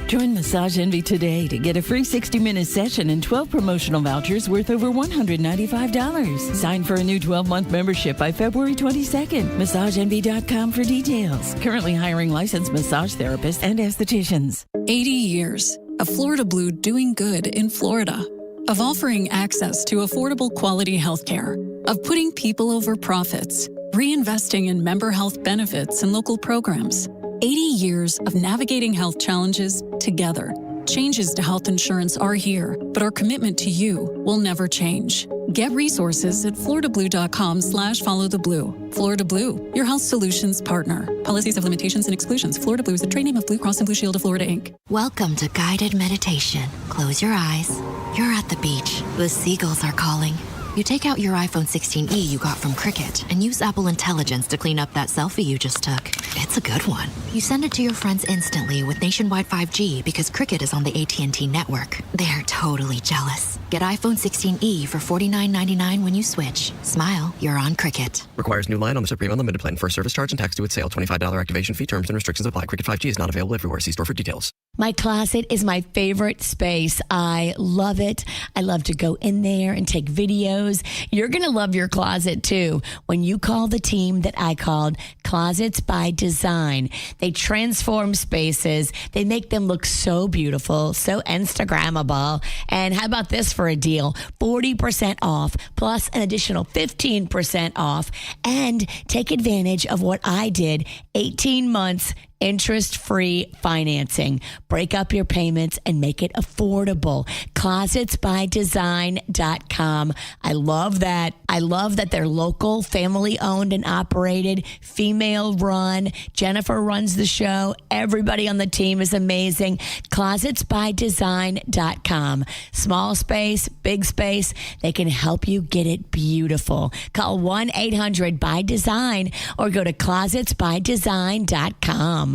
Join Massage Envy today to get a free 60-minute session and 12 promotional vouchers worth over $195. Sign for a new 12-month membership by February 22nd. MassageEnvy.com for details. Currently hiring licensed massage therapists and estheticians. 80 years of Florida Blue doing good in Florida. Of offering access to affordable quality health care. Of putting people over profits. Reinvesting in member health benefits and local programs. 80 years of navigating health challenges together. Changes to health insurance are here, but our commitment to you will never change. Get resources at floridablue.com/followtheblue. Florida Blue, your health solutions partner. Policies have limitations and exclusions. Florida Blue is the trade name of Blue Cross and Blue Shield of Florida, Inc. Welcome to guided meditation. Close your eyes. You're at the beach. The seagulls are calling. You take out your iPhone 16e you got from Cricket and use Apple Intelligence to clean up that selfie you just took. It's a good one. You send it to your friends instantly with nationwide 5G because Cricket is on the AT&T network. They're totally jealous. Get iPhone 16e for $49.99 when you switch. Smile, you're on Cricket. Requires new line on the Supreme Unlimited plan. For service charge and tax due at sale. $25 activation fee. Terms and restrictions apply. Cricket 5G is not available everywhere. See store for details. My closet is my favorite space. I love it. I love to go in there and take videos. You're going to love your closet too when you call the team that I called Closets by Design. They transform spaces. They make them look so beautiful, so Instagrammable. And how about this for a deal? 40% off plus an additional 15% off. And take advantage of what I did, 18 months interest-free financing. Break up your payments and make it affordable. Closetsbydesign.com. I love that. I love that they're local, family-owned and operated, female-run. Jennifer runs the show. Everybody on the team is amazing. Closetsbydesign.com. Small space, big space. They can help you get it beautiful. Call 1-800-BY-DESIGN or go to closetsbydesign.com.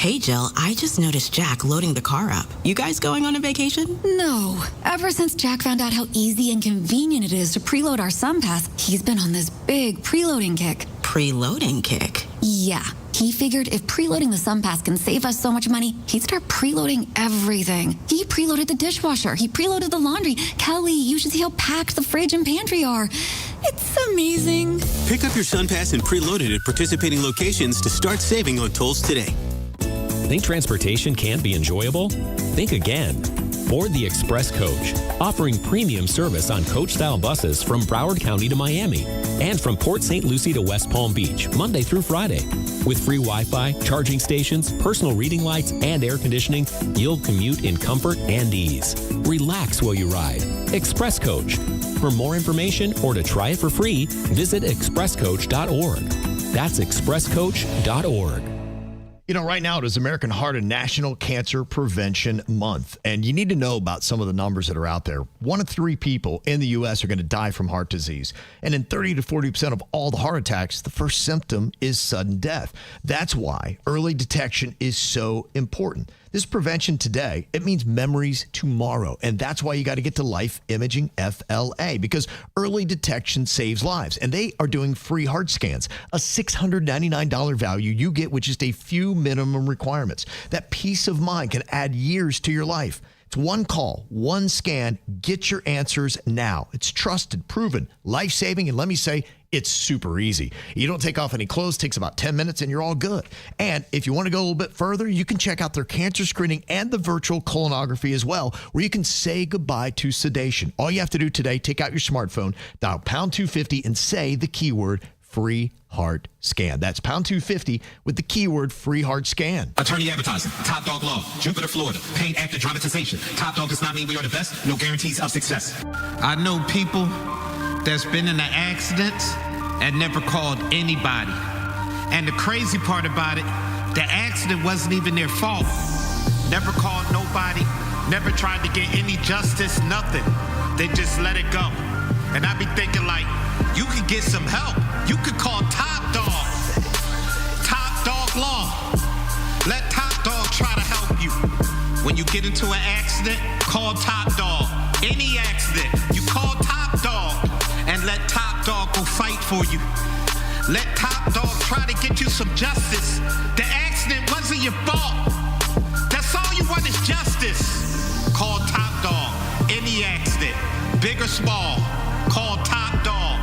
Hey, Jill, I just noticed Jack loading the car up. You guys going on a vacation? No. Ever since Jack found out how easy and convenient it is to preload our SunPass, he's been on this big preloading kick. Preloading kick? Yeah. He figured if preloading the SunPass can save us so much money, he'd start preloading everything. He preloaded the dishwasher. He preloaded the laundry. Kelly, you should see how packed the fridge and pantry are. It's amazing. Pick up your SunPass and preload it at participating locations to start saving on tolls today. Think transportation can't be enjoyable? Think again. Board the Express Coach, offering premium service on coach-style buses from Broward County to Miami and from Port St. Lucie to West Palm Beach, Monday through Friday. With free Wi-Fi, charging stations, personal reading lights, and air conditioning, you'll commute in comfort and ease. Relax while you ride. Express Coach. For more information or to try it for free, visit expresscoach.org. That's expresscoach.org. You know, right now it is American Heart and National Cancer Prevention Month, and you need to know about some of the numbers that are out there. 1 in 3 people in the U.S. are going to die from heart disease, and in 30 to 40% of all the heart attacks, the first symptom is sudden death. That's why early detection is so important. This prevention today, it means memories tomorrow. And that's why you got to get to Life Imaging FLA, because early detection saves lives. And they are doing free heart scans, a $699 value you get with just a few minimum requirements. That peace of mind can add years to your life. It's one call, one scan, get your answers now. It's trusted, proven, life-saving, and let me say, it's super easy. You don't take off any clothes, takes about 10 minutes, and you're all good. And if you want to go a little bit further, you can check out their cancer screening and the virtual colonography as well, where you can say goodbye to sedation. All you have to do today, take out your smartphone, dial pound 250, and say the keyword free heart scan. That's pound 250 with the keyword free heart scan. Attorney advertising, Top Dog Law, Jupiter, Florida. Pain after dramatization. Top Dog does not mean we are the best. No guarantees of success. I know people that's been in an accident and never called anybody. And the crazy part about it, the accident wasn't even their fault. Never called nobody, never tried to get any justice, nothing. They just let it go. And I be thinking like, you could get some help. You could call Top Dog. Top Dog Law. Let Top Dog try to help you. When you get into an accident, call Top Dog. Any accident, you call Top Dog and let Top Dog go fight for you. Let Top Dog try to get you some justice. The accident wasn't your fault. That's all you want is justice. Call Top Dog. Any accident, big or small, call Top Dog.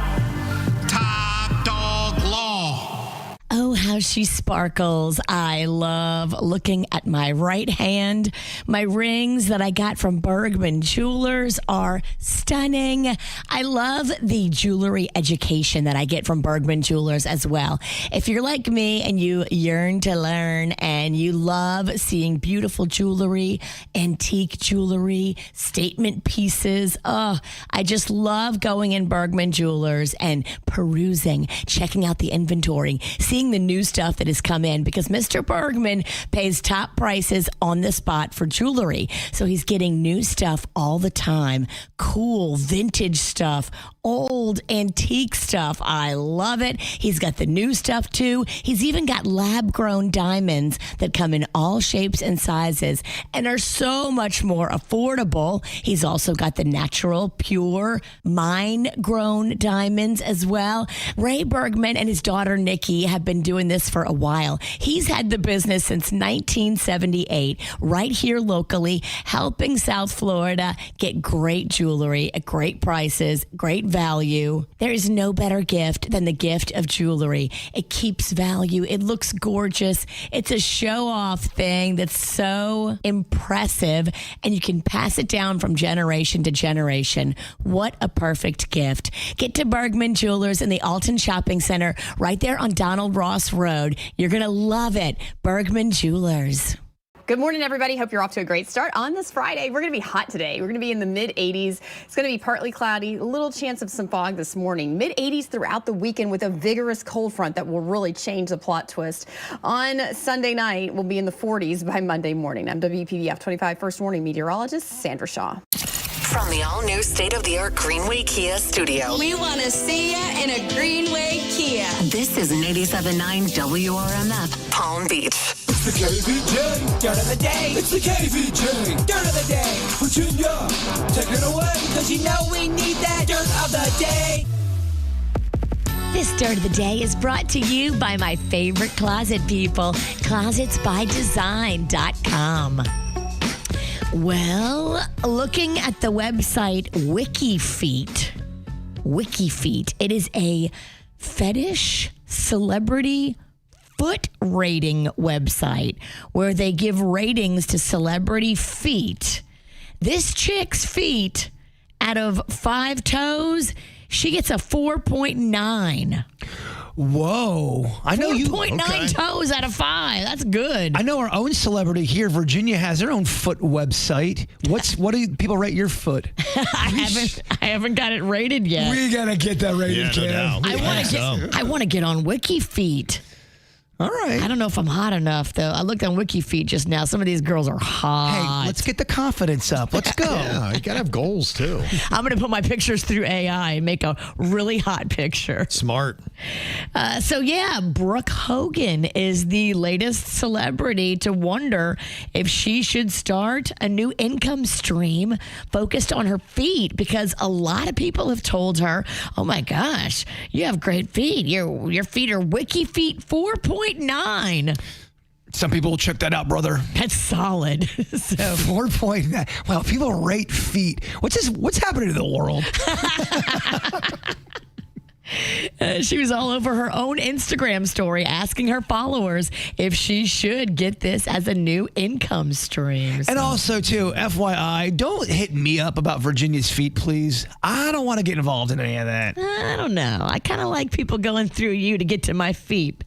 Top Dog Law. Oh, how she sparkles. I love looking at my right hand. My rings that I got from Bergman Jewelers are stunning. I love the jewelry education that I get from Bergman Jewelers as well. If you're like me and you yearn to learn and you love seeing beautiful jewelry, antique jewelry, statement pieces, I just love going in Bergman Jewelers and perusing, checking out the inventory, seeing the new stuff that has come in, because Mr. Bergman pays top prices on the spot for jewelry. So he's getting new stuff all the time. Cool vintage stuff, old antique stuff. I love it. He's got the new stuff too. He's even got lab-grown diamonds that come in all shapes and sizes and are so much more affordable. He's also got the natural, pure, mine-grown diamonds as well. Ray Bergman and his daughter Nikki have been doing this for a while. He's had the business since 1978, right here locally, helping South Florida get great jewelry at great prices, great value. There is no better gift than the gift of jewelry. It keeps value. It looks gorgeous. It's a show-off thing that's so impressive, and you can pass it down from generation to generation. What a perfect gift. Get to Bergman Jewelers in the Alton Shopping Center right there on Donald Ross Road. You're going to love it. Bergman Jewelers. Good morning, everybody. Hope you're off to a great start on this Friday. We're going to be hot today. We're going to be in the mid-80s. It's going to be partly cloudy, a little chance of some fog this morning. Mid-80s throughout the weekend with a vigorous cold front that will really change the plot twist. On Sunday night, we'll be in the 40s by Monday morning. I'm WPBF 25 First Warning meteorologist Sandra Shaw. From the all-new state-of-the-art Greenway Kia studio. We want to see you in a Greenway Kia. This is 87.9 WRMF, Palm Beach. the KVJ dirt of the day. It's the KVJ dirt of the day. Virginia, take it away, because you know we need that dirt of the day. This Dirt of the Day is brought to you by my favorite closet people, closetsbydesign.com. Well, looking at the website WikiFeet, it is a fetish celebrity foot rating website where they give ratings to celebrity feet. This chick's feet, out of 5 toes, she gets a 4.9. Whoa. I know 4.9 toes out of 5. That's good. I know our own celebrity here, Virginia, has their own foot website. What do people rate your foot? I haven't got it rated yet. We got to get that rated, Kev. I want to get on WikiFeet. All right. I don't know if I'm hot enough, though. I looked on WikiFeet just now. Some of these girls are hot. Hey, let's get the confidence up. Let's go. Yeah, you got to have goals, too. I'm going to put my pictures through AI and make a really hot picture. Smart. Brooke Hogan is the latest celebrity to wonder if she should start a new income stream focused on her feet, because a lot of people have told her, oh my gosh, you have great feet. Your feet are WikiFeet 4.9. Some people will check that out, brother. That's solid. So 4.9. Well, people rate feet. What's happening to the world? She was all over her own Instagram story asking her followers if she should get this as a new income stream. And also, too, FYI, don't hit me up about Virginia's feet, please. I don't want to get involved in any of that. I don't know. I kind of like people going through you to get to my feet.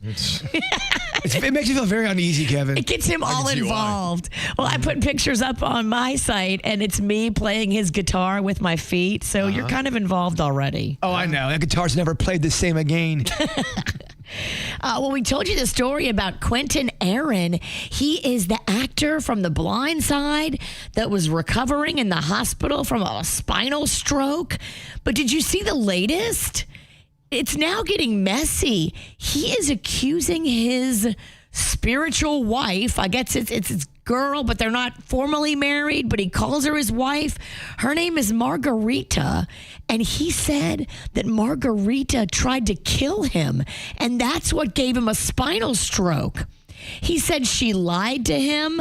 It makes me feel very uneasy, Kevin. It gets him all involved. Well, I put pictures up on my site, and it's me playing his guitar with my feet, so you're kind of involved already. Oh, I know. That guitar's never played the same again. We told you the story about Quentin Aaron. He is the actor from The Blind Side that was recovering in the hospital from a spinal stroke. But did you see the latest? It's now getting messy. He is accusing his spiritual wife. I guess it's his girl, but they're not formally married, but he calls her his wife. Her name is Margarita, and he said that Margarita tried to kill him, and that's what gave him a spinal stroke. He said she lied to him,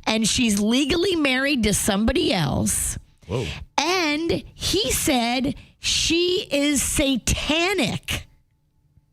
and she's legally married to somebody else. Whoa. And he said she is satanic.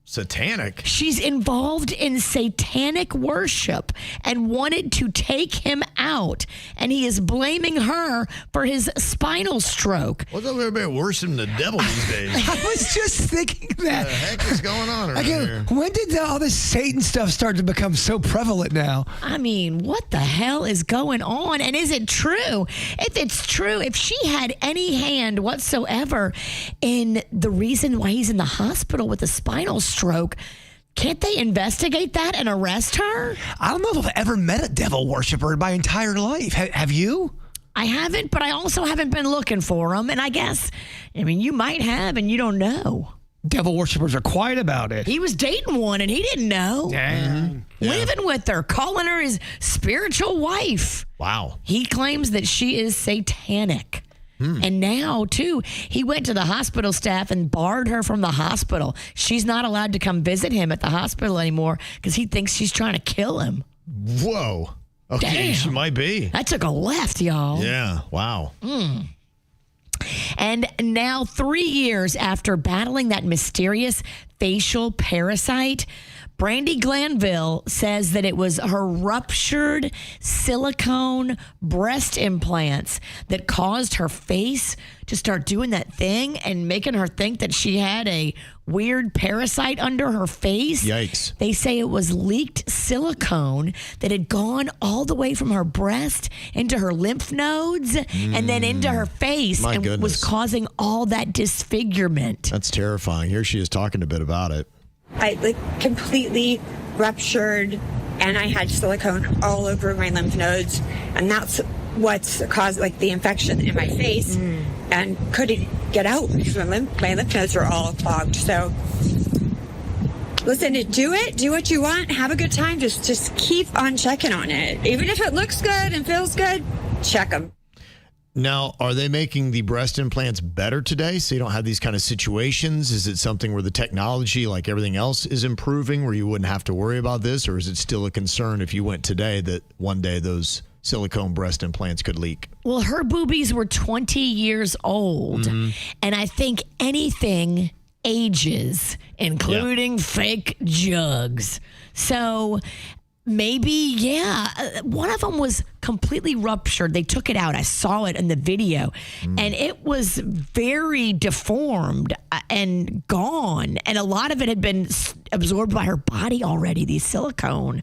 Satanic? She's involved in satanic worship and wanted to take him out. And he is blaming her for his spinal stroke. What's up, everybody worshiping the devil these days? I was just thinking that. What the heck is going on around here? When did all this Satan stuff start to become so prevalent now? I mean, what the hell is going on? And is it true? If it's true, if she had any hand whatsoever in the reason why he's in the hospital with a spinal stroke, can't they investigate that and arrest her? I don't know if I've ever met a devil worshiper in my entire life. Have you? I haven't, but I also haven't been looking for them. And I guess, you might have and you don't know. Devil worshippers are quiet about it. He was dating one and he didn't know. Dang. Living with her, calling her his spiritual wife. Wow. He claims that she is satanic. And now, too, he went to the hospital staff and barred her from the hospital. She's not allowed to come visit him at the hospital anymore because he thinks she's trying to kill him. Whoa. Okay, Damn. she might be. That took a left, y'all. Yeah, wow. And now, 3 years after battling that mysterious facial parasite, Brandy Glanville says that it was her ruptured silicone breast implants that caused her face to start doing that thing and making her think that she had a weird parasite under her face. Yikes. They say it was leaked silicone that had gone all the way from her breast into her lymph nodes and then into her face My and goodness. was causing all that disfigurement. That's terrifying. Here she is talking a bit about it. I completely ruptured and I had silicone all over my lymph nodes, and that's what's caused the infection in my face and couldn't get out because my lymph nodes are all clogged. So Listen, do it. Do what you want. Have a good time. Just keep on checking on it. Even if it looks good and feels good, check them. Now, are they making the breast implants better today so you don't have these kind of situations? Is it something where the technology, like everything else, is improving where you wouldn't have to worry about this? Or is it still a concern if you went today that one day those silicone breast implants could leak? Well, her boobies were 20 years old. And I think anything ages, including fake jugs. So maybe, one of them was completely ruptured. They took it out. I saw it in the video, and it was very deformed and gone. And a lot of it had been absorbed by her body already, the silicone.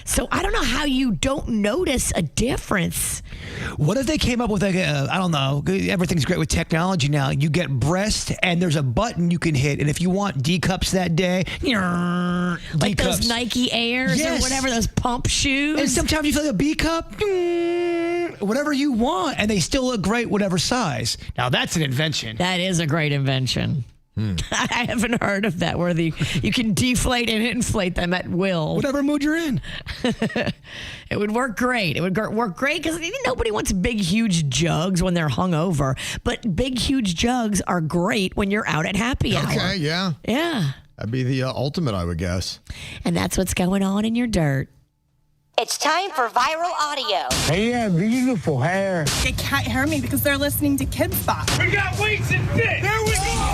So I don't know how you don't notice a difference. What if they came up with I don't know, everything's great with technology now. You get breast and there's a button you can hit. And if you want D cups that day, like those Nike Airs or whatever, those pump shoes. And sometimes you feel like a B cup, whatever you want. And they still look great, whatever size. Now that's an invention. That is a great invention. I haven't heard of that where you can deflate and inflate them at will. Whatever mood you're in. It would work great. It would work great because nobody wants big, huge jugs when they're hungover. But big, huge jugs are great when you're out at happy hour. Okay, yeah. Yeah. That'd be the ultimate, I would guess. And that's what's going on in your dirt. It's time for viral audio. Hey, yeah, beautiful hair. They can't hear me because they're listening to Kids Bop. We got weights and fit. There we go.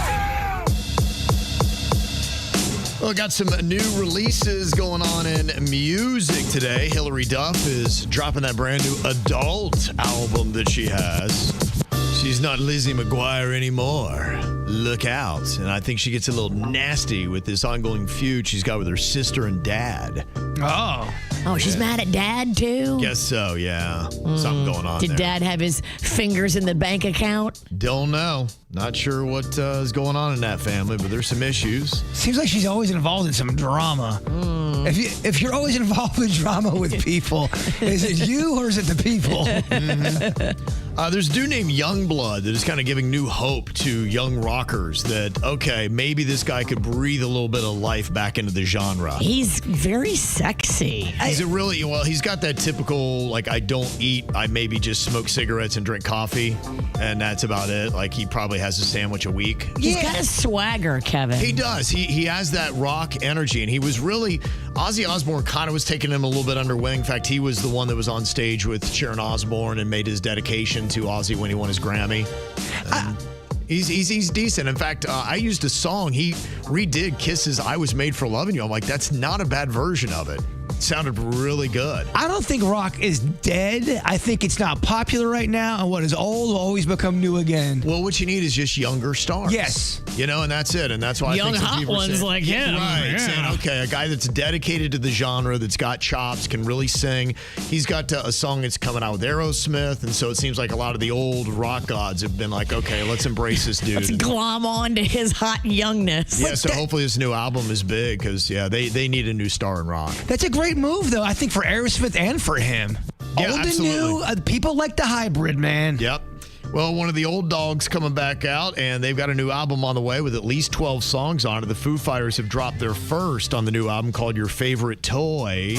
Well, got some new releases going on in music today. Hilary Duff is dropping that brand new adult album that she has. She's not Lizzie McGuire anymore. Look out. And I think she gets a little nasty with this ongoing feud she's got with her sister and dad. Oh, she's mad at Dad, too? Guess so, yeah. Something going on Did there. Dad have his fingers in the bank account? Don't know. Not sure what is going on in that family, but there's some issues. Seems like she's always involved in some drama. If you're always involved in drama with people, is it you or is it the people? There's a dude named Youngblood that is kind of giving new hope to young rockers that, okay, maybe this guy could breathe a little bit of life back into the genre. He's very sexy. He's got that typical, like, I don't eat, I maybe just smoke cigarettes and drink coffee, and that's about it. Like, he probably has a sandwich a week. He's got a swagger, Kevin. He does. He has that rock energy, and he was really, Ozzy Osbourne kind of was taking him a little bit under wing. In fact, he was the one that was on stage with Sharon Osbourne and made his dedication to Ozzy when he won his Grammy. He's decent. In fact, I used a song. He redid Kiss's I Was Made for Loving You. I'm like, that's not a bad version of it. It sounded really good. I don't think rock is dead. I think it's not popular right now, and what is old will always become new again. Well, what you need is just younger stars. Yes. You know, and that's it. And that's why young I think some hot people are ones saying, like him. Right. Yeah. Saying, okay, a guy that's dedicated to the genre, that's got chops, can really sing. He's got a song that's coming out with Aerosmith, and so it seems like a lot of the old rock gods have been like, okay, let's embrace this dude. Let's glom on to his hot youngness. Yeah, so hopefully this new album is big because, they need a new star in rock. That's a great move, though, I think, for Aerosmith and for him. Yeah, old absolutely. and new, people like the hybrid, man. Yep. Well, one of the old dogs coming back out, and they've got a new album on the way with at least 12 songs on it. The Foo Fighters have dropped their first on the new album called Your Favorite Toy.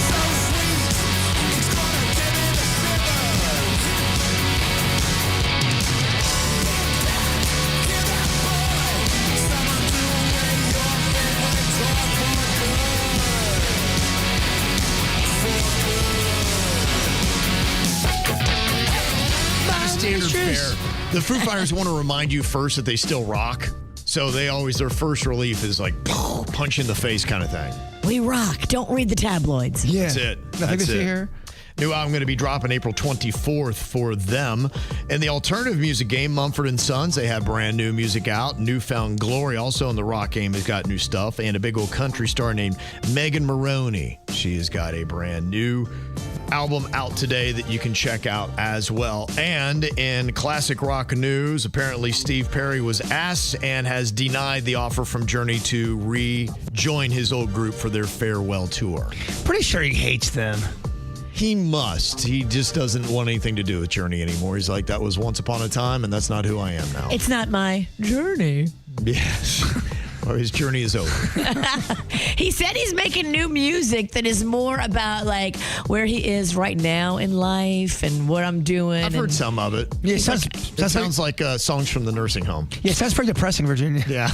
Standard fare. The Foo Fighters want to remind you first that they still rock. So their first relief is like punch in the face kind of thing. We rock. Don't read the tabloids. Yeah. That's it. Nothing to see here. New album going to be dropping April 24th for them. In the alternative music game, Mumford & Sons, they have brand new music out. Newfound Glory, also in the rock game, has got new stuff. And a big old country star named Megan Maroney. She has got a brand new album out today that you can check out as well. And in classic rock news, apparently Steve Perry was asked and has denied the offer from Journey to rejoin his old group for their farewell tour. Pretty sure he hates them. He must. He just doesn't want anything to do with Journey anymore. He's like, that was once upon a time, and that's not who I am now. It's not my journey. Yes. Or his journey is over. He said he's making new music that is more about like where he is right now in life and what I'm doing. I've heard some of it. Yeah, It sounds like songs from the nursing home. Yeah, it sounds pretty depressing, Virginia. Yeah.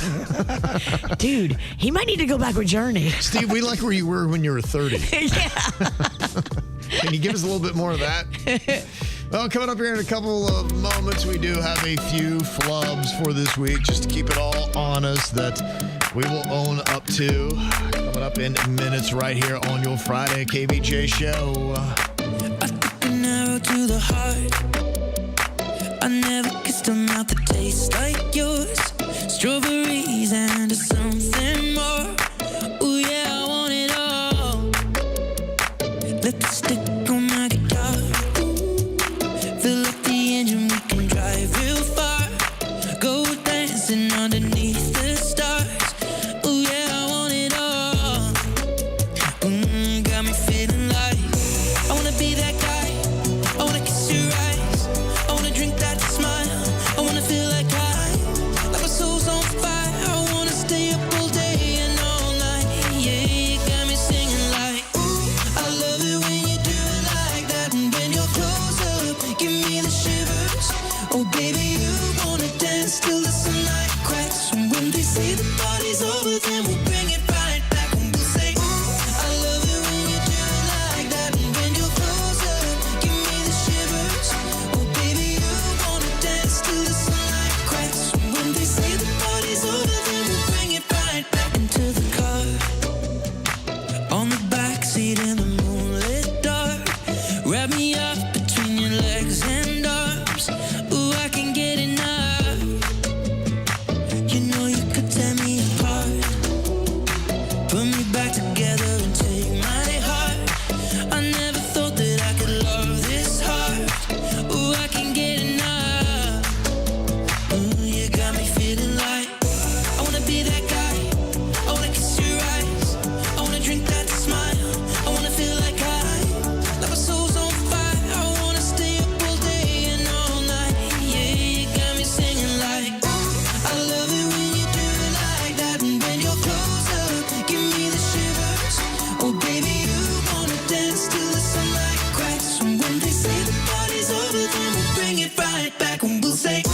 Dude, he might need to go back with Journey. Steve, we like where you were when you were 30. Can you give us a little bit more of that? Well, coming up here in a couple of moments, we do have a few flubs for this week, just to keep it all honest, that we will own up to. Coming up in minutes right here on your Friday KVJ Show. An arrow to the heart. I never kissed a mouth that tastes like yours. Strawberries and something more. Ooh, yeah, I want it all. Lipstick on my guitar. Fill up the engine, we can drive real far. Go dancing underneath the stars. Ooh, yeah, I want it all. Got me feeling like I wanna be that guy. I wanna kiss your eyes. I wanna drink that smile. I wanna feel like my soul's on fire. I wanna stay up all day and all night. Yeah, you got me singing like, ooh, I love it when you do it like that. And when you're close up, give me the shivers. Oh, baby, you wanna dance till the sunlight cracks. And when they say the party's over, then we'll bring it right back. And we'll say, ooh, I love it when you do it like that. And when you're close up, give me the shivers. Oh, baby, you wanna dance till the sunlight cracks. And when they say the party's over, then we'll bring it right back into the car. On the backseat in the moonlit dark. Wrap me up between your legs and arms. Ooh, I can get enough. You know you could tear me apart. Put me back together and take my heart. I never thought that I could love this hard. Ooh, I can get enough. Ooh, you got me feeling like I wanna be that guy. I wanna kiss your eyes. I wanna drink that smile. I wanna feel like my soul's on fire. I wanna stay up all day and all night. Yeah, you got me singing like, ooh, I love it when you do it like that. And when you're close up, give me the shivers. Oh, baby, you wanna dance till the sunlight cracks. And when they say the party's over, then we'll bring it right back. And we'll say, ooh,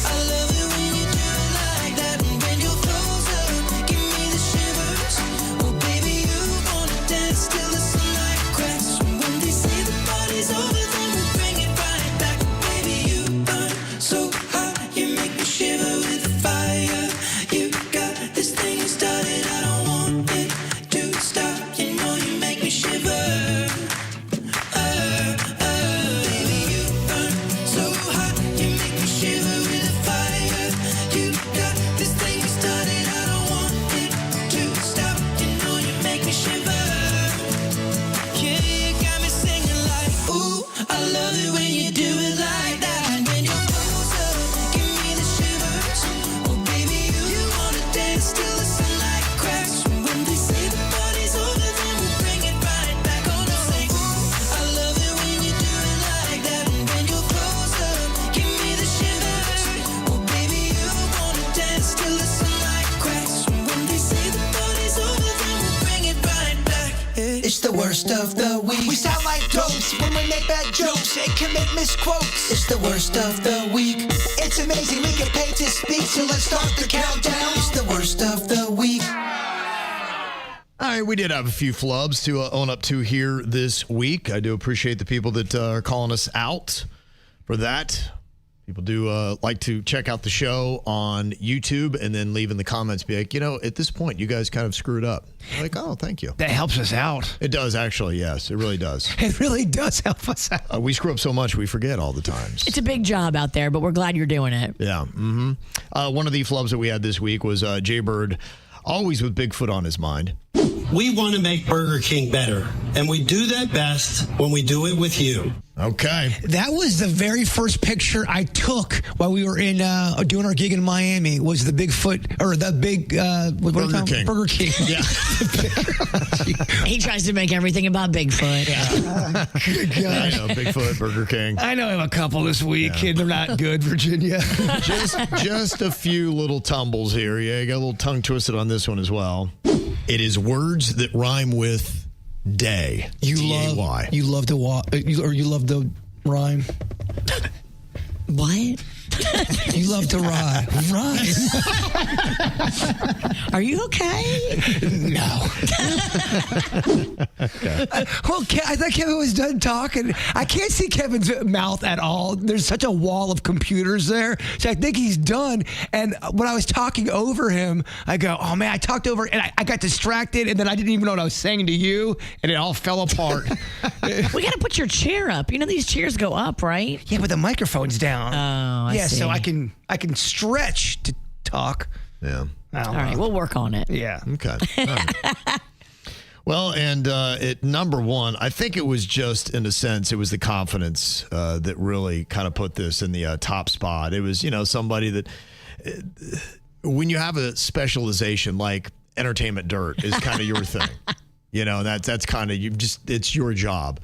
I love it when you do it like that. And when you're close up, give me the shivers. Oh, baby, you wanna dance till the sunlight cracks. And when they say the party's over, then we'll bring it right back. Baby, you burn so hot, you make me shiver with the fire. You got this thing started, I don't want it to stop. You know you make me shiver. Baby, you burn so hot, you make me shiver with the fire. You got this thing started, I don't want it to stop. You know you make me shiver. Yeah, you got me singing like, ooh, I love it when you do it like that. And when you're close up, give me the shivers. Oh, baby, you wanna dance till the sunlight cracks. And when they say the party's over, then we'll bring it right back. Oh, no, say, ooh, I love it when you do it like that. And when you're close up, give me the shivers. Oh, baby, you wanna dance till the sunlight cracks. And when they say the party's over, then we'll bring it right back. It's the worst of the week. We sound like dopes when we make bad jokes and commit misquotes. It's the worst of the week. It's amazing we get paid to speak, so let's start the countdown. It's the worst of the week. All right, we did have a few flubs to own up to here this week. I do appreciate the people that are calling us out for that. People do like to check out the show on YouTube and then leave in the comments, be like, at this point, you guys kind of screwed up. I'm like, oh, thank you. That helps us out. It does, actually, yes. It really does. It really does help us out. We screw up so much, we forget all the times. It's a big job out there, but we're glad you're doing it. Yeah. One of the flubs that we had this week was Jay Bird, always with Bigfoot on his mind. we want to make Burger King better, and we do that best when we do it with you. Okay. That was the very first picture I took while we were in doing our gig in Miami. Was the Bigfoot or the big Burger King? Burger King. Yeah. He tries to make everything about Bigfoot. Good God. I know, Bigfoot, Burger King. I know I have a couple this week, and they're not good, Virginia. Just a few little tumbles here. Yeah, you got a little tongue twisted on this one as well. It is words that rhyme with day. D-A-Y. You love to rhyme. What? You love to rhyme. Are you okay? No. Okay. I thought Kevin was done talking. I can't see Kevin's mouth at all. There's such a wall of computers there. So I think he's done. And when I was talking over him, I go, oh man, I talked over and I got distracted, and then I didn't even know what I was saying to you, and it all fell apart. We got to put your chair up. You know these chairs go up, right? Yeah, but the microphone's down. Oh, I see. So I can stretch to talk. Yeah. All right, we'll work on it. Yeah. Okay. All right. Well, and at number one, I think it was just, in a sense, it was the confidence that really kind of put this in the top spot. It was, somebody that when you have a specialization like entertainment dirt is kind of your thing. That's kind of, it's your job.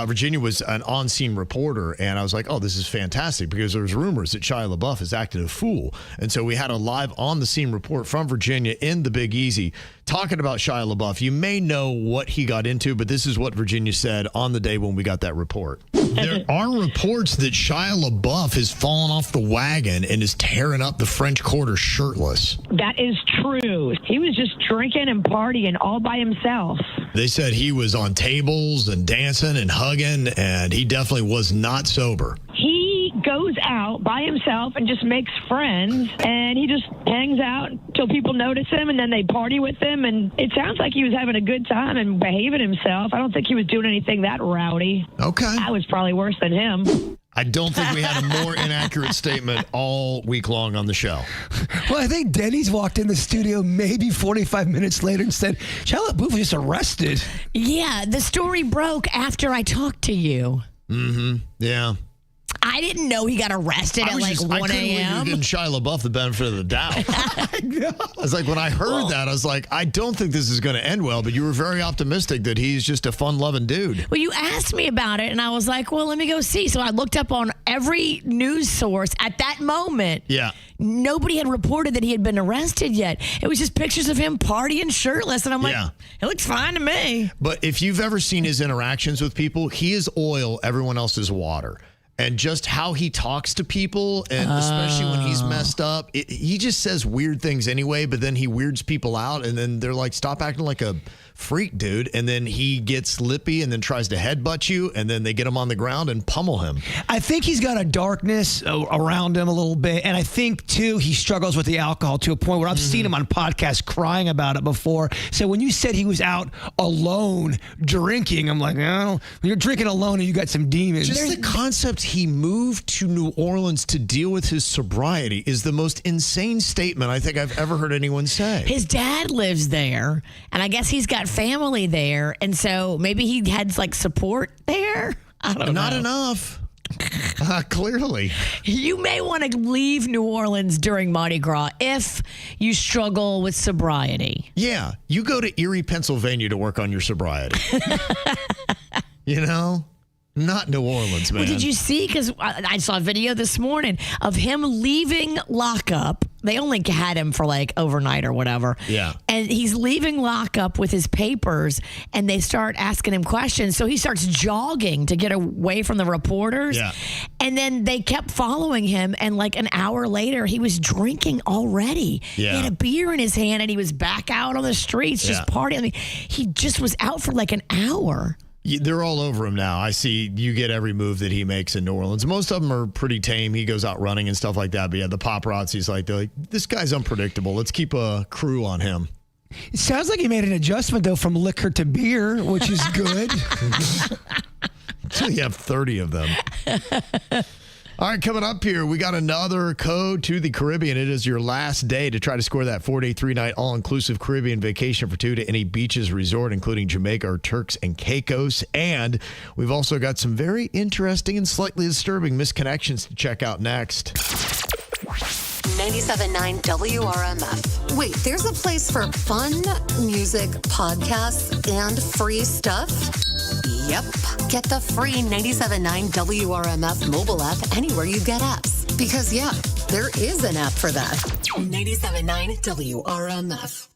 Virginia was an on-scene reporter, and I was like, oh, this is fantastic, because there's rumors that Shia LaBeouf has acted a fool. And so we had a live on-the-scene report from Virginia in the Big Easy talking about Shia LaBeouf. You may know what he got into, but this is what Virginia said on the day when we got that report. There are reports that Shia LaBeouf has fallen off the wagon and is tearing up the French Quarter shirtless. That is true. He was just drinking and partying all by himself. They said he was on tables and dancing and hugging, and he definitely was not sober. He goes out by himself and just makes friends, and he just hangs out until people notice him, and then they party with him, and it sounds like he was having a good time and behaving himself. I don't think he was doing anything that rowdy. Okay. I was probably worse than him. I don't think we had a more inaccurate statement all week long on the show. Well, I think Denny's walked in the studio maybe 45 minutes later and said, Shia LaBeouf was just arrested. Yeah, the story broke after I talked to you. Mm-hmm. Yeah. I didn't know he got arrested at like 1 a.m. I couldn't believe you were giving Shia LaBeouf the benefit of the doubt. I was like, when I heard that, I was like, I don't think this is going to end well, but you were very optimistic that he's just a fun-loving dude. Well, you asked me about it, and I was like, well, let me go see. So I looked up on every news source at that moment. Yeah. Nobody had reported that he had been arrested yet. It was just pictures of him partying shirtless, and I'm like, it looks fine to me. But if you've ever seen his interactions with people, he is oil, everyone else is water. And just how he talks to people, and especially when he's messed up, he just says weird things anyway, but then he weirds people out, and then they're like, stop acting like a freak, dude. And then he gets lippy and then tries to headbutt you, and then they get him on the ground and pummel him. I think he's got a darkness around him a little bit, and I think, too, he struggles with the alcohol to a point where I've seen him on podcasts crying about it before. So when you said he was out alone drinking, I'm like, oh, when you're drinking alone and you got some demons. Just the concept he moved to New Orleans to deal with his sobriety is the most insane statement I think I've ever heard anyone say. His dad lives there, and I guess he's got family there, and so maybe he had like support there. I don't know. Not enough. Clearly. You may want to leave New Orleans during Mardi Gras if you struggle with sobriety. Yeah, you go to Erie, Pennsylvania to work on your sobriety. Not New Orleans, man. Well, did you see? Because I saw a video this morning of him leaving lockup. They only had him for like overnight or whatever. Yeah. And he's leaving lockup with his papers, and they start asking him questions. So he starts jogging to get away from the reporters. Yeah. And then they kept following him, and like an hour later, he was drinking already. Yeah. He had a beer in his hand, and he was back out on the streets just partying. I mean, he just was out for like an hour. They're all over him now. I see you get every move that he makes in New Orleans. Most of them are pretty tame. He goes out running and stuff like that. But yeah, the paparazzi's they're like, this guy's unpredictable. Let's keep a crew on him. It sounds like he made an adjustment, though, from liquor to beer, which is good. So you have 30 of them. All right, coming up here, we got another code to the Caribbean. It is your last day to try to score that 4-day, 3-night all-inclusive Caribbean vacation for two to any beaches resort, including Jamaica or Turks and Caicos. And we've also got some very interesting and slightly disturbing misconnections to check out next. 97.9 WRMF. Wait, there's a place for fun, music, podcasts, and free stuff? Yep. Get the free 97.9 WRMF mobile app anywhere you get apps. Because, yeah, there is an app for that. 97.9 WRMF.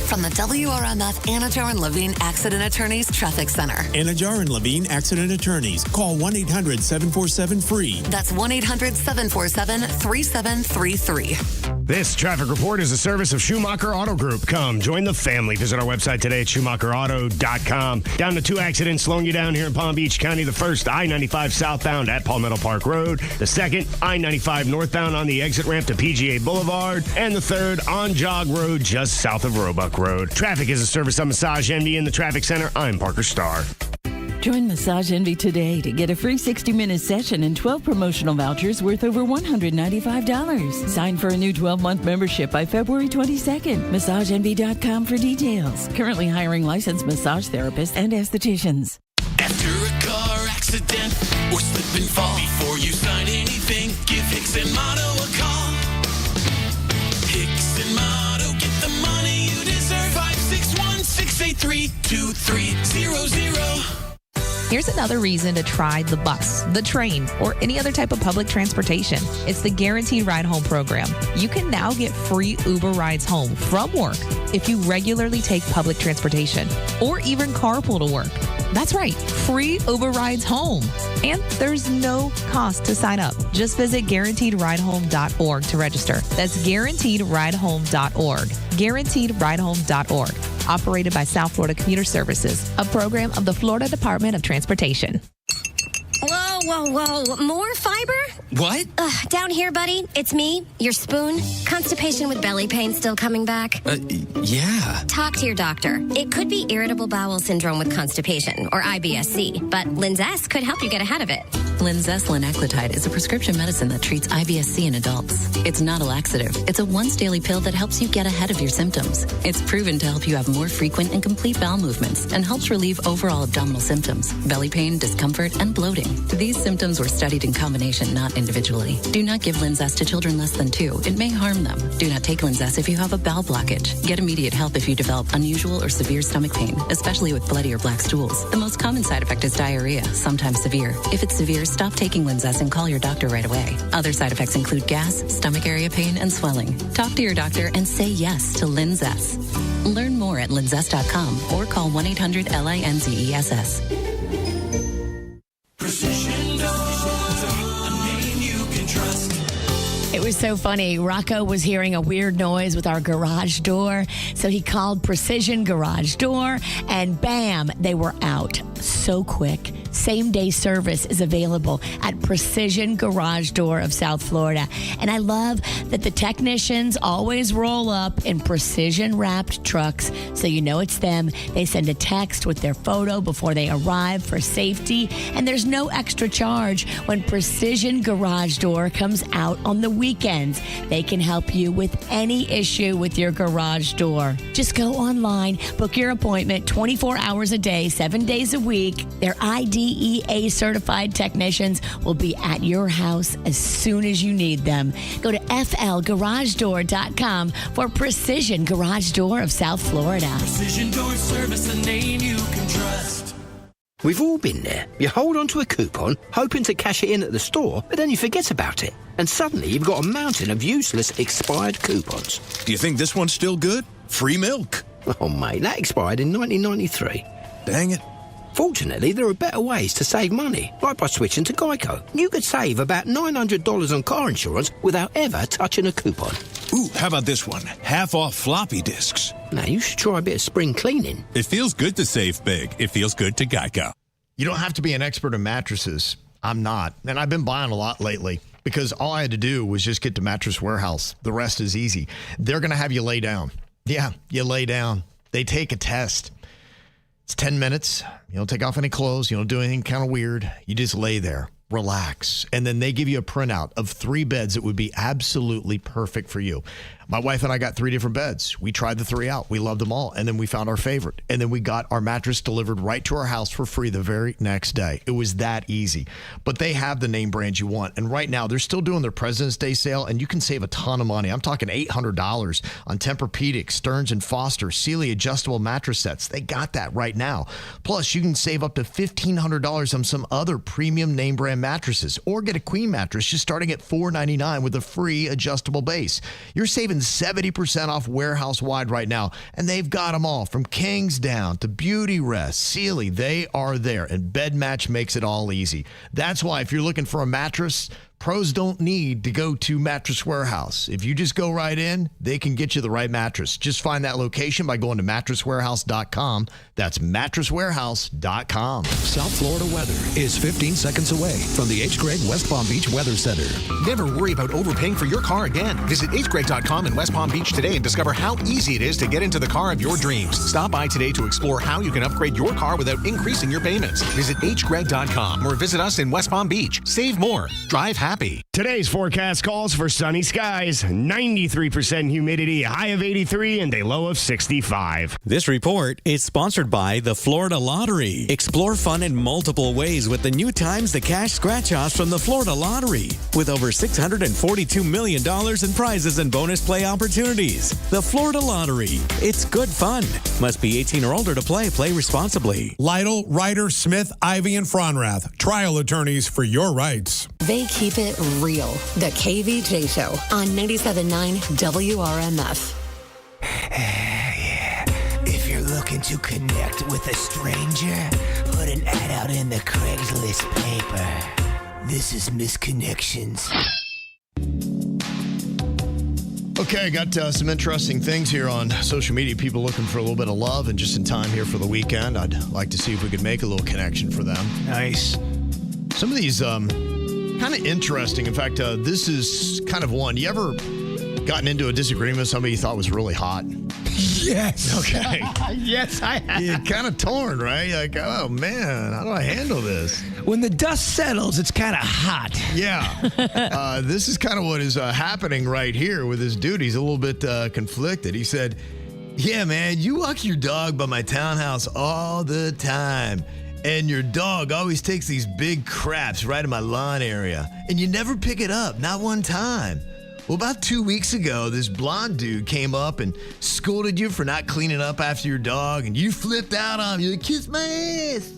From the WRMF Anajar and Levine Accident Attorneys Traffic Center. Anajar and Levine Accident Attorneys. Call 1-800-747-FREE. That's 1-800-747-3733. This traffic report is a service of Schumacher Auto Group. Come, join the family. Visit our website today at SchumacherAuto.com. Down to 2 accidents slowing you down here in Palm Beach County. The first, I-95 southbound at Palmetto Park Road. The second, I-95 northbound on the exit ramp to PGA Boulevard. And the third, on Jog Road just south of Roebuck Road. Traffic is a service of Massage Envy in the Traffic Center. I'm Parker Starr. Join Massage Envy today to get a free 60-minute session and 12 promotional vouchers worth over $195. Sign for a new 12-month membership by February 22nd. MassageEnvy.com for details. Currently hiring licensed massage therapists and estheticians. After a car accident or slip and fall, before you sign anything, give Hicks and Motto a call. Hicks and Motto, get the money you deserve. 561-683-2300. Here's another reason to try the bus, the train, or any other type of public transportation. It's the Guaranteed Ride Home program. You can now get free Uber rides home from work if you regularly take public transportation or even carpool to work. That's right, free Uber rides home. And there's no cost to sign up. Just visit guaranteedridehome.org to register. That's guaranteedridehome.org. Guaranteedridehome.org. Operated by South Florida Commuter Services, a program of the Florida Department of Transportation. Whoa, whoa, whoa. More fiber? What? Down here, buddy. It's me, your spoon. Constipation with belly pain still coming back? Yeah. Talk to your doctor. It could be irritable bowel syndrome with constipation, or IBS-C, but Linzess could help you get ahead of it. Linzess linaclotide is a prescription medicine that treats IBS-C in adults. It's not a laxative. It's a once-daily pill that helps you get ahead of your symptoms. It's proven to help you have more frequent and complete bowel movements and helps relieve overall abdominal symptoms, belly pain, discomfort, and bloating. These symptoms were studied in combination, not individually. Do not give Linzess to children less than 2. It may harm them. Do not take Linzess if you have a bowel blockage. Get immediate help if you develop unusual or severe stomach pain, especially with bloody or black stools. The most common side effect is diarrhea, sometimes severe. If it's severe, stop taking Linzess and call your doctor right away. Other side effects include gas, stomach area pain, and swelling. Talk to your doctor and say yes to Linzess. Learn more at linzess.com or call 1-800-LINZESS. Precision Doors, a name you can trust. It was so funny. Rocco was hearing a weird noise with our garage door, so he called Precision Garage Door, and bam, they were out. So quick. Same-day service is available at Precision Garage Door of South Florida. And I love that the technicians always roll up in precision-wrapped trucks, so you know it's them. They send a text with their photo before they arrive for safety, and there's no extra charge when Precision Garage Door comes out on the weekends. They can help you with any issue with your garage door. Just go online, book your appointment 24 hours a day, 7 days a week. Their IDEA certified technicians will be at your house as soon as you need them. Go to flgaragedoor.com for Precision Garage Door of South Florida. Precision Door Service, a name you can trust. We've all been there. You hold on to a coupon, hoping to cash it in at the store, but then you forget about it. And suddenly you've got a mountain of useless expired coupons. Do you think this one's still good? Free milk. Oh, mate, that expired in 1993. Dang it. Fortunately, there are better ways to save money, like by switching to Geico. You could save about $900 on car insurance without ever touching a coupon. Ooh, how about this one? Half off floppy disks. Now, you should try a bit of spring cleaning. It feels good to save big. It feels good to Geico. You don't have to be an expert in mattresses. I'm not. And I've been buying a lot lately because all I had to do was just get to Mattress Warehouse. The rest is easy. They're going to have you lay down. Yeah, you lay down. They take a test. It's 10 minutes. You don't take off any clothes. You don't do anything kind of weird. You just lay there. relax. And then they give you a printout of 3 beds that would be absolutely perfect for you. My wife and I got 3 different beds. We tried the 3 out. We loved them all. And then we found our favorite. And then we got our mattress delivered right to our house for free the very next day. It was that easy. But they have the name brands you want. And right now, they're still doing their President's Day sale, and you can save a ton of money. I'm talking $800 on Tempur-Pedic, Stearns & Foster, Sealy adjustable mattress sets. They got that right now. Plus, you can save up to $1,500 on some other premium name brand mattresses, or get a queen mattress just starting at $499 with a free adjustable base. You're saving 70% off warehouse-wide right now, and they've got them all from Kings down to Beauty Rest, Sealy. They are there, and Bed Match makes it all easy. That's why if you're looking for a mattress, pros don't need to go to Mattress Warehouse. If you just go right in, they can get you the right mattress. Just find that location by going to mattresswarehouse.com. That's mattresswarehouse.com. South Florida weather is 15 seconds away from the H. Gregg West Palm Beach Weather Center. Never worry about overpaying for your car again. Visit hgregg.com in West Palm Beach today and discover how easy it is to get into the car of your dreams. Stop by today to explore how you can upgrade your car without increasing your payments. Visit hgregg.com or visit us in West Palm Beach. Save more. Drive happy. Today's forecast calls for sunny skies, 93% humidity, a high of 83, and a low of 65. This report is sponsored by the Florida Lottery. Explore fun in multiple ways with the new Times the Cash scratch-offs from the Florida Lottery. With over $642 million in prizes and bonus play opportunities. The Florida Lottery. It's good fun. Must be 18 or older to play. Play responsibly. Lytle, Ryder, Smith, Ivy, and Fronrath. Trial attorneys for your rights. They keep it real. The KVJ Show on 97.9 WRMF. If you're looking to connect with a stranger, put an ad out in the Craigslist paper. This is Misconnections. Okay, I got some interesting things here on social media. People looking for a little bit of love and just in time here for the weekend. I'd like to see if we could make a little connection for them. Nice. Some of these kind of interesting. In fact, this is kind of one. You ever gotten into a disagreement with somebody you thought was really hot? Yes. Okay. Yes, I have. You're kind of torn, right? You're like, oh, man, how do I handle this? When the dust settles, it's kind of hot. Yeah. This is kind of what is happening right here with this dude. He's a little bit conflicted. He said, yeah, man, you walk your dog by my townhouse all the time. And your dog always takes these big craps right in my lawn area. And you never pick it up, not one time. Well, about 2 weeks ago, this blonde dude came up and scolded you for not cleaning up after your dog. And you flipped out on him. You like, kiss my ass.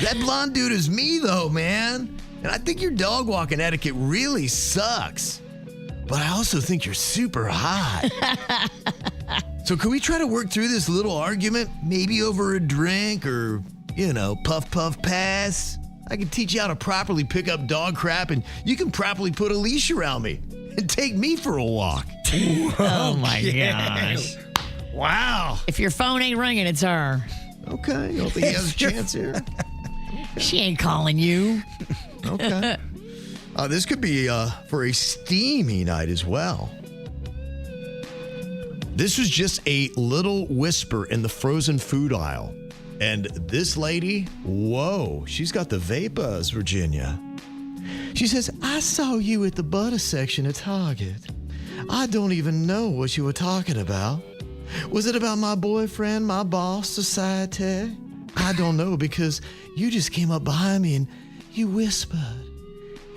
That blonde dude is me, though, man. And I think your dog walking etiquette really sucks. But I also think you're super hot. So can we try to work through this little argument? Maybe over a drink or... puff, puff, pass. I can teach you how to properly pick up dog crap, and you can properly put a leash around me and take me for a walk. Oh, my gosh. Wow. If your phone ain't ringing, it's her. Okay. You don't think he has a chance here? She ain't calling you. Okay. This could be for a steamy night as well. This was just a little whisper in the frozen food aisle. And this lady, whoa, she's got the vapors, Virginia. She says, I saw you at the butter section at Target. I don't even know what you were talking about. Was it about my boyfriend, my boss, society? I don't know, because you just came up behind me and you whispered,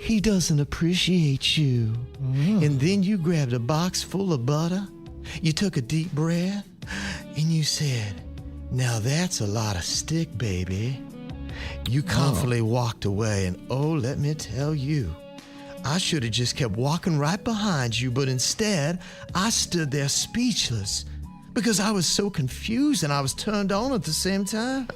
he doesn't appreciate you. And then you grabbed a box full of butter, you took a deep breath, and you said, now that's a lot of stick, baby. You confidently walked away, and let me tell you, I should have just kept walking right behind you, but instead, I stood there speechless because I was so confused and I was turned on at the same time.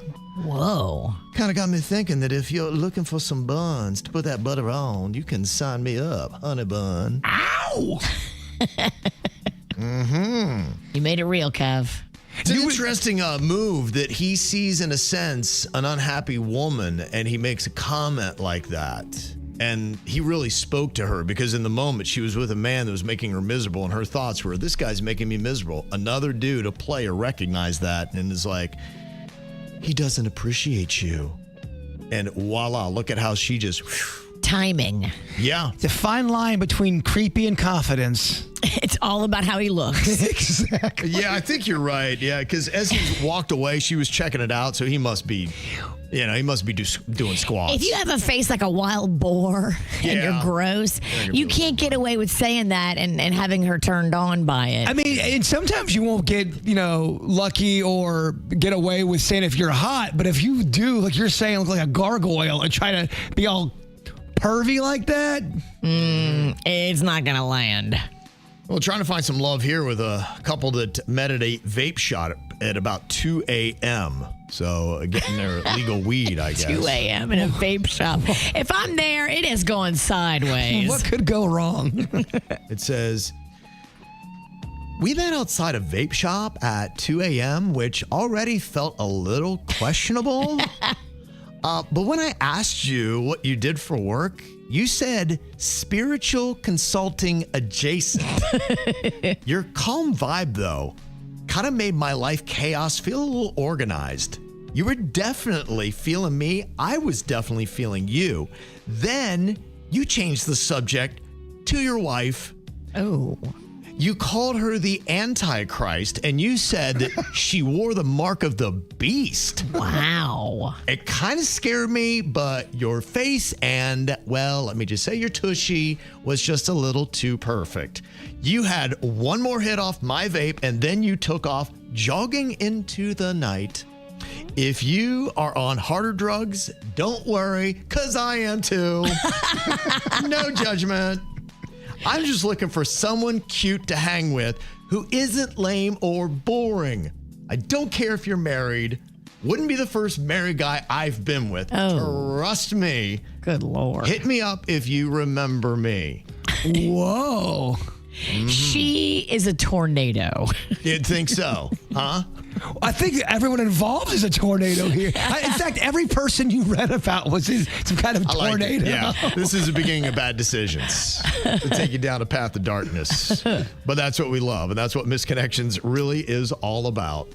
Whoa. Kind of got me thinking that if you're looking for some buns to put that butter on, you can sign me up, honey bun. Ow! You made it real, Kev. It's an interesting move that he sees, in a sense, an unhappy woman, and he makes a comment like that. And he really spoke to her because in the moment she was with a man that was making her miserable, and her thoughts were, this guy's making me miserable. Another dude, a player, recognized that and is like, he doesn't appreciate you. And voila, look at how she just timing. Yeah. It's a fine line between creepy and confidence. It's all about how he looks. Exactly. Yeah, I think you're right. Yeah, because as he walked away, she was checking it out, so he must be, doing squats. If you have a face like a wild boar and you're gross, you can't get away with saying that and having her turned on by it. I mean, and sometimes you won't get, lucky or get away with saying if you're hot, but if you do, like you're saying, look like a gargoyle and try to be all pervy like that, it's not going to land. Well, trying to find some love here with a couple that met at a vape shop at about 2 a.m. So getting their legal weed, I guess. 2 a.m. in a vape shop. If I'm there, it is going sideways. What could go wrong? It says, we met outside a vape shop at 2 a.m., which already felt a little questionable. But when I asked you what you did for work, you said spiritual consulting adjacent. Your calm vibe, though, kind of made my life chaos feel a little organized. You were definitely feeling me. I was definitely feeling you. Then you changed the subject to your wife. Oh. You called her the Antichrist, and you said that she wore the mark of the beast. Wow. It kind of scared me, but your face and, well, let me just say your tushy was just a little too perfect. You had one more hit off my vape, and then you took off jogging into the night. If you are on harder drugs, don't worry, because I am too. No judgment. I'm just looking for someone cute to hang with who isn't lame or boring. I don't care if you're married. Wouldn't be the first married guy I've been with. Oh. Trust me. Good Lord. Hit me up if you remember me. Whoa. She is a tornado. You'd think so, huh? I think everyone involved is a tornado here. In fact, every person you read about was in some kind of tornado. Yeah, this is the beginning of bad decisions to take you down a path of darkness. But that's what we love, and that's what Misconnections really is all about.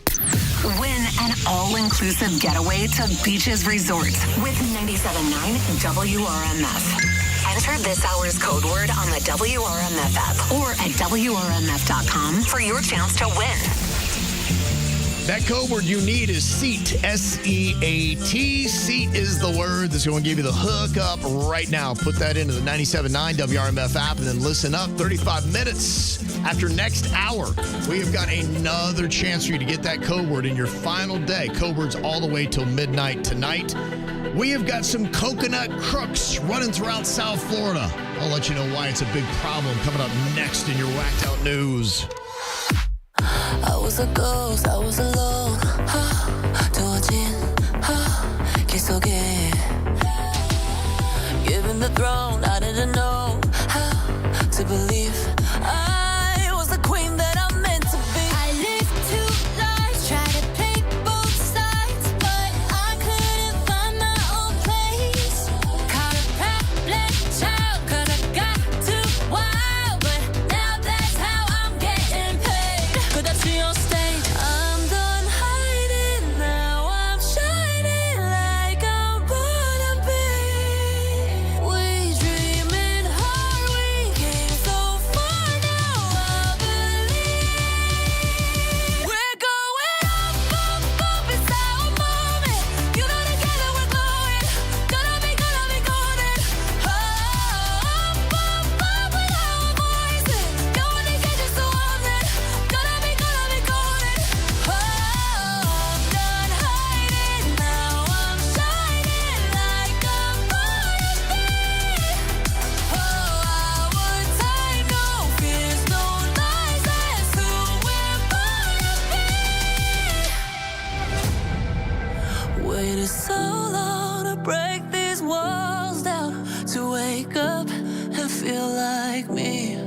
Win an all-inclusive getaway to Beaches Resorts with 97.9 WRMF. Enter this hour's code word on the WRMF app or at WRMF.com for your chance to win. That code word you need is SEAT, S-E-A-T. SEAT is the word that's going to give you the hookup right now. Put that into the 97.9 WRMF app and then listen up. 35 minutes after next hour, we have got another chance for you to get that code word in your final day. Code words all the way till midnight tonight. We have got some coconut crooks running throughout South Florida. I'll let you know why it's a big problem coming up next in your Whacked Out News. I was a ghost, I was alone. 두어진 길 속에 given the throne, I didn't know how to believe I was the queen that I'm meant to be. I lived two lives, tried to play both sides, but I couldn't find my own place. Caught a problem child, 'cause I got too wild, but now that's how I'm getting paid. 끝없이 on stage, I'm done hiding, now I'm shining like I'm born to be. We dreaming hard, we came so far, now I believe. We're going up, it's our moment. You know together we're glowing, gonna be golden. Up with our voices, going to get just so often. Gonna be golden. I'm done hiding, now I'm shining like I'm born to be. Our time, no fears, no lies, that's who we're born to be. Waited so long to break these walls down, to wake up and feel like me.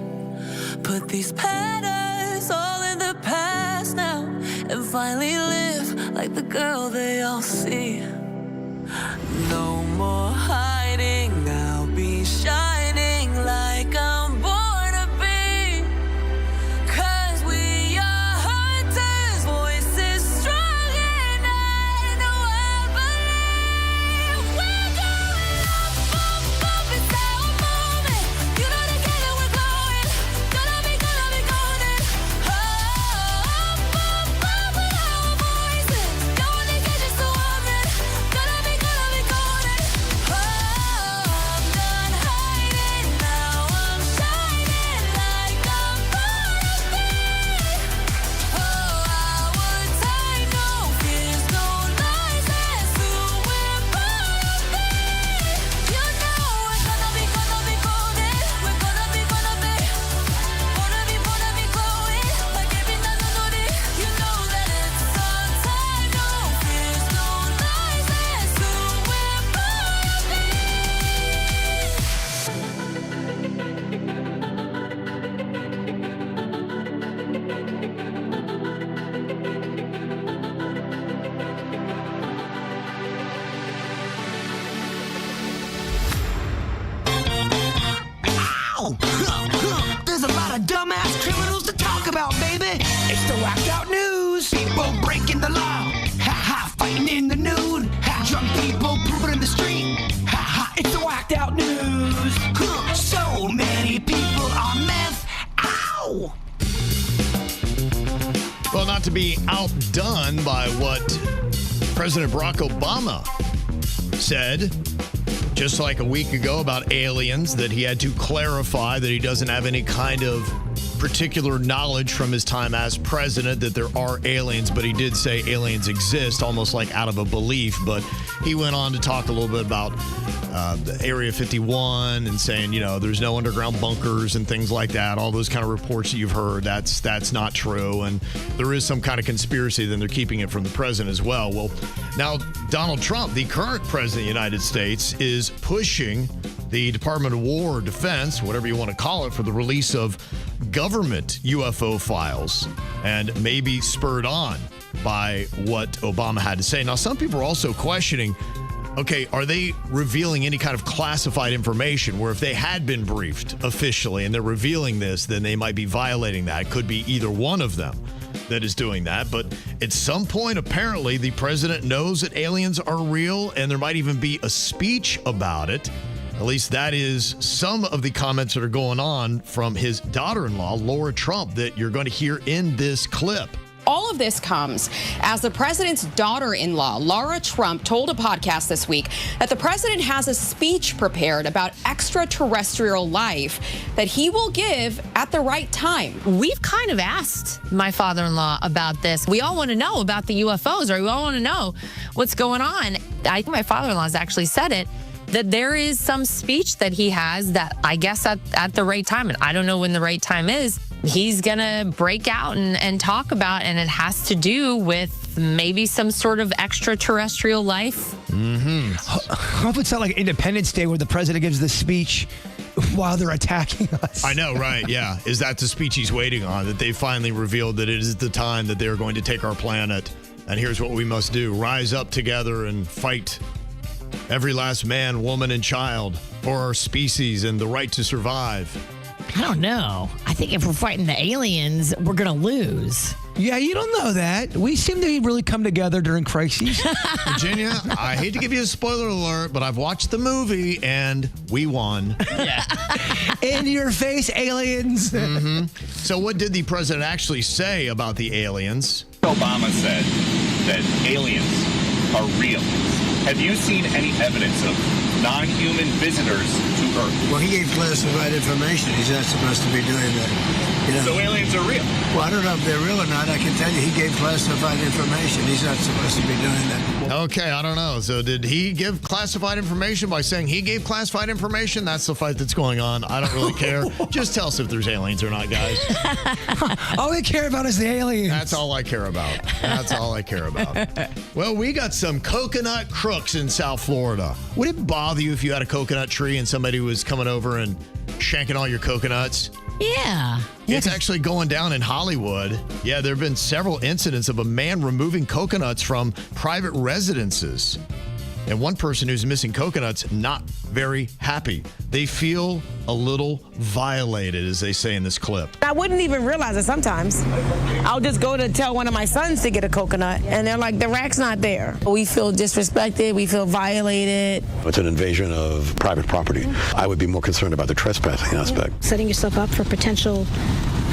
Put these patterns all in the past now, and finally live like the girl they all see. No more hiding, I'll be shining like I'm born to be. 'Cause we are hunters, voices strong, and I know I believe. We're going up, it's our Ow! There's a lot of dumbass criminals to talk about, baby. It's the whacked out news. People breaking the law. Ha-ha, fighting in the nude. Ha, drunk people pooping in the street. Ha-ha, it's the whacked out news. So many people on meth. Ow! Well, not to be outdone by what President Barack Obama said just like a week ago about aliens, that he had to clarify that he doesn't have any kind of particular knowledge from his time as president that there are aliens, but he did say aliens exist, almost like out of a belief. But he went on to talk a little bit about the Area 51 and saying, you know, there's no underground bunkers and things like that. All those kind of reports that you've heard, that's not true. And there is some kind of conspiracy, then they're keeping it from the president as well. Well, now Donald Trump, the current president of the United States, is pushing the Department of War, Defense, whatever you want to call it, for the release of government UFO files, and maybe spurred on by what Obama had to say. Now, some people are also questioning, okay, are they revealing any kind of classified information where if they had been briefed officially and they're revealing this, then they might be violating that? It could be either one of them that is doing that. But at some point, apparently, the president knows that aliens are real, and there might even be a speech about it. At least that is some of the comments that are going on from his daughter-in-law, Laura Trump, that you're going to hear in this clip. All of this comes as the president's daughter-in-law, Laura Trump, told a podcast this week that the president has a speech prepared about extraterrestrial life that he will give at the right time. We've kind of asked my father-in-law about this. We all want to know about the UFOs, or we all want to know what's going on. I think my father-in-law has actually said it, that there is some speech that he has that I guess at the right time, and I don't know when the right time is, he's going to break out and talk about, and it has to do with maybe some sort of extraterrestrial life. Mm-hmm. Hope it's not like Independence Day where the president gives the speech while they're attacking us. I know, right? Yeah. Is that the speech he's waiting on? That they finally revealed that it is the time that they're going to take our planet, and here's what we must do. Rise up together and fight every last man, woman, and child for our species and the right to survive. I don't know. I think if we're fighting the aliens, we're going to lose. Yeah, you don't know that. We seem to really come together during crises. Virginia, I hate to give you a spoiler alert, but I've watched the movie and we won. Yeah. In your face, aliens. Mm-hmm. So what did the president actually say about the aliens? Obama said that aliens are real. Have you seen any evidence of non-human visitors to Earth? Well, he gave classified information. He's not supposed to be doing that. You know? So aliens are real? Well, I don't know if they're real or not. I can tell you he gave classified information. He's not supposed to be doing that. Okay, I don't know. So did he give classified information by saying he gave classified information? That's the fight that's going on. I don't really care. Just tell us if there's aliens or not, guys. All we care about is the aliens. That's all I care about. That's all I care about. Well, we got some coconut crooks in South Florida. Would it bother you if you had a coconut tree and somebody was coming over and shanking all your coconuts? Yeah. It's actually going down in Hollywood. Yeah, there have been several incidents of a man removing coconuts from private residences. And one person who's missing coconuts, not very happy. They feel a little violated, as they say in this clip. I wouldn't even realize it sometimes. I'll just go to tell one of my sons to get a coconut, and they're like, the rack's not there. We feel disrespected. We feel violated. It's an invasion of private property. I would be more concerned about the trespassing aspect. Setting yourself up for potential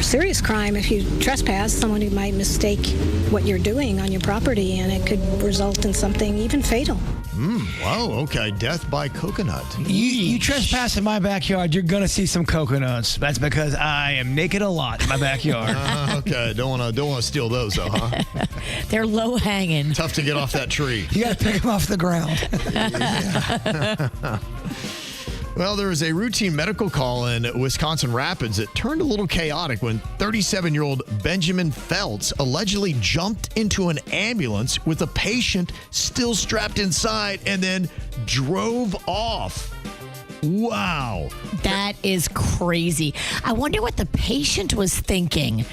serious crime if you trespass. Someone who might mistake what you're doing on your property, and it could result in something even fatal. Wow, okay. Death by coconut. You trespass in my backyard, you're going to see some coconuts. That's because I am naked a lot in my backyard. Okay, don't want to steal those, though, huh? They're low hanging. Tough to get off that tree. You got to pick them off the ground. Well, there was a routine medical call in Wisconsin Rapids that turned a little chaotic when 37-year-old Benjamin Feltz allegedly jumped into an ambulance with a patient still strapped inside and then drove off. Wow. That is crazy. I wonder what the patient was thinking.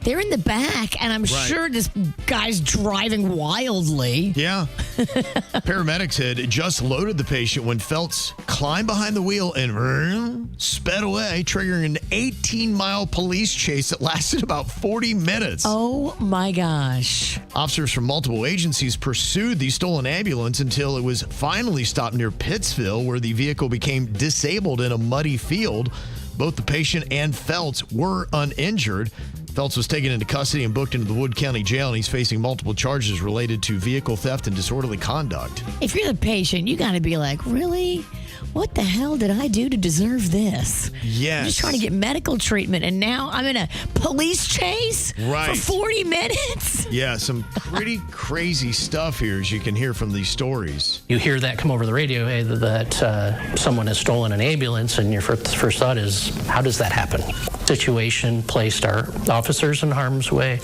They're in the back, and I'm sure this guy's driving wildly. Yeah. Paramedics had just loaded the patient when Feltz climbed behind the wheel and sped away, triggering an 18-mile police chase that lasted about 40 minutes. Oh, my gosh. Officers from multiple agencies pursued the stolen ambulance until it was finally stopped near Pittsville, where the vehicle became disabled in a muddy field. Both the patient and Feltz were uninjured. Feltz was taken into custody and booked into the Wood County Jail, and he's facing multiple charges related to vehicle theft and disorderly conduct. If you're the patient, you got to be like, really? What the hell did I do to deserve this? Yes. I'm just trying to get medical treatment, and now I'm in a police chase for 40 minutes? Yeah, some pretty crazy stuff here, as you can hear from these stories. You hear that come over the radio, that someone has stolen an ambulance, and your first thought is, how does that happen? Situation placed our officers in harm's way,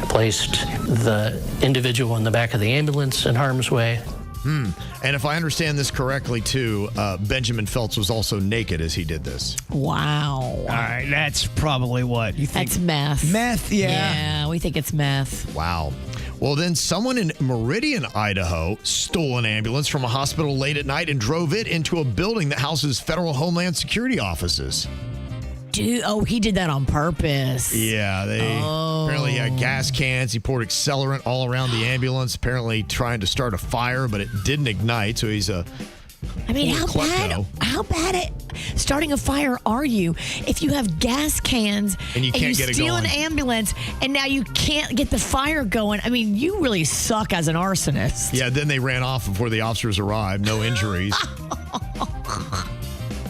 placed the individual in the back of the ambulance in harm's way. And if I understand this correctly, too, Benjamin Feltz was also naked as he did this. Wow. All right, that's probably what you think. That's meth. Meth, yeah. Yeah, we think it's meth. Wow. Well, then someone in Meridian, Idaho, stole an ambulance from a hospital late at night and drove it into a building that houses federal Homeland Security offices. Dude, he did that on purpose. Yeah, they apparently had gas cans. He poured accelerant all around the ambulance, apparently trying to start a fire, but it didn't ignite. So he's a how bad at starting a fire are you if you have gas cans and you can't get it steal going? An ambulance and now you can't get the fire going? I mean, you really suck as an arsonist. Yeah, then they ran off before the officers arrived. No injuries.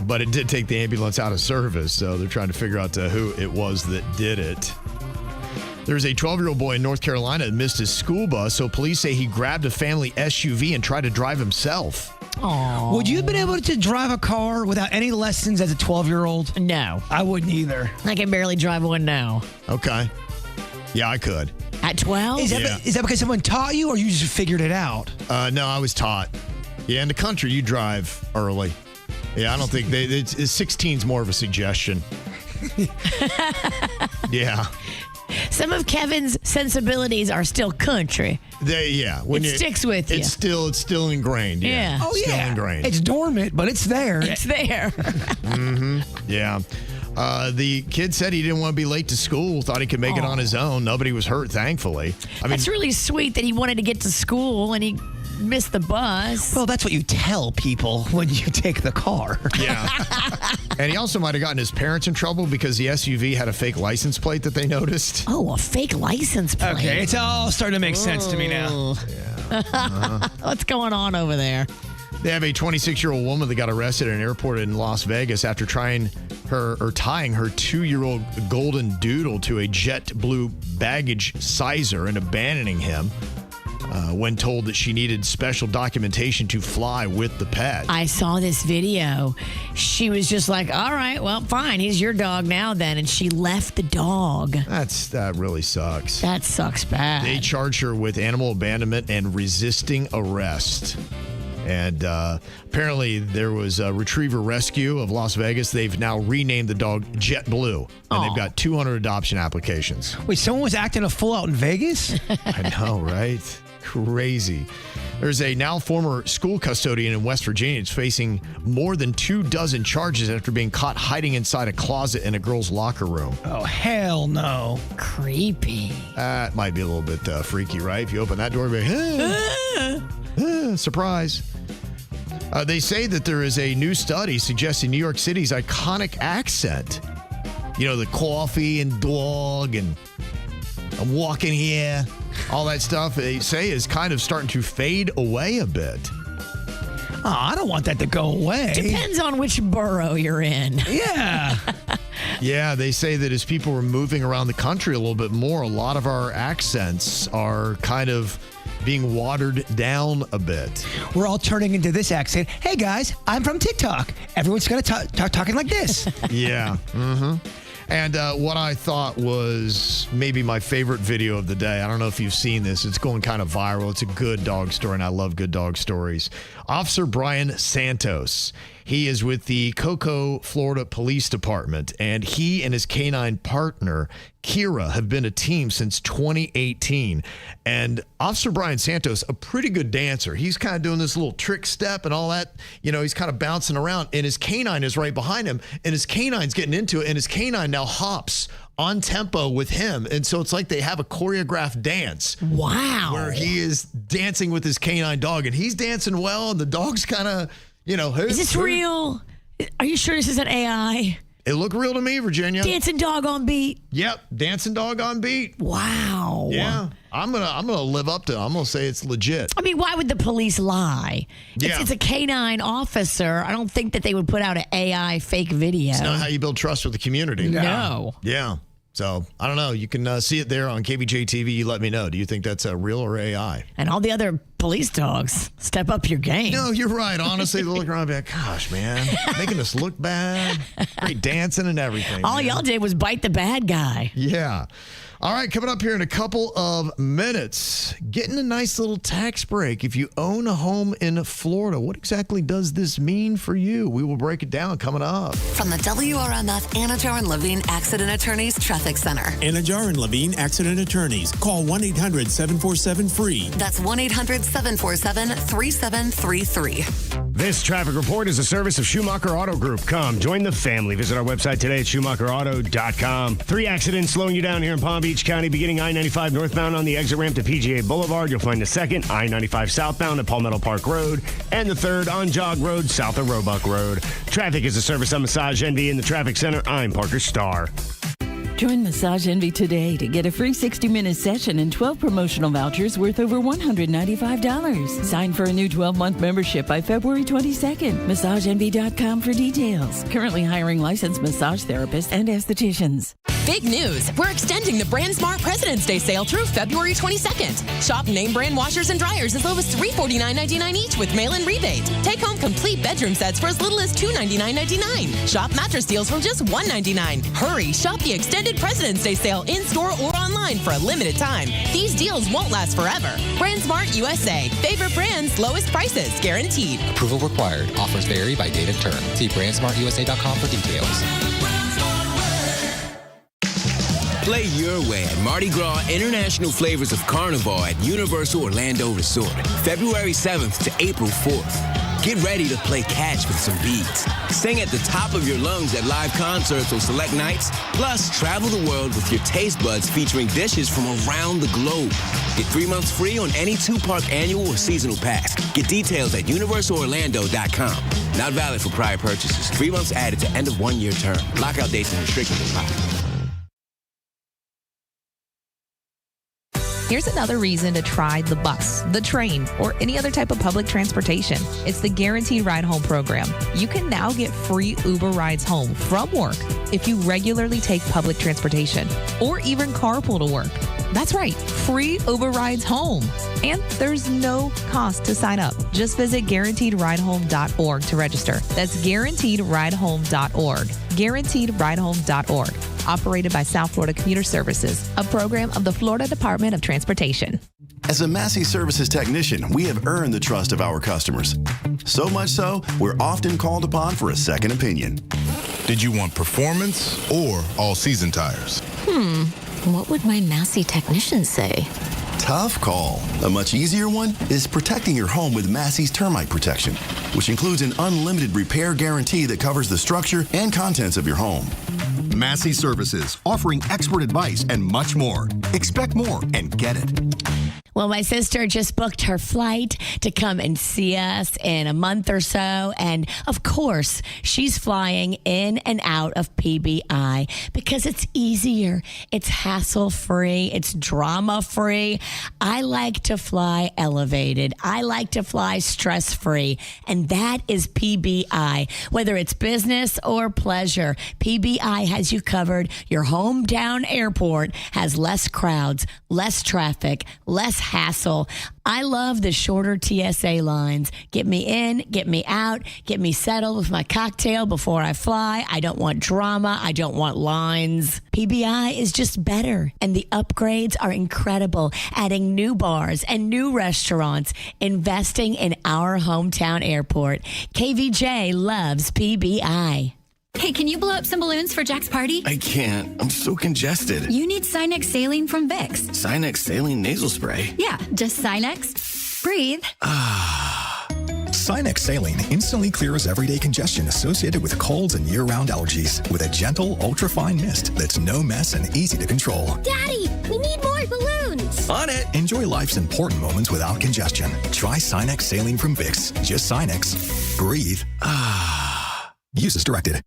But it did take the ambulance out of service, so they're trying to figure out who it was that did it. There's a 12-year-old boy in North Carolina that missed his school bus, so police say he grabbed a family SUV and tried to drive himself. Aww. Would you have been able to drive a car without any lessons as a 12-year-old? No. I wouldn't either. I can barely drive one now. Okay. Yeah, I could. At 12? Is that because someone taught you or you just figured it out? No, I was taught. Yeah, in the country, you drive early. Yeah, I don't think 16's more of a suggestion. Yeah. Some of Kevin's sensibilities are still country. When it sticks with you. It's still ingrained. Yeah. Oh, still yeah. ingrained. It's dormant, but it's there. It's there. Mm-hmm. Yeah. The kid said he didn't want to be late to school, thought he could make it on his own. Nobody was hurt, thankfully. That's really sweet that he wanted to get to school and he missed the bus. Well, that's what you tell people when you take the car. Yeah. And he also might have gotten his parents in trouble because the SUV had a fake license plate that they noticed. Oh, a fake license plate. Okay, it's all starting to make sense to me now. Yeah. What's going on over there? They have a 26-year-old woman that got arrested at an airport in Las Vegas after tying her 2-year-old golden doodle to a JetBlue baggage sizer and abandoning him. When told that she needed special documentation to fly with the pet. I saw this video. She was just like, all right, well, fine. He's your dog now then. And she left the dog. That really sucks. That sucks bad. They charged her with animal abandonment and resisting arrest. And apparently there was a retriever rescue of Las Vegas. They've now renamed the dog JetBlue. And they've got 200 adoption applications. Wait, someone was acting a fool out in Vegas? I know, right? Crazy. There's a now former school custodian in West Virginia that's facing more than 24 charges after being caught hiding inside a closet in a girl's locker room. Oh, hell no. Creepy. That might be a little bit freaky, right? If you open that door, surprise. They say that there is a new study suggesting New York City's iconic accent. You know, the coffee and dog and I'm walking here. All that stuff, they say, is kind of starting to fade away a bit. Oh, I don't want that to go away. Depends on which borough you're in. Yeah. Yeah, they say that as people are moving around the country a little bit more, a lot of our accents are kind of being watered down a bit. We're all turning into this accent. Hey, guys, I'm from TikTok. Everyone's going to talking like this. Yeah. Mm-hmm. And what I thought was maybe my favorite video of the day. I don't know if you've seen this. It's going kind of viral. It's a good dog story, and I love good dog stories. Officer Brian Santos. He is with the Cocoa, Florida Police Department, and he and his canine partner, Kira, have been a team since 2018. And Officer Brian Santos, a pretty good dancer. He's kind of doing this little trick step and all that. You know, he's kind of bouncing around, and his canine is right behind him, and his canine's getting into it, and his canine now hops on tempo with him. And so it's like they have a choreographed dance. Wow. Where he is dancing with his canine dog, and he's dancing well, and the dog's kind of, you know. Is this real? Are you sure this isn't AI? It looked real to me, Virginia. Dancing dog on beat. Yep, dancing dog on beat. Wow. Yeah, I'm gonna live up to it. I'm gonna say it's legit. I mean, why would the police lie? Yeah. It's a canine officer. I don't think that they would put out an AI fake video. It's not how you build trust with the community. No. Yeah. So, I don't know. You can see it there on KVJ TV. You let me know. Do you think that's real or AI? And all the other police dogs, step up your game. No, you're right. Honestly, they look around and be like, gosh, man, making us look bad. Great dancing and everything. All y'all did was bite the bad guy. Yeah. All right, coming up here in a couple of minutes, getting a nice little tax break if you own a home in Florida. What exactly does this mean for you? We will break it down coming up. From the WRMF Anajar and Levine Accident Attorneys Traffic Center. Anajar and Levine Accident Attorneys. Call 1-800-747-FREE. That's 1-800-747-3733. This traffic report is a service of Schumacher Auto Group. Come, join the family. Visit our website today at SchumacherAuto.com. 3 accidents slowing you down here in Palm Beach County, beginning I-95 northbound on the exit ramp to PGA Boulevard. You'll find the second, I-95 southbound at Palmetto Park Road, and the third on Jog Road, south of Roebuck Road. Traffic is a service of Massage Envy in the Traffic Center. I'm Parker Starr. Join Massage Envy today to get a free 60-minute session and 12 promotional vouchers worth over $195. Sign for a new 12-month membership by February 22nd. MassageEnvy.com for details. Currently hiring licensed massage therapists and estheticians. Big news! We're extending the BrandSmart President's Day sale through February 22nd. Shop name brand washers and dryers as low as $349.99 each with mail-in rebate. Take home complete bedroom sets for as little as $299.99. Shop mattress deals from just $199. Hurry! Shop the extended President's Day sale in-store or online for a limited time. These deals won't last forever. BrandSmart USA. Favorite brands, lowest prices, guaranteed. Approval required. Offers vary by date of term. See brandsmartusa.com for details. Play your way at Mardi Gras International Flavors of Carnival at Universal Orlando Resort, February 7th to April 4th. Get ready to play catch with some beats. Sing at the top of your lungs at live concerts on select nights. Plus, travel the world with your taste buds featuring dishes from around the globe. Get 3 months free on any 2-park annual or seasonal pass. Get details at universalorlando.com. Not valid for prior purchases. 3 months added to end of 1-year term. Lockout dates and restrictions apply. Here's another reason to try the bus, the train, or any other type of public transportation. It's the Guaranteed Ride Home program. You can now get free Uber rides home from work if you regularly take public transportation or even carpool to work. That's right, free Uber rides home. And there's no cost to sign up. Just visit guaranteedridehome.org to register. That's guaranteedridehome.org. Guaranteedridehome.org. Operated by South Florida Commuter Services, a program of the Florida Department of Transportation. As a Massey Services technician, we have earned the trust of our customers. So much so, we're often called upon for a second opinion. Did you want performance or all-season tires? What would my Massey technician say? Tough call. A much easier one is protecting your home with Massey's termite protection, which includes an unlimited repair guarantee that covers the structure and contents of your home. Massey Services, offering expert advice and much more. Expect more and get it. Well, my sister just booked her flight to come and see us in a month or so. And of course, she's flying in and out of PBI because it's easier. It's hassle-free. It's drama-free. I like to fly elevated. I like to fly stress-free. And that is PBI. Whether it's business or pleasure, PBI has you covered. Your hometown airport has less crowds, less traffic, less hassle. I love the shorter TSA lines. Get me in, get me out, get me settled with my cocktail before I fly. I don't want drama. I don't want lines. PBI is just better, and the upgrades are incredible, adding new bars and new restaurants, investing in our hometown airport. KVJ loves PBI. Hey, can you blow up some balloons for Jack's party? I can't. I'm so congested. You need Sinex Saline from Vicks. Sinex Saline Nasal Spray? Yeah, just Sinex. Breathe. Sinex Saline instantly clears everyday congestion associated with colds and year-round allergies with a gentle, ultra-fine mist that's no mess and easy to control. Daddy, we need more balloons. On it. Enjoy life's important moments without congestion. Try Sinex Saline from Vicks. Just Sinex. Breathe. Use as directed.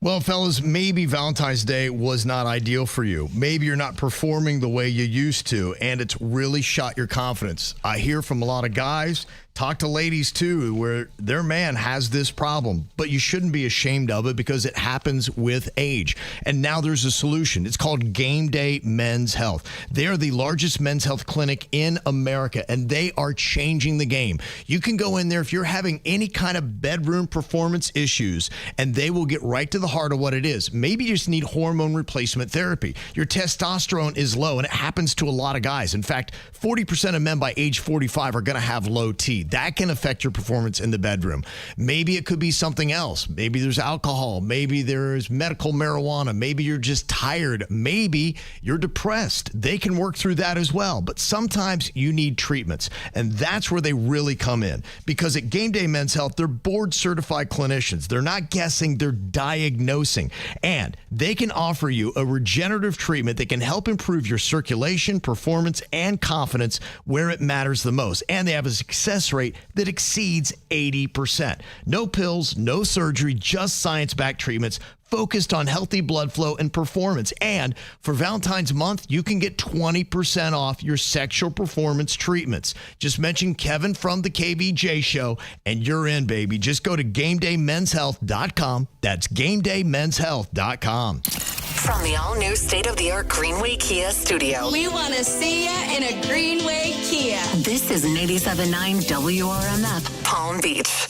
Well, fellas, maybe Valentine's Day was not ideal for you. Maybe you're not performing the way you used to, and it's really shot your confidence. I hear from a lot of guys, talk to ladies too, where their man has this problem, but you shouldn't be ashamed of it because it happens with age. And now there's a solution. It's called Game Day Men's Health. They are the largest men's health clinic in America, and they are changing the game. You can go in there if you're having any kind of bedroom performance issues, and they will get right to the heart of what it is. Maybe you just need hormone replacement therapy. Your testosterone is low, and it happens to a lot of guys. In fact, 40% of men by age 45 are going to have low T. That can affect your performance in the bedroom. Maybe it could be something else. Maybe there's alcohol. Maybe there's medical marijuana. Maybe you're just tired. Maybe you're depressed. They can work through that as well. But sometimes you need treatments. And that's where they really come in. Because at Game Day Men's Health, they're board certified clinicians. They're not guessing, they're diagnosing. And they can offer you a regenerative treatment that can help improve your circulation, performance, and confidence where it matters the most. And they have a success rate that exceeds 80%. No pills, no surgery, just science-backed treatments focused on healthy blood flow and performance. And for Valentine's month, you can get 20% off your sexual performance treatments. Just mention Kevin from the KVJ Show, and you're in, baby. Just go to GameDayMen'sHealth.com. That's GameDayMen'sHealth.com. From the all-new state-of-the-art Greenway Kia studio. We want to see you in a Greenway Kia. This is 87.9 WRMF, Palm Beach.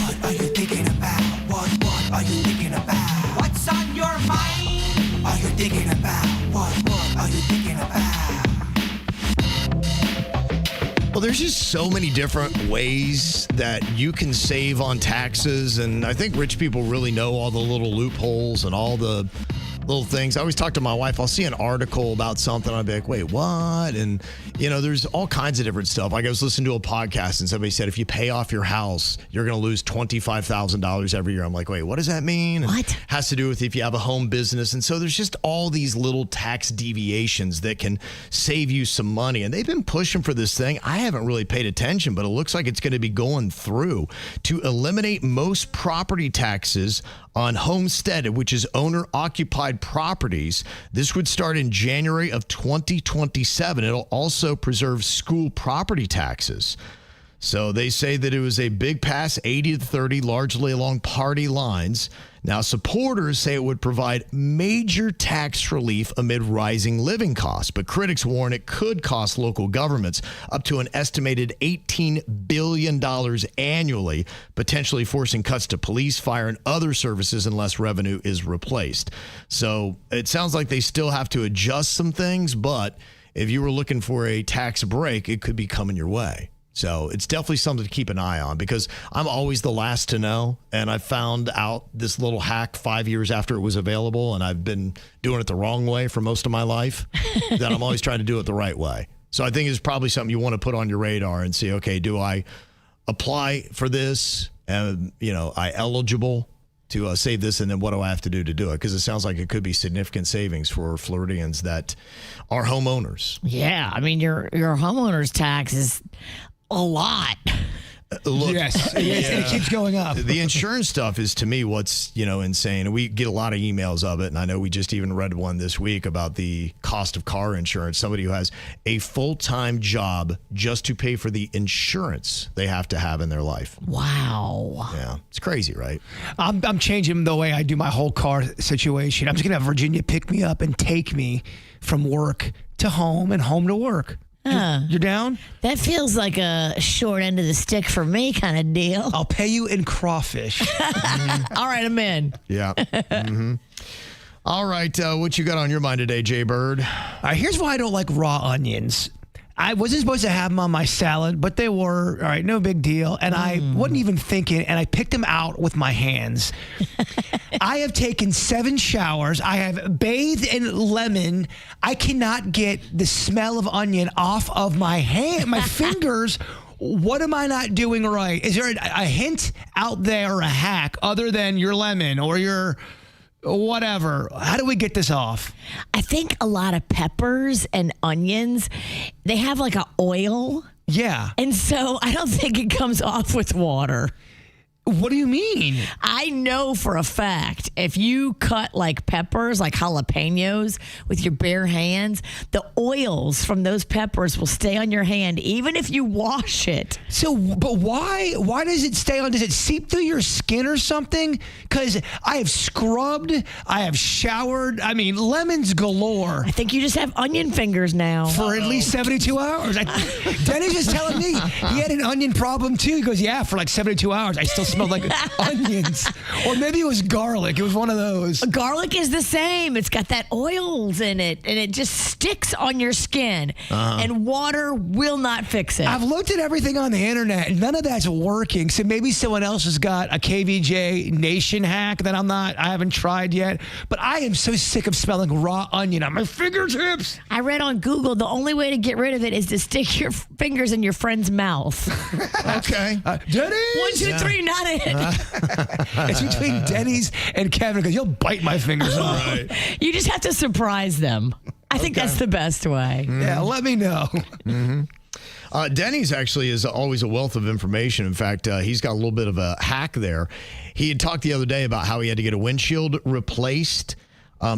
What are you thinking about? What are you thinking about? What's on your mind? Are you thinking about? What are you thinking about? Well, there's just so many different ways that you can save on taxes, and I think rich people really know all the little loopholes and all the little things. I always talk to my wife. I'll see an article about something. I'll be like, wait, what? And, you know, there's all kinds of different stuff. Like I was listening to a podcast and somebody said, if you pay off your house, you're going to lose $25,000 every year. I'm like, wait, what does that mean? And what? Has to do with if you have a home business. And so there's just all these little tax deviations that can save you some money. And they've been pushing for this thing. I haven't really paid attention, but it looks like it's going to be going through to eliminate most property taxes on homestead, which is owner-occupied properties. This would start in January of 2027. It'll also preserve school property taxes. So they say that it was a big pass, 80-30, largely along party lines. Now, supporters say it would provide major tax relief amid rising living costs, but critics warn it could cost local governments up to an estimated $18 billion annually, potentially forcing cuts to police, fire, and other services unless revenue is replaced. So it sounds like they still have to adjust some things, but if you were looking for a tax break, it could be coming your way. So it's definitely something to keep an eye on because I'm always the last to know. And I found out this little hack 5 years after it was available, and I've been doing it the wrong way for most of my life, that I'm always trying to do it the right way. So I think it's probably something you want to put on your radar and see, okay, do I apply for this? I eligible to save this, and then what do I have to do it? Because it sounds like it could be significant savings for Floridians that are homeowners. Yeah, I mean, your homeowner's tax is a lot. Look, yes, it keeps going up. The insurance stuff is, to me, what's insane. And we get a lot of emails of it, and I know we just even read one this week about the cost of car insurance. Somebody who has a full-time job just to pay for the insurance they have to have in their life. Wow. Yeah, it's crazy, right? I'm changing the way I do my whole car situation. I'm just gonna have Virginia pick me up and take me from work to home and home to work. You're down? That feels like a short end of the stick for me kind of deal. I'll pay you in crawfish. All right, I'm in. Yeah. All right, what you got on your mind today, Jay Bird? All right, here's why I don't like raw onions. I wasn't supposed to have them on my salad, but they were. All right, no big deal. And I wasn't even thinking, and I picked them out with my hands. I have taken 7 showers. I have bathed in lemon. I cannot get the smell of onion off of my hand, my fingers. What am I not doing right? Is there a hint out there, or a hack, other than your lemon or your whatever? How do we get this off? I think a lot of peppers and onions, they have like an oil. Yeah. And so I don't think it comes off with water. What do you mean? I know for a fact, if you cut like peppers, like jalapenos with your bare hands, the oils from those peppers will stay on your hand even if you wash it. So, but why does it stay on? Does it seep through your skin or something? Because I have scrubbed, I have showered. I mean, lemons galore. I think you just have onion fingers now. For at least 72 hours. Dennis was telling me he had an onion problem too. He goes, yeah, for like 72 hours. I still smelled like onions. Or maybe it was garlic. It was one of those. Garlic is the same. It's got that oils in it, and it just sticks on your skin. And water will not fix it. I've looked at everything on the internet, and none of that's working. So maybe someone else has got a KVJ Nation hack that I haven't tried yet. But I am so sick of smelling raw onion on my fingertips. I read on Google the only way to get rid of it is to stick your fingers in your friend's mouth. Okay. Denny's? 1, 2, 3, not it. It's between Denny's and Kevin because you'll bite my fingers off. Right. You just have to surprise them. I think that's the best way. Yeah, let me know. Denny's actually is always a wealth of information. In fact, he's got a little bit of a hack there. He had talked the other day about how he had to get a windshield replaced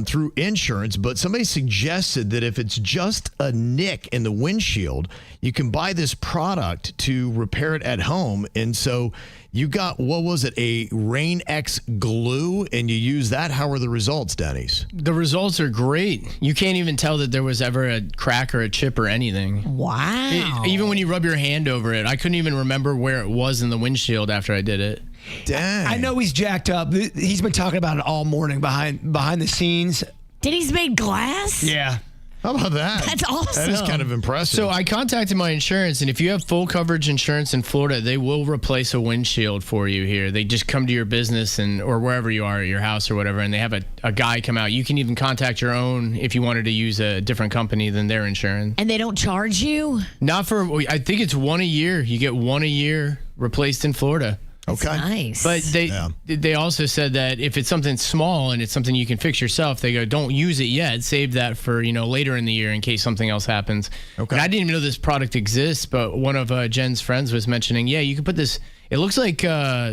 through insurance, but somebody suggested that if it's just a nick in the windshield, you can buy this product to repair it at home. And so you got, what was it, a Rain X glue, and you use that. How were the results, Denny's? The results are great. You can't even tell that there was ever a crack or a chip or anything. Wow. Even when you rub your hand over it, I couldn't even remember where it was in the windshield after I did it. Dang. I know he's jacked up. He's been talking about it all morning behind the scenes. Denny's made glass? Yeah. How about that? That's awesome. That is kind of impressive. So I contacted my insurance, and if you have full coverage insurance in Florida, they will replace a windshield for you here. They just come to your business or wherever you are, at your house or whatever, and they have a guy come out. You can even contact your own if you wanted to use a different company than their insurance. And they don't charge you? Not for, I think it's one a year. You get one a year replaced in Florida. Okay. That's nice. But they also said that if it's something small and it's something you can fix yourself, they go, don't use it yet. Save that for, later in the year in case something else happens. Okay. And I didn't even know this product exists, but one of Jen's friends was mentioning, you can put this, it looks like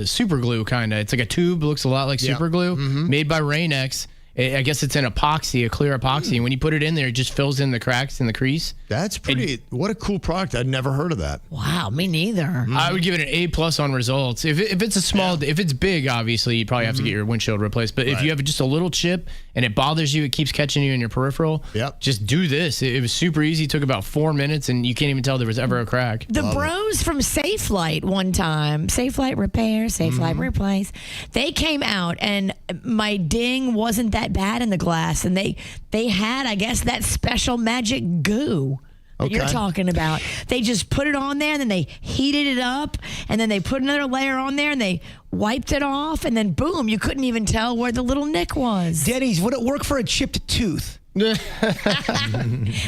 super glue kind of. It's like a tube, looks a lot like super glue, made by Rain X. I guess it's an epoxy, a clear epoxy. And when you put it in there, it just fills in the cracks in the crease. That's pretty, what a cool product. I'd never heard of that. Wow, me neither. I would give it an A+ on results. If it's a small, if it's big, obviously, you probably have to get your windshield replaced. But if you have just a little chip and it bothers you, it keeps catching you in your peripheral, just do this. It was super easy. It took about 4 minutes, and you can't even tell there was ever a crack. The bros from Safe Light one time, Safe Light Repair, Safe Light Replace, they came out, and my ding wasn't that bad in the glass, and they had, I guess, that special magic goo that you're talking about. They just put it on there, and then they heated it up, and then they put another layer on there, and they wiped it off, and then boom, you couldn't even tell where the little nick was. Denny's, would it work for a chipped tooth?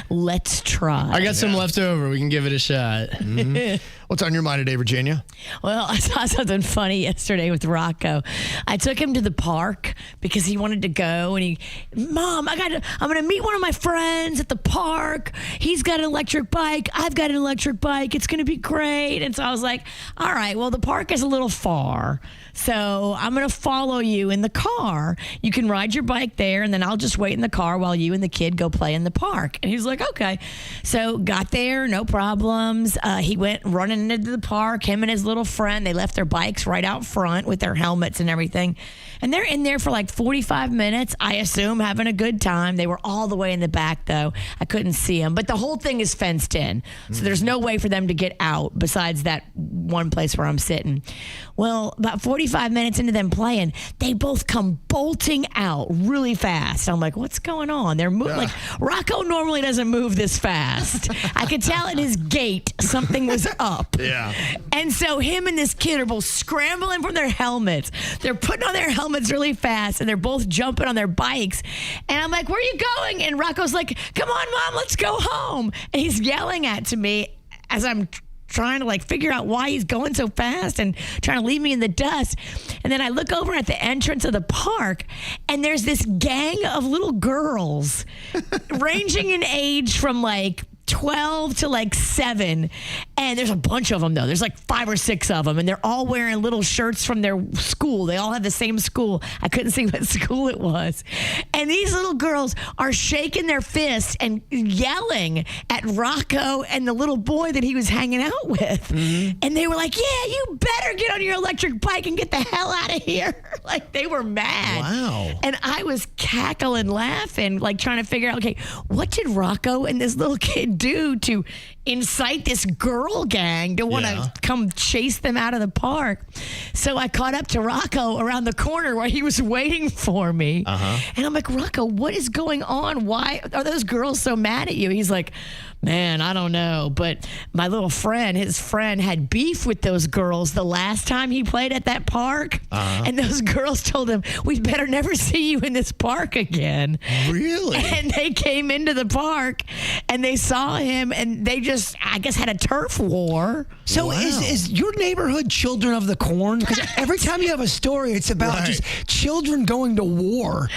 Let's try. I got some left over. We can give it a shot. What's on your mind today, Virginia? Well, I saw something funny yesterday with Rocco. I took him to the park because he wanted to go, and Mom, I'm going to meet one of my friends at the park. He's got an electric bike. I've got an electric bike. It's going to be great. And so I was like, all right, well, the park is a little far, so I'm going to follow you in the car. You can ride your bike there, and then I'll just wait in the car while you and the kid go play in the park. And he's like, okay. So got there, no problems. He went running running into the park, him and his little friend. They left their bikes right out front with their helmets and everything. And they're in there for like 45 minutes, I assume, having a good time. They were all the way in the back, though. I couldn't see them. But the whole thing is fenced in. So there's no way for them to get out besides that one place where I'm sitting. Well, about 45 minutes into them playing, they both come bolting out really fast. I'm like, what's going on? They're moving. Like, Rocco normally doesn't move this fast. I could tell in his gait something was up. Yeah. And so him and this kid are both scrambling from their helmets. They're putting on their helmets really fast, and they're both jumping on their bikes. And I'm like, where are you going? And Rocco's like, come on, Mom, let's go home. And he's yelling at me as I'm trying to like figure out why he's going so fast and trying to leave me in the dust. And then I look over at the entrance of the park, and there's this gang of little girls ranging in age from like 12 to like 7, and there's a bunch of them though. There's like 5 or 6 of them, and they're all wearing little shirts from their school. They all have the same school. I couldn't see what school it was. And these little girls are shaking their fists and yelling at Rocco and the little boy that he was hanging out with. And they were like, yeah, you better get on your electric bike and get the hell out of here. Like, they were mad. Wow. And I was cackling, laughing, like trying to figure out, okay, what did Rocco and this little kid do to incite this girl gang to want to come chase them out of the park? So I caught up to Rocco around the corner where he was waiting for me. And I'm like, Rocco, what is going on? Why are those girls so mad at you? He's like, man, I don't know. But my little friend, his friend, had beef with those girls the last time he played at that park. And those girls told him, we better never see you in this park again. Really? And they came into the park and they saw him, and they just, I guess, had a turf war. So is your neighborhood Children of the Corn? Because every time you have a story, it's about just children going to war.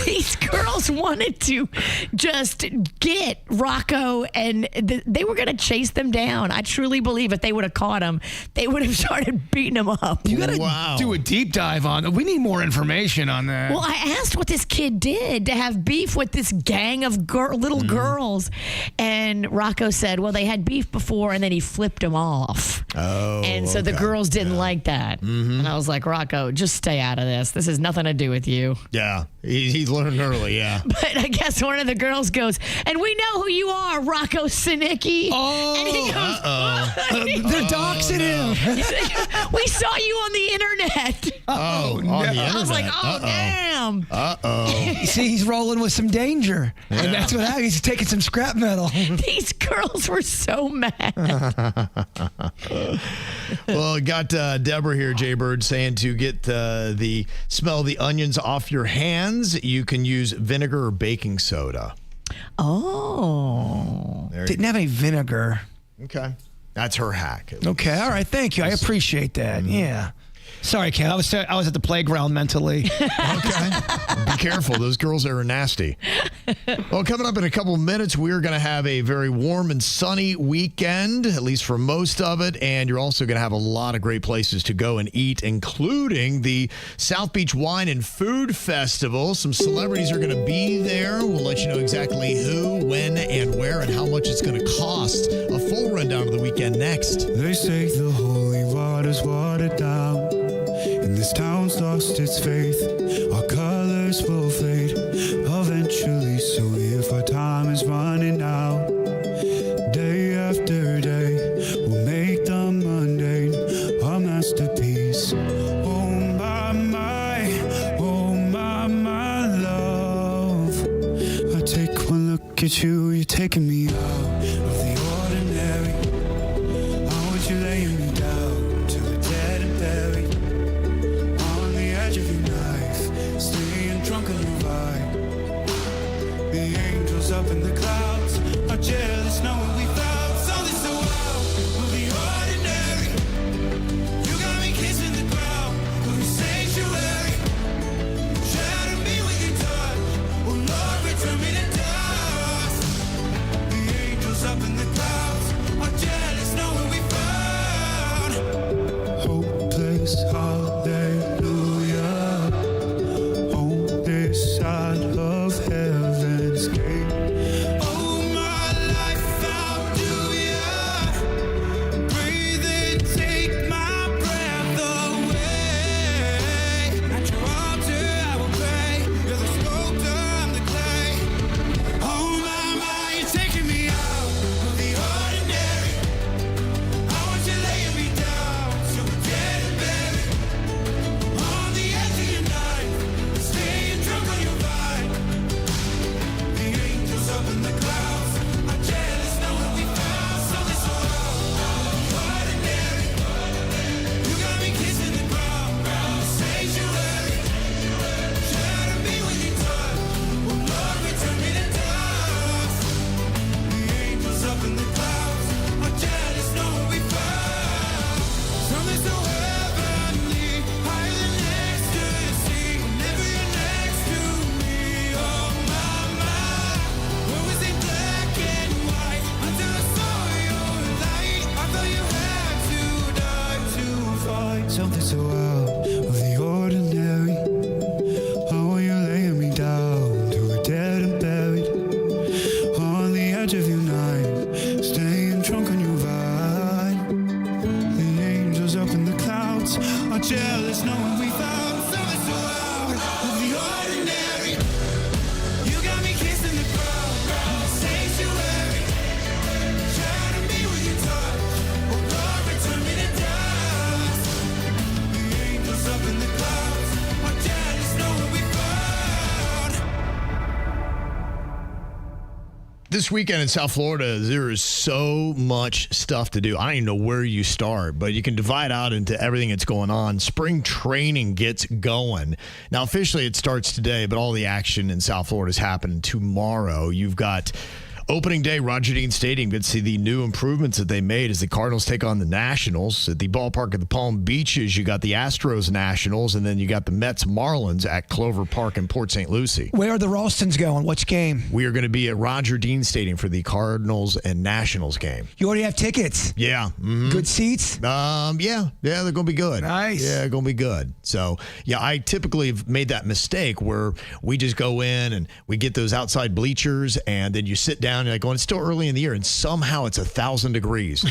These girls wanted to just get Rocco, and they were going to chase them down. I truly believe if they would have caught him, they would have started beating him up. You got to do a deep dive on it. We need more information on that. Well, I asked what this kid did to have beef with this gang of little girls, and Rocco said, well, they had beef before, and then he flipped them off. Oh, and so the girls didn't like that. And I was like, Rocco, just stay out of this. This has nothing to do with you. Yeah, he learned early, yeah. But I guess one of the girls goes, and we know who you are, Rocco Sinicki. Oh, and he goes, they're doxing him. We saw you on the internet. On the internet. I was like, oh, damn. You see, he's rolling with some danger. And that's what happened. He's taking some scrap metal. These girls were so mad. Well, got Deborah here, Jaybird, saying to get the smell of the onions off your hands, you can use vinegar or baking soda. Oh. Didn't have any vinegar. Okay. That's her hack. Okay. All right. Thank you. I appreciate that. Yeah. Sorry, Ken. I was at the playground mentally. Okay. Be careful. Those girls are nasty. Well, coming up in a couple of minutes, we're going to have a very warm and sunny weekend, at least for most of it. And you're also going to have a lot of great places to go and eat, including the South Beach Wine and Food Festival. Some celebrities are going to be there. We'll let you know exactly who, when, and where, and how much it's going to cost. A full rundown of the weekend next. They say the holy water's watered down, and this town's lost its faith. Our colors will fade eventually, so if our time is running out, day after day, we'll make the mundane our masterpiece. Oh my love, I take one look at you, you're taking me out of the ordinary. I want you laying me down to the dead and buried. Of your knife, staying drunk on your vibe. The angels up in the clouds are jealous knowing we found something so wild. We'll be ordinary. You got me kissing the ground of your sanctuary. Shatter me with your touch. Oh Lord, return me to dust. The angels up in the clouds are jealous knowing we found hopeless holiday. Side of heaven's gate. Oh, This weekend in South Florida, there is so much stuff to do. I don't even know where you start, but you can divide out into everything that's going on. Spring training gets going. Now, officially it starts today, but all the action in South Florida is happening tomorrow. You've got opening day, Roger Dean Stadium. Good to see the new improvements that they made as the Cardinals take on the Nationals. At the ballpark at the Palm Beaches, you got the Astros Nationals, and then you got the Mets Marlins at Clover Park in Port St. Lucie. Where are the Ralstons going? Which game? We are going to be at Roger Dean Stadium for the Cardinals and Nationals game. You already have tickets? Yeah. Mm-hmm. Good seats? Yeah, they're going to be good. Nice. Yeah, going to be good. So, yeah, I typically have made that mistake where we just go in and we get those outside bleachers, and then you sit down and you're like, it's still early in the year, and somehow it's 1,000 degrees.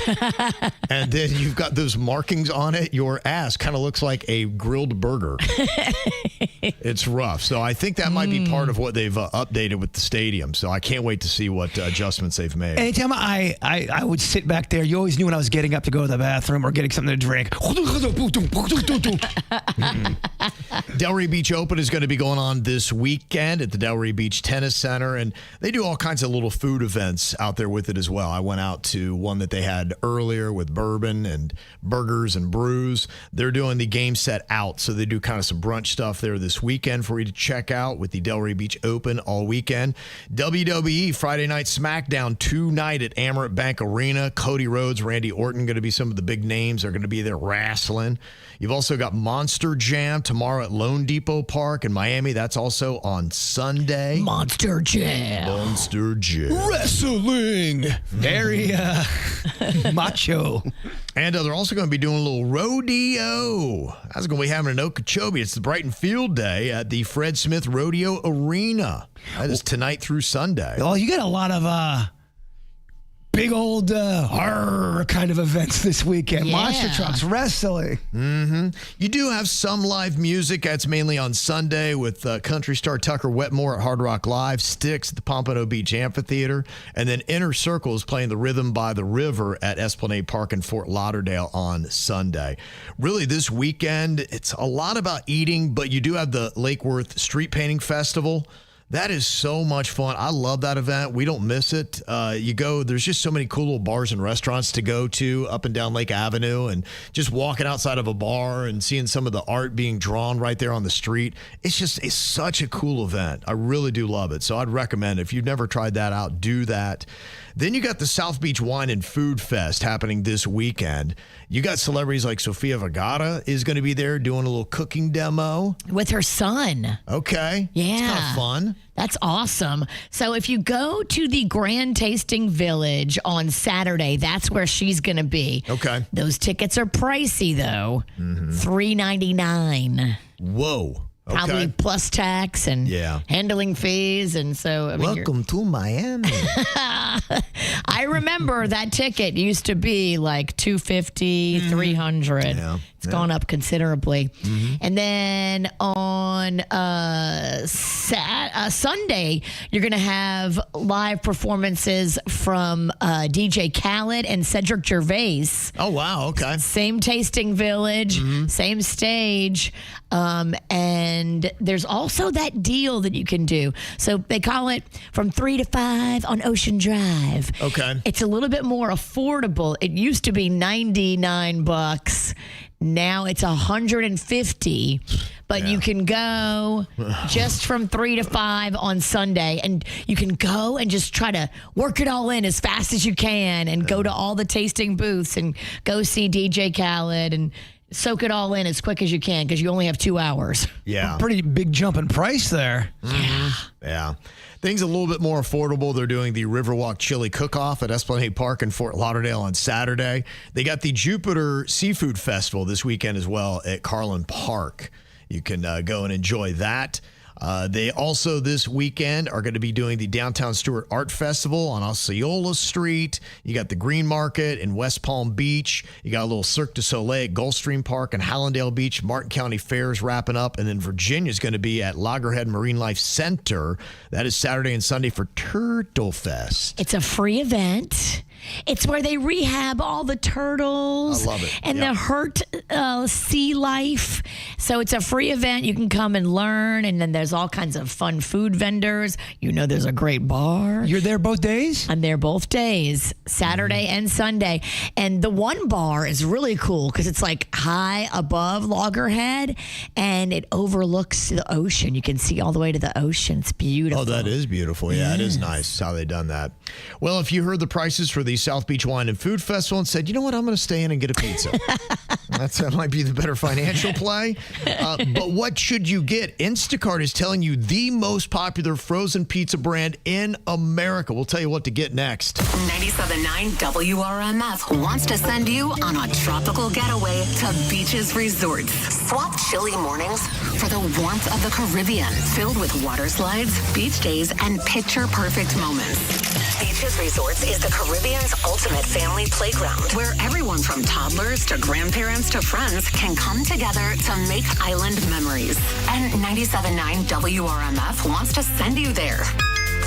And then you've got those markings on it. Your ass kind of looks like a grilled burger. It's rough. So I think that might be part of what they've updated with the stadium. So I can't wait to see what adjustments they've made. Anytime I would sit back there, you always knew when I was getting up to go to the bathroom or getting something to drink. Delray Beach Open is going to be going on this weekend at the Delray Beach Tennis Center, and they do all kinds of little food events out there with it as well. I went out to one that they had earlier with bourbon and burgers and brews. They're doing the Game Set Out, so they do kind of some brunch stuff there this weekend for you to check out with the Delray Beach Open all weekend. WWE Friday Night SmackDown tonight at Amerant Bank Arena. Cody Rhodes, Randy Orton going to be some of the big names. They're going to be there wrestling. You've also got Monster Jam tomorrow at Lone Depot Park in Miami. That's also on Sunday. Monster Jam. Monster Jam. Wrestling. Very macho. And they're also going to be doing a little rodeo. That's going to be happening in Okeechobee. It's the Brighton Field Day at the Fred Smith Rodeo Arena. That is tonight through Sunday. Well, you got a lot of big old horror kind of events this weekend. Yeah. Monster trucks, wrestling. Mm-hmm. You do have some live music. That's mainly on Sunday with country star Tucker Wetmore at Hard Rock Live, Styx at the Pompano Beach Amphitheater, and then Inner Circle is playing the Rhythm by the River at Esplanade Park in Fort Lauderdale on Sunday. Really, this weekend, it's a lot about eating, but you do have the Lake Worth Street Painting Festival. That is so much fun. I love that event. We don't miss it. You go, there's just so many cool little bars and restaurants to go to up and down Lake Avenue, and just walking outside of a bar and seeing some of the art being drawn right there on the street. It's such a cool event. I really do love it. So I'd recommend, if you've never tried that out, do that. Then you got the South Beach Wine and Food Fest happening this weekend. You got celebrities like Sofia Vergara is going to be there doing a little cooking demo. With her son. Okay. Yeah. It's kind of fun. That's awesome. So if you go to the Grand Tasting Village on Saturday, that's where she's going to be. Okay. Those tickets are pricey, though. $3.99. Whoa. Okay. Probably plus tax and handling fees. And so, welcome to Miami. I remember that ticket used to be like $250, $300. Yeah. It's gone up considerably. And then on Sunday, you're going to have live performances from DJ Khaled and Cedric Gervais. Oh, wow. Okay. Same tasting village, same stage. And there's also that deal that you can do. So they call it from 3 to 5 on Ocean Drive. Okay. It's a little bit more affordable. It used to be $99. Now it's $150, but you can go just from 3 to 5 on Sunday, and you can go and just try to work it all in as fast as you can, and go to all the tasting booths and go see DJ Khaled and soak it all in as quick as you can, because you only have 2 hours. Yeah. Pretty big jump in price there. Yeah. Things a little bit more affordable. They're doing the Riverwalk Chili Cook-Off at Esplanade Park in Fort Lauderdale on Saturday. They got the Jupiter Seafood Festival this weekend as well at Carlin Park. You can go and enjoy that. They also this weekend are going to be doing the Downtown Stewart Art Festival on Osceola Street. You got the Green Market in West Palm Beach. You got a little Cirque du Soleil at Gulfstream Park and Hallandale Beach. Martin County Fair's wrapping up. And then Virginia's going to be at Loggerhead Marine Life Center. That is Saturday and Sunday for Turtle Fest. It's a free event. It's where they rehab all the turtles. I love it. And Yep. the hurt sea life. So it's a free event. You can come and learn. And then there's all kinds of fun food vendors. There's a great bar. You're there both days? I'm there both days, Saturday and Sunday. And the one bar is really cool because it's like high above Loggerhead and it overlooks the ocean. You can see all the way to the ocean. It's beautiful. Oh, that is beautiful. Yeah, it is nice how they've done that. Well, if you heard the prices for the South Beach Wine and Food Festival and said, you know what, I'm going to stay in and get a pizza. That might be the better financial play. But what should you get? Instacart is telling you the most popular frozen pizza brand in America. We'll tell you what to get next. 97.9 WRMF wants to send you on a tropical getaway to Beaches Resorts. Swap chilly mornings for the warmth of the Caribbean, filled with water slides, beach days, and picture-perfect moments. Beaches Resorts is the Caribbean's ultimate family playground, where everyone from toddlers to grandparents to friends can come together to make island memories. And 97.9 WRMF wants to send you there.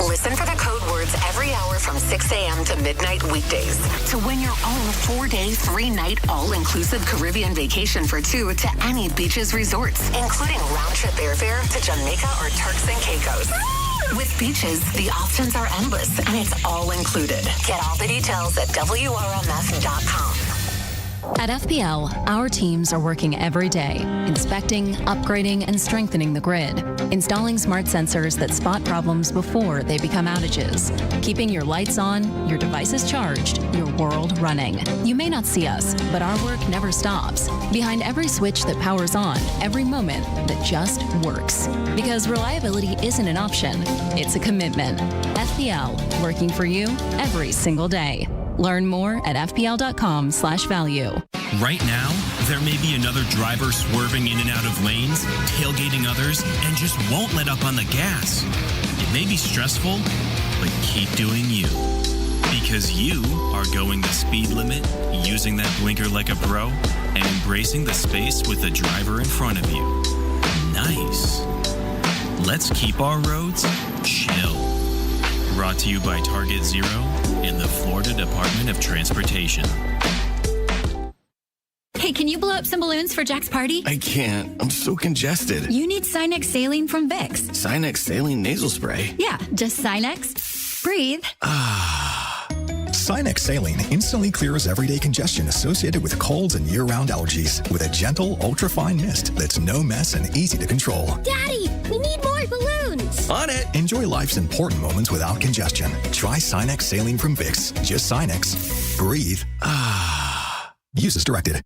Listen for the code words every hour from 6 a.m. to midnight weekdays to win your own 4-day, 3-night, all-inclusive Caribbean vacation for two to any Beaches Resorts, including round-trip airfare to Jamaica or Turks and Caicos. With Beaches, the options are endless, and it's all included. Get all the details at WRMF.com. At FPL, our teams are working every day, inspecting, upgrading, and strengthening the grid, installing smart sensors that spot problems before they become outages, keeping your lights on, your devices charged, your world running. You may not see us, but our work never stops. Behind every switch that powers on, every moment that just works. Because reliability isn't an option, it's a commitment. FPL, working for you every single day. Learn more at fpl.com/value. Right now, there may be another driver swerving in and out of lanes, tailgating others, and just won't let up on the gas. It may be stressful, but keep doing you. Because you are going the speed limit, using that blinker like a pro, and embracing the space with the driver in front of you. Nice. Let's keep our roads chill. Brought to you by Target Zero and the Florida Department of Transportation. Hey, can you blow up some balloons for Jack's party? I can't. I'm so congested. You need Sinex Saline from Vicks. Sinex Saline Nasal Spray. Yeah, just Sinex. Breathe. Sinex Saline instantly clears everyday congestion associated with colds and year-round allergies with a gentle, ultra-fine mist that's no mess and easy to control. Daddy, we need more balloons. On it. Enjoy life's important moments without congestion. Try Sinex Saline from Vicks. Just Sinex. Breathe. Use as directed.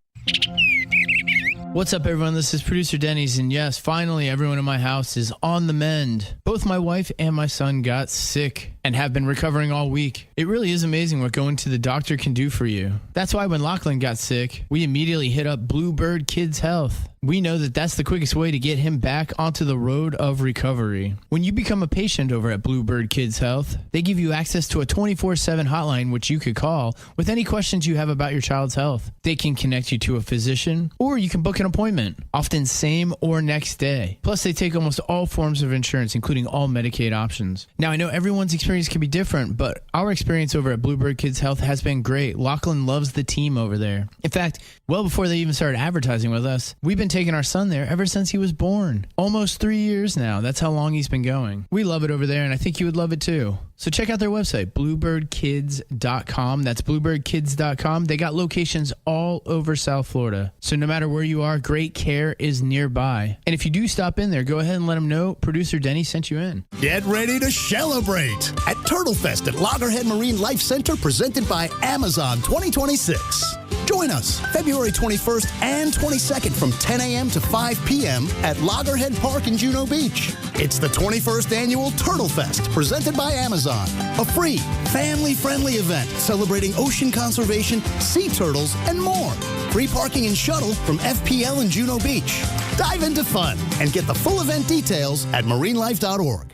What's up, everyone? This is producer Denny's, and yes, finally, everyone in my house is on the mend. Both my wife and my son got sick and have been recovering all week. It really is amazing what going to the doctor can do for you. That's why when Lachlan got sick, we immediately hit up Bluebird Kids Health. We know that that's the quickest way to get him back onto the road of recovery. When you become a patient over at Bluebird Kids Health, they give you access to a 24/7 hotline which you could call with any questions you have about your child's health. They can connect you to a physician, or you can book an appointment, often same or next day. Plus, they take almost all forms of insurance, including all Medicaid options. Now, I know everyone's experience can be different, but our experience over at Bluebird Kids Health has been great. Lachlan loves the team over there. In fact, well before they even started advertising with us, we've been taking our son there ever since he was born. Almost 3 years now. That's how long he's been going. We love it over there, and I think you would love it too. So check out their website, bluebirdkids.com. That's bluebirdkids.com. They got locations all over South Florida. So no matter where you are, great care is nearby. And if you do stop in there, go ahead and let them know producer Denny sent you in. Get ready to celebrate at Turtle Fest at Loggerhead Marine Life Center, presented by Amazon 2026. Join us February 21st and 22nd from 10 a.m. to 5 p.m. at Loggerhead Park in Juno Beach. It's the 21st annual Turtle Fest presented by Amazon, a free, family-friendly event celebrating ocean conservation, sea turtles, and more. Free parking and shuttle from FPL in Juno Beach. Dive into fun and get the full event details at marinelife.org.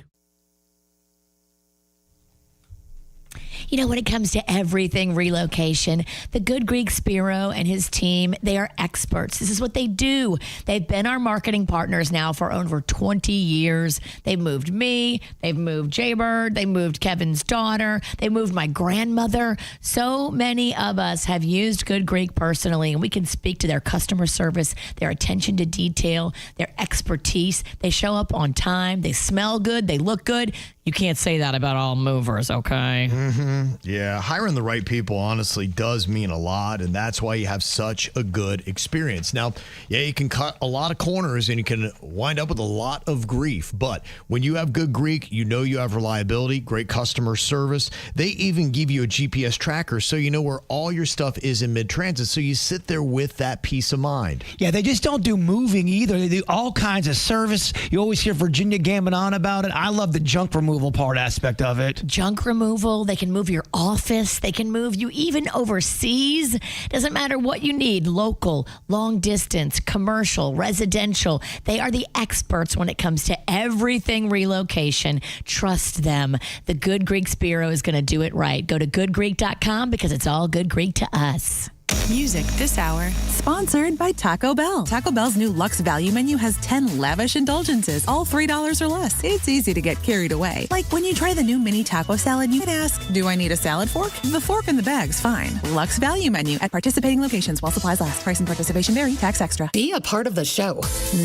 You know, when it comes to everything relocation, the Good Greek Spiro and his team, they are experts. This is what they do. They've been our marketing partners now for over 20 years. They've moved me. They've moved Jaybird. They moved Kevin's daughter. They moved my grandmother. So many of us have used Good Greek personally, and we can speak to their customer service, their attention to detail, their expertise. They show up on time. They smell good. They look good. You can't say that about all movers, okay? Mm-hmm. Yeah, hiring the right people honestly does mean a lot, and that's why you have such a good experience. Now, yeah, you can cut a lot of corners and you can wind up with a lot of grief, but when you have Good Greek, you know you have reliability, great customer service. They even give you a GPS tracker so you know where all your stuff is in mid-transit, so you sit there with that peace of mind. Yeah, they just don't do moving either. They do all kinds of service. You always hear Virginia gammon on about it. I love the junk removal part aspect of it. Junk removal. They can move your office. They can move you even overseas. Doesn't matter what you need. Local, long distance, commercial, residential. They are the experts when it comes to everything relocation. Trust them. The Good Greek Spiro is going to do it right. Go to goodgreek.com because it's all Good Greek to us. Music this hour, sponsored by Taco Bell. Taco Bell's new Luxe Value menu has 10 lavish indulgences, all $3 or less. It's easy to get carried away. Like when you try the new mini taco salad, you might ask, do I need a salad fork? The fork in the bag's fine. Luxe Value menu at participating locations while supplies last. Price and participation vary. Tax extra. Be a part of the show.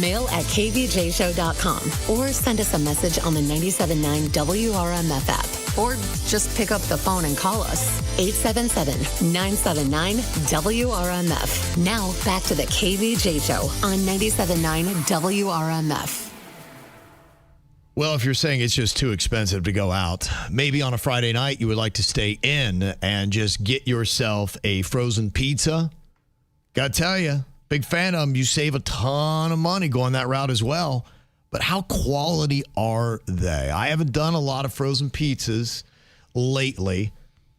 Mail at kvjshow.com or send us a message on the 97.9 WRMF app. Or just pick up the phone and call us. 877-979-WRMF. Now back to the KVJ Show on 97.9 WRMF. Well, if you're saying it's just too expensive to go out, maybe on a Friday night you would like to stay in and just get yourself a frozen pizza. Gotta tell you, big fan of them. You save a ton of money going that route as well. But how quality are they? I haven't done a lot of frozen pizzas lately.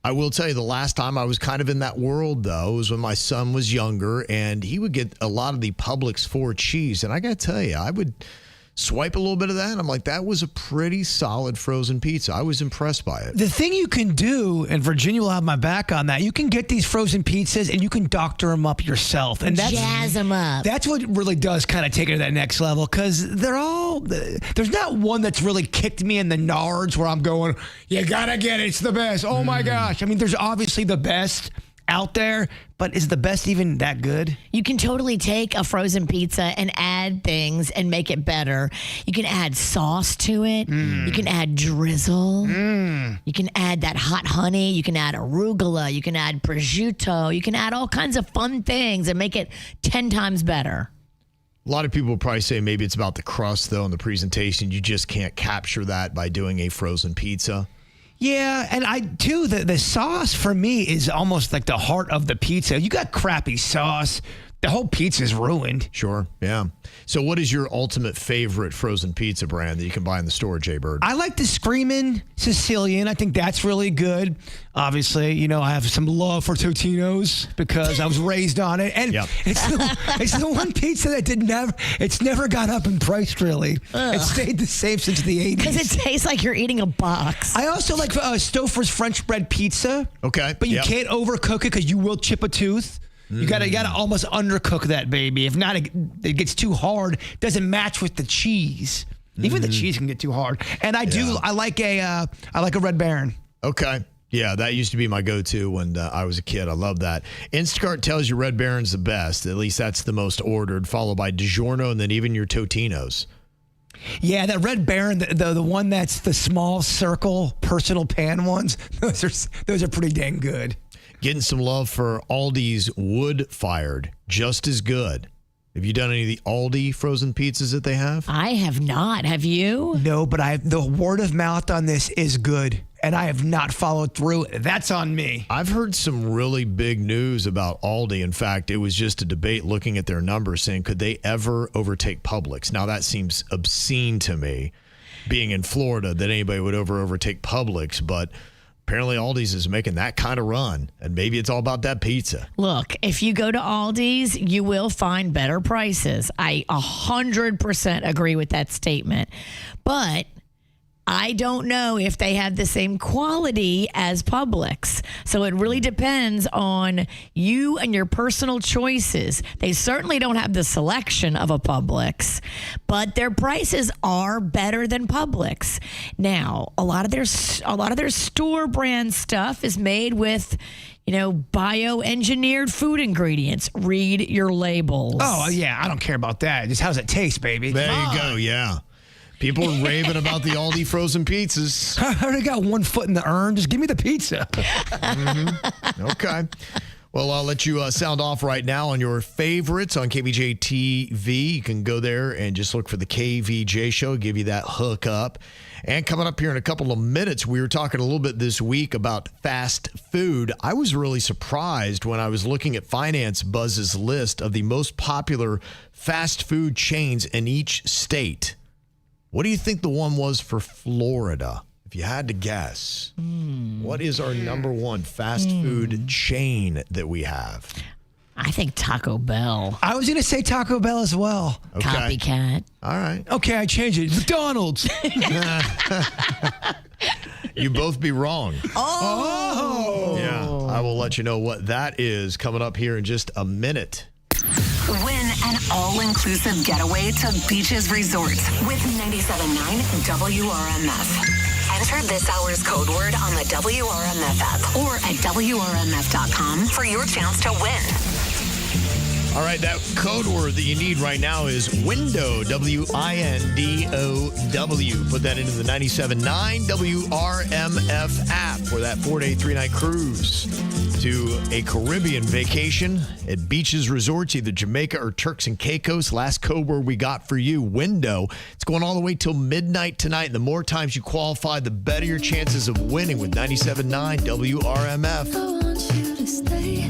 I will tell you, the last time I was kind of in that world, though, was when my son was younger, and he would get a lot of the Publix 4 cheese. And I got to tell you, I would swipe a little bit of that, and I'm like, that was a pretty solid frozen pizza. I was impressed by it. The thing you can do, and Virginia will have my back on that, you can get these frozen pizzas and you can doctor them up yourself. And that's, jazz them up. That's what really does kind of take it to that next level, because there's not one that's really kicked me in the nards where I'm going, you gotta get it, it's the best. Oh my gosh. I mean, there's obviously the best out there, but is the best even that good? You can totally take a frozen pizza and add things and make it better. You can add sauce to it. You can add drizzle. You can add that hot honey. You can add arugula. You can add prosciutto. You can add all kinds of fun things and make it 10 times better. A lot of people will probably say maybe it's about the crust, though, and the presentation. You just can't capture that by doing a frozen pizza. Yeah, and the sauce for me is almost like the heart of the pizza. You got crappy sauce, the whole pizza's ruined. Sure, yeah. So what is your ultimate favorite frozen pizza brand that you can buy in the store, Jaybird? I like the Screamin' Sicilian. I think that's really good. Obviously, you know, I have some love for Totino's because I was raised on it. And it's the one pizza that it's never gone up in price, really. Ugh. It stayed the same since the 80s. Because it tastes like you're eating a box. I also like Stouffer's French bread pizza. Okay. But you can't overcook it because you will chip a tooth. You gotta almost undercook that baby. If not, it gets too hard. It doesn't match with the cheese. Even the cheese can get too hard. And I like a Red Baron. Okay. Yeah, that used to be my go-to when I was a kid. I love that. Instacart tells you Red Baron's the best. At least that's the most ordered, followed by DiGiorno and then even your Totino's. Yeah, that Red Baron, the one that's the small circle personal pan ones, those are pretty dang good. Getting some love for Aldi's wood-fired, just as good. Have you done any of the Aldi frozen pizzas that they have? I have not. Have you? No, but the word of mouth on this is good, and I have not followed through. That's on me. I've heard some really big news about Aldi. In fact, it was just a debate looking at their numbers saying, could they ever overtake Publix? Now, that seems obscene to me, being in Florida, that anybody would overtake Publix, but apparently Aldi's is making that kind of run, and maybe it's all about that pizza. Look, if you go to Aldi's, you will find better prices. I 100% agree with that statement. But I don't know if they have the same quality as Publix. So it really depends on you and your personal choices. They certainly don't have the selection of a Publix, but their prices are better than Publix. Now, a lot of their store brand stuff is made with, bioengineered food ingredients. Read your labels. Oh, yeah. I don't care about that. Just how's it taste, baby? There you go. Yeah. People are raving about the Aldi frozen pizzas. I already got one foot in the urn. Just give me the pizza. Okay. Well, I'll let you sound off right now on your favorites on KVJ TV. You can go there and just look for the KVJ Show, give you that hook up. And coming up here in a couple of minutes, we were talking a little bit this week about fast food. I was really surprised when I was looking at Finance Buzz's list of the most popular fast food chains in each state. What do you think the one was for Florida? If you had to guess, what is our number one fast food chain that we have? I think Taco Bell. I was going to say Taco Bell as well. Okay. Copycat. All right. Okay, I changed it. McDonald's. You both be wrong. Oh. Yeah. I will let you know what that is coming up here in just a minute. Win an all-inclusive getaway to Beaches Resorts with 97.9 WRMF. Enter this hour's code word on the WRMF app or at WRMF.com for your chance to win. All right, that code word that you need right now is window, WINDOW. Put that into the 97.9 WRMF app for that 4-day, 3-night cruise to a Caribbean vacation at Beaches Resorts, either Jamaica or Turks and Caicos. Last code word we got for you, window. It's going all the way till midnight tonight. And the more times you qualify, the better your chances of winning with 97.9 WRMF. I want you to stay.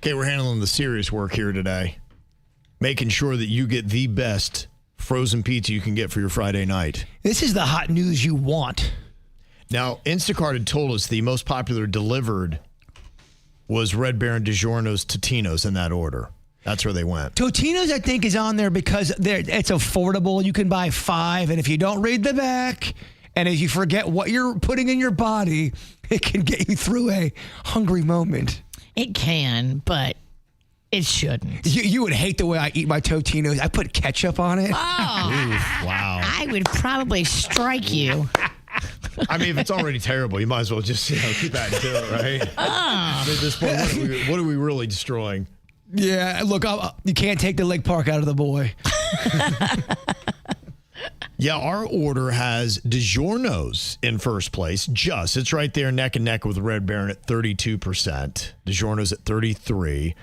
Okay, we're handling the serious work here today. Making sure that you get the best frozen pizza you can get for your Friday night. This is the hot news you want. Now, Instacart had told us the most popular delivered was Red Baron, DiGiorno's, Totino's in that order. That's where they went. Totino's, I think, is on there because it's affordable. You can buy 5, and if you don't read the back, and if you forget what you're putting in your body, it can get you through a hungry moment. It can, but it shouldn't. You would hate the way I eat my Totino's. I put ketchup on it. Oh, Oof, wow. I would probably strike you. I mean, if it's already terrible, you might as well just keep that and do it, right? At this point, what are we really destroying? Yeah, look, you can't take the leg park out of the boy. Yeah, our order has DiGiorno's in first place. It's right there neck and neck with Red Baron at 32%. DiGiorno's at 33%.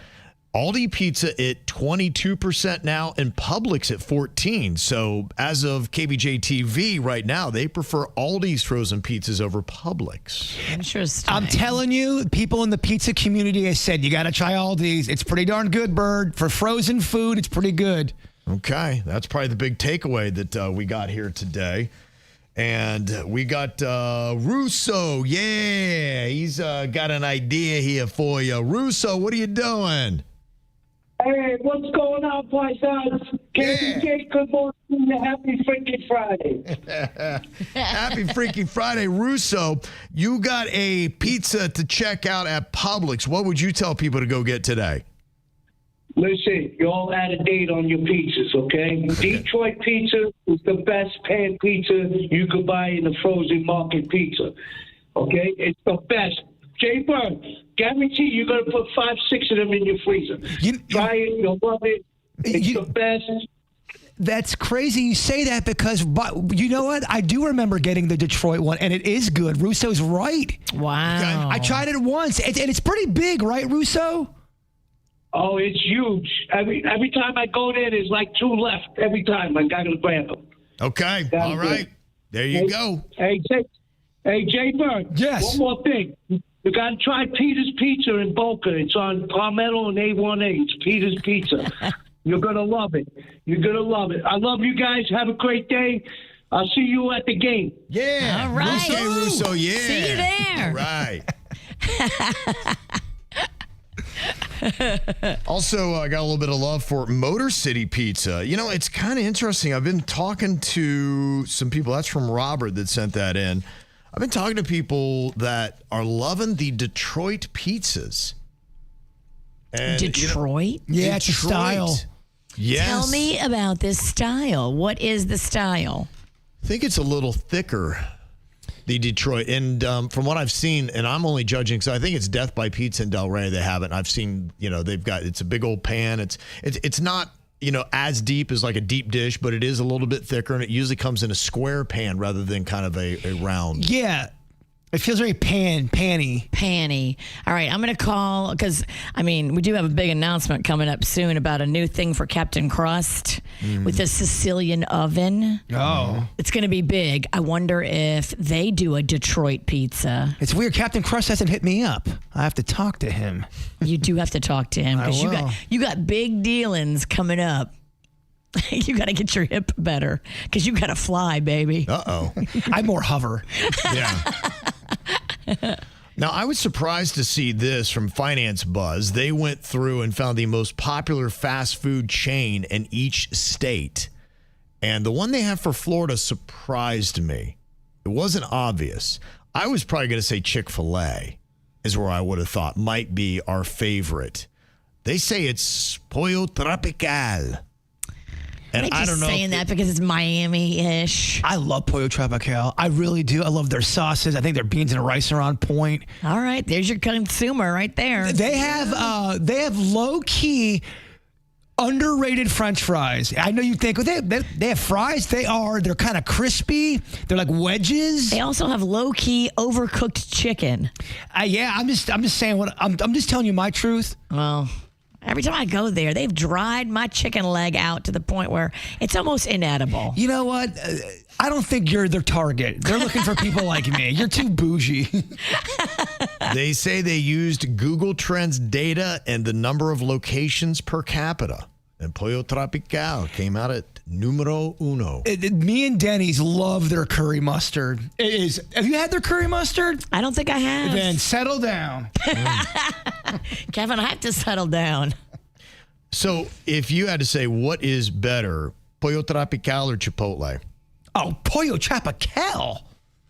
Aldi Pizza at 22% now, and Publix at 14%. So as of KVJ TV right now, they prefer Aldi's frozen pizzas over Publix. Interesting. I'm telling you, people in the pizza community have said, you got to try Aldi's. It's pretty darn good, Bird. For frozen food, it's pretty good. Okay, that's probably the big takeaway that we got here today. And we got Russo. Yeah, he's got an idea here for you. Russo, what are you doing? Hey, what's going on, Paisans? KVJ, good morning. Happy freaking Friday. Happy freaking Friday. Russo, you got a pizza to check out at Publix. What would you tell people to go get today? Listen, you all out of date on your pizzas, okay? Detroit pizza is the best pan pizza you could buy in the frozen market pizza, okay? It's the best. Jay Bird, guarantee you're going to put 5, 6 of them in your freezer. Try it. You'll love it. It's the best. That's crazy you say that because, but you know what? I do remember getting the Detroit one, and it is good. Russo's right. Wow. I tried it once, and it's pretty big, right, Russo? Oh, it's huge. Every time I go there, there's like 2 left. Every time I got to grab them. Okay. All right. There you go. Hey, Jay Bird. Yes. One more thing. You got to try Peter's Pizza in Boca. It's on Palmetto and A1A. It's Peter's Pizza. You're going to love it. You're going to love it. I love you guys. Have a great day. I'll see you at the game. Yeah. All right. Okay, Russo, yeah. See you there. All right. Also, I got a little bit of love for Motor City Pizza. You know, it's kind of interesting. I've been talking to some people. That's from Robert that sent that in. I've been talking to people that are loving the Detroit pizzas. And, Detroit? Yeah, it's a style. Yes. Tell me about this style. What is the style? I think it's a little thicker, the Detroit. And from what I've seen, and I'm only judging, so I think it's Death by Pizza in Del Rey. They have it. And I've seen, they've got, it's a big old pan. It's not, as deep as like a deep dish, but it is a little bit thicker, and it usually comes in a square pan rather than kind of a round. Yeah. It feels very panny. All right, I'm going to call because, we do have a big announcement coming up soon about a new thing for Captain Crust with a Sicilian oven. Oh. It's going to be big. I wonder if they do a Detroit pizza. It's weird. Captain Crust hasn't hit me up. I have to talk to him. You do have to talk to him because you got big dealings coming up. You got to get your hip better because you got to fly, baby. Uh-oh. I more hover. Yeah. Now, I was surprised to see this from Finance Buzz. They went through and found the most popular fast food chain in each state. And the one they have for Florida surprised me. It wasn't obvious. I was probably going to say Chick-fil-A is where I would have thought might be our favorite. They say it's Pollo Tropical. And I don't know saying that because it's Miami-ish. I love Pollo Tropical. I really do. I love their sauces. I think their beans and rice are on point. All right, there's your consumer right there. They have low-key underrated French fries. I know you think, they have fries. They're kind of crispy. They're like wedges. They also have low-key overcooked chicken. Yeah, I'm just saying I'm just telling you my truth. Well, every time I go there, they've dried my chicken leg out to the point where it's almost inedible. You know what? I don't think you're their target. They're looking for people like me. You're too bougie. They say they used Google Trends data and the number of locations per capita. And Pollo Tropical came out at numero uno. Me and Denny's love their curry mustard. Have you had their curry mustard? I don't think I have. Then settle down. Kevin, I have to settle down. So if you had to say what is better, Pollo Tropical or Chipotle? Oh, Pollo Tropical.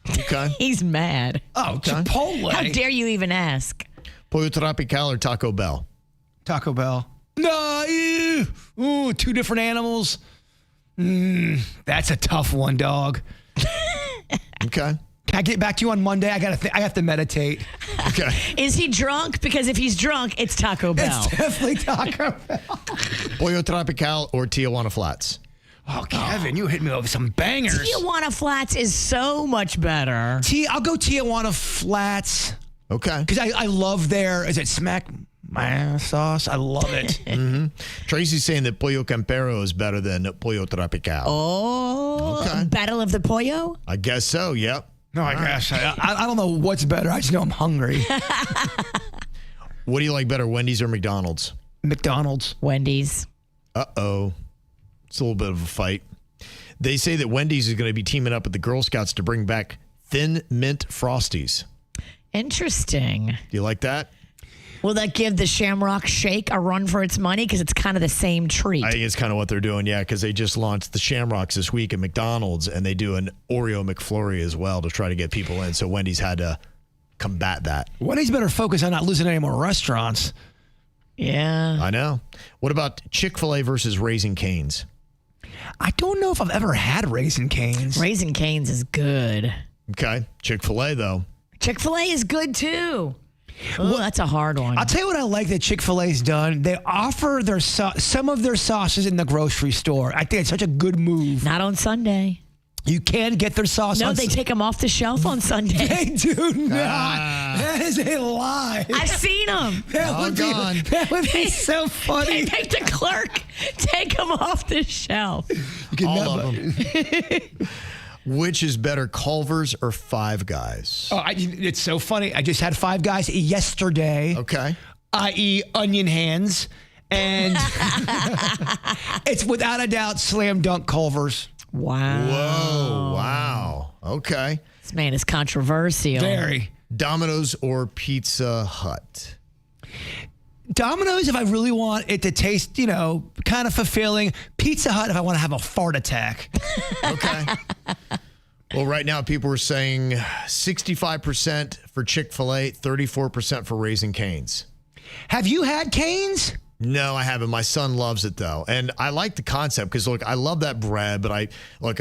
Okay. He's mad. Oh, okay. Chipotle. How dare you even ask? Pollo Tropical or Taco Bell? Taco Bell. No, ooh, two different animals. That's a tough one, dog. Okay. Can I get back to you on Monday? I have to meditate. Okay. Is he drunk? Because if he's drunk, it's Taco Bell. It's definitely Taco Bell. Pollo Tropical or Tijuana Flats? Oh, Kevin, you hit me with some bangers. Tijuana Flats is so much better. I'll go Tijuana Flats. Okay. Because I love is it smack my sauce? I love it. Tracy's saying that Pollo Campero is better than Pollo Tropical. Oh, okay. Battle of the Pollo? I guess so, yep. No, I guess. I don't know what's better. I just know I'm hungry. What do you like better, Wendy's or McDonald's? McDonald's. Wendy's. Uh-oh. It's a little bit of a fight. They say that Wendy's is going to be teaming up with the Girl Scouts to bring back Thin Mint Frosties. Interesting. Do you like that? Will that give the Shamrock Shake a run for its money? Because it's kind of the same treat. I think it's kind of what they're doing, yeah, because they just launched the Shamrocks this week at McDonald's, and they do an Oreo McFlurry as well to try to get people in. So Wendy's had to combat that. Wendy's better focus on not losing any more restaurants. Yeah. I know. What about Chick-fil-A versus Raising Cane's? I don't know if I've ever had Raising Cane's. Raising Cane's is good. Okay. Chick-fil-A, though. Chick-fil-A is good, too. Oh, that's a hard one. I'll tell you what I like that Chick-fil-A's done. They offer their some of their sauces in the grocery store. I think it's such a good move. Not on Sunday. You can get their sauce No, they take them off the shelf on Sunday. They do not. That is a lie. I've seen them. That would be so funny. They make the clerk take them off the shelf. All of them. Which is better, Culver's or Five Guys? Oh, it's so funny. I just had Five Guys yesterday. Okay. I.e. onion hands. And it's without a doubt slam dunk Culver's. Wow. Whoa, wow. Okay. This man is controversial. Very. Domino's or Pizza Hut? Domino's if I really want it to taste, kind of fulfilling. Pizza Hut if I want to have a fart attack. Okay. Well, right now people are saying 65% for Chick-fil-A, 34% for Raising Cane's. Have you had Cane's? No, I haven't. My son loves it, though. And I like the concept because, look, I love that bread, but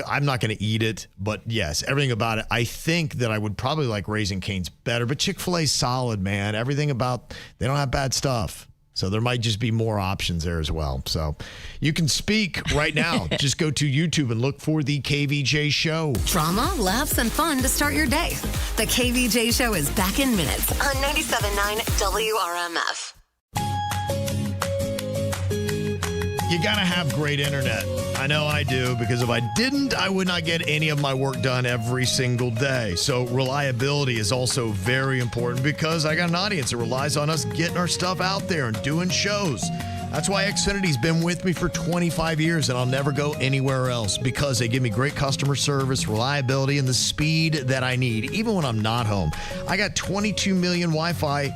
I'm not going to eat it. But, yes, everything about it. I think that I would probably like Raising Cane's better. But Chick-fil-A's solid, man. Everything about they don't have bad stuff. So there might just be more options there as well. So you can speak right now. Just go to YouTube and look for the KVJ Show. Drama, laughs, and fun to start your day. The KVJ Show is back in minutes on 97.9 WRMF. You got to have great internet. I know I do, because if I didn't, I would not get any of my work done every single day. So reliability is also very important because I got an audience that relies on us getting our stuff out there and doing shows. That's why Xfinity's been with me for 25 years, and I'll never go anywhere else because they give me great customer service, reliability, and the speed that I need, even when I'm not home. I got 22 million Wi-Fi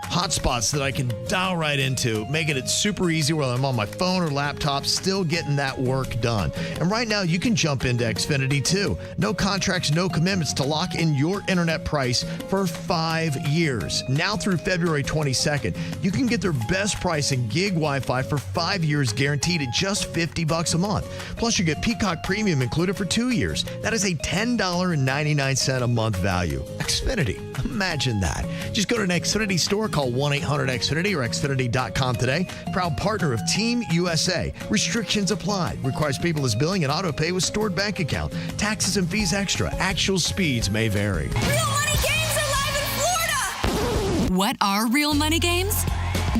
hotspots that I can dial right into, making it super easy whether I'm on my phone or laptop, still getting that work done. And right now, you can jump into Xfinity too. No contracts, no commitments to lock in your internet price for 5 years. Now through February 22nd, you can get their best price in gig Wi-Fi for 5 years guaranteed at just $50 a month. Plus, you get Peacock Premium included for 2 years. That is a $10.99 a month value. Xfinity, imagine that. Just go to an Xfinity store, call 1-800-XFINITY or Xfinity.com today. Proud partner of Team USA. Restrictions apply. Requires paperless billing and auto pay with stored bank account. Taxes and fees extra. Actual speeds may vary. Real money games are live in Florida. What are real money games?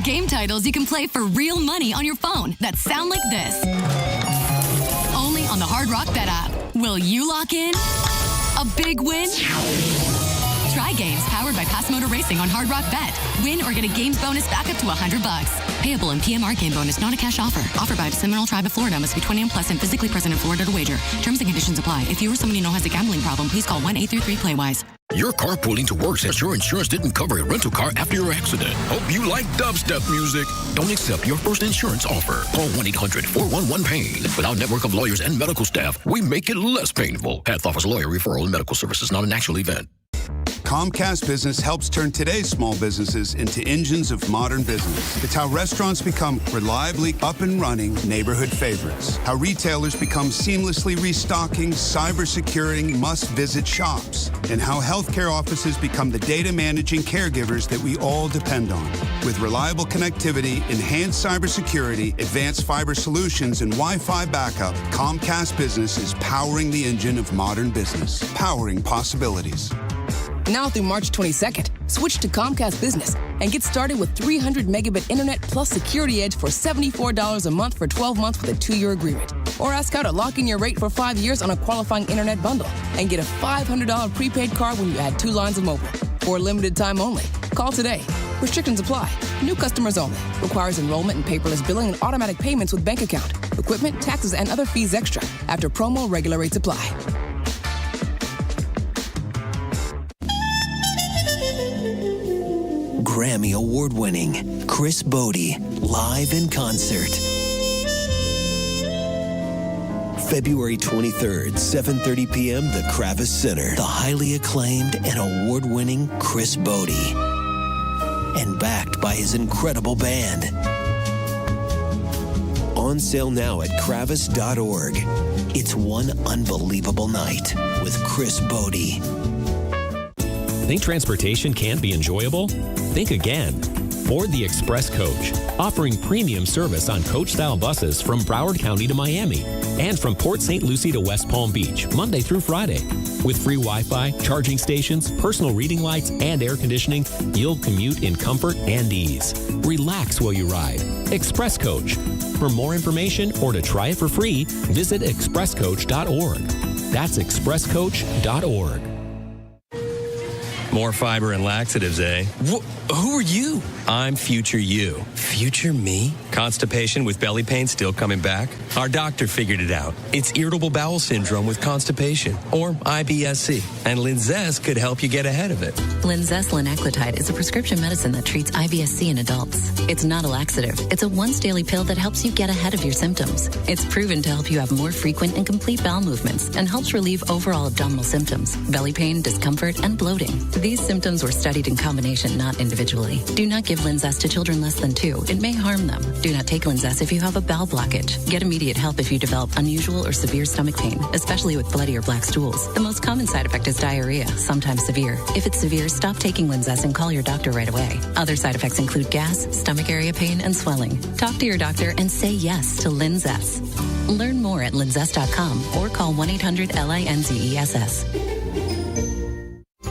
Game titles you can play for real money on your phone that sound like this. Only on the Hard Rock Bet app. Will you lock in? A big win? Try games powered by Pass Motor Racing on Hard Rock Bet. Win or get a games bonus back up to $100. Payable in PMR game bonus, not a cash offer. Offered by the Seminole Tribe of Florida. Must be 21 plus and physically present in Florida to wager. Terms and conditions apply. If you or someone you know has a gambling problem, please call 1-833-PLAY-WISE. You're carpooling to work since your insurance didn't cover a rental car after your accident. Hope you like dubstep music. Don't accept your first insurance offer. Call 1-800-411-PAIN. With our network of lawyers and medical staff, we make it less painful. Path offers lawyer referral and medical services, not an actual event. Comcast Business helps turn today's small businesses into engines of modern business. It's how restaurants become reliably up and running neighborhood favorites. How retailers become seamlessly restocking, cyber-securing, must-visit shops. And how healthcare offices become the data managing caregivers that we all depend on. With reliable connectivity, enhanced cybersecurity, advanced fiber solutions, and Wi-Fi backup, Comcast Business is powering the engine of modern business. Powering possibilities. Now through March 22nd, switch to Comcast Business and get started with 300 megabit internet plus Security Edge for $74 a month for 12 months with a 2-year agreement. Or ask how to lock in your rate for 5 years on a qualifying internet bundle and get a $500 prepaid card when you add 2 lines of mobile. For a limited time only. Call today. Restrictions apply. New customers only. Requires enrollment and paperless billing and automatic payments with bank account. Equipment, taxes, and other fees extra. After promo, regular rates apply. Grammy Award-winning Chris Bodie, live in concert. February 23rd, 7:30 p.m., the Kravis Center. The highly acclaimed and award-winning Chris Bodie. And backed by his incredible band. On sale now at kravis.org. It's one unbelievable night with Chris Bodie. Think transportation can't be enjoyable? Think again. Board the Express Coach, offering premium service on coach-style buses from Broward County to Miami and from Port St. Lucie to West Palm Beach, Monday through Friday. With free Wi-Fi, charging stations, personal reading lights, and air conditioning, you'll commute in comfort and ease. Relax while you ride. Express Coach. For more information or to try it for free, visit expresscoach.org. That's expresscoach.org. More fiber and laxatives, eh? Who are you? I'm future you. Future me? Constipation with belly pain still coming back? Our doctor figured it out. It's irritable bowel syndrome with constipation, or IBS-C. And Linzess could help you get ahead of it. Linzess linaclotide is a prescription medicine that treats IBS-C in adults. It's not a laxative. It's a once-daily pill that helps you get ahead of your symptoms. It's proven to help you have more frequent and complete bowel movements and helps relieve overall abdominal symptoms, belly pain, discomfort, and bloating. These symptoms were studied in combination, not individually. Do not give Linzess to children less than 2. It may harm them. Do not take Linzess if you have a bowel blockage. Get immediate help if you develop unusual or severe stomach pain, especially with bloody or black stools. The most common side effect is diarrhea, sometimes severe. If it's severe, stop taking Linzess and call your doctor right away. Other side effects include gas, stomach area pain, and swelling. Talk to your doctor and say yes to Linzess. Learn more at linzess.com or call 1-800-LINZESS.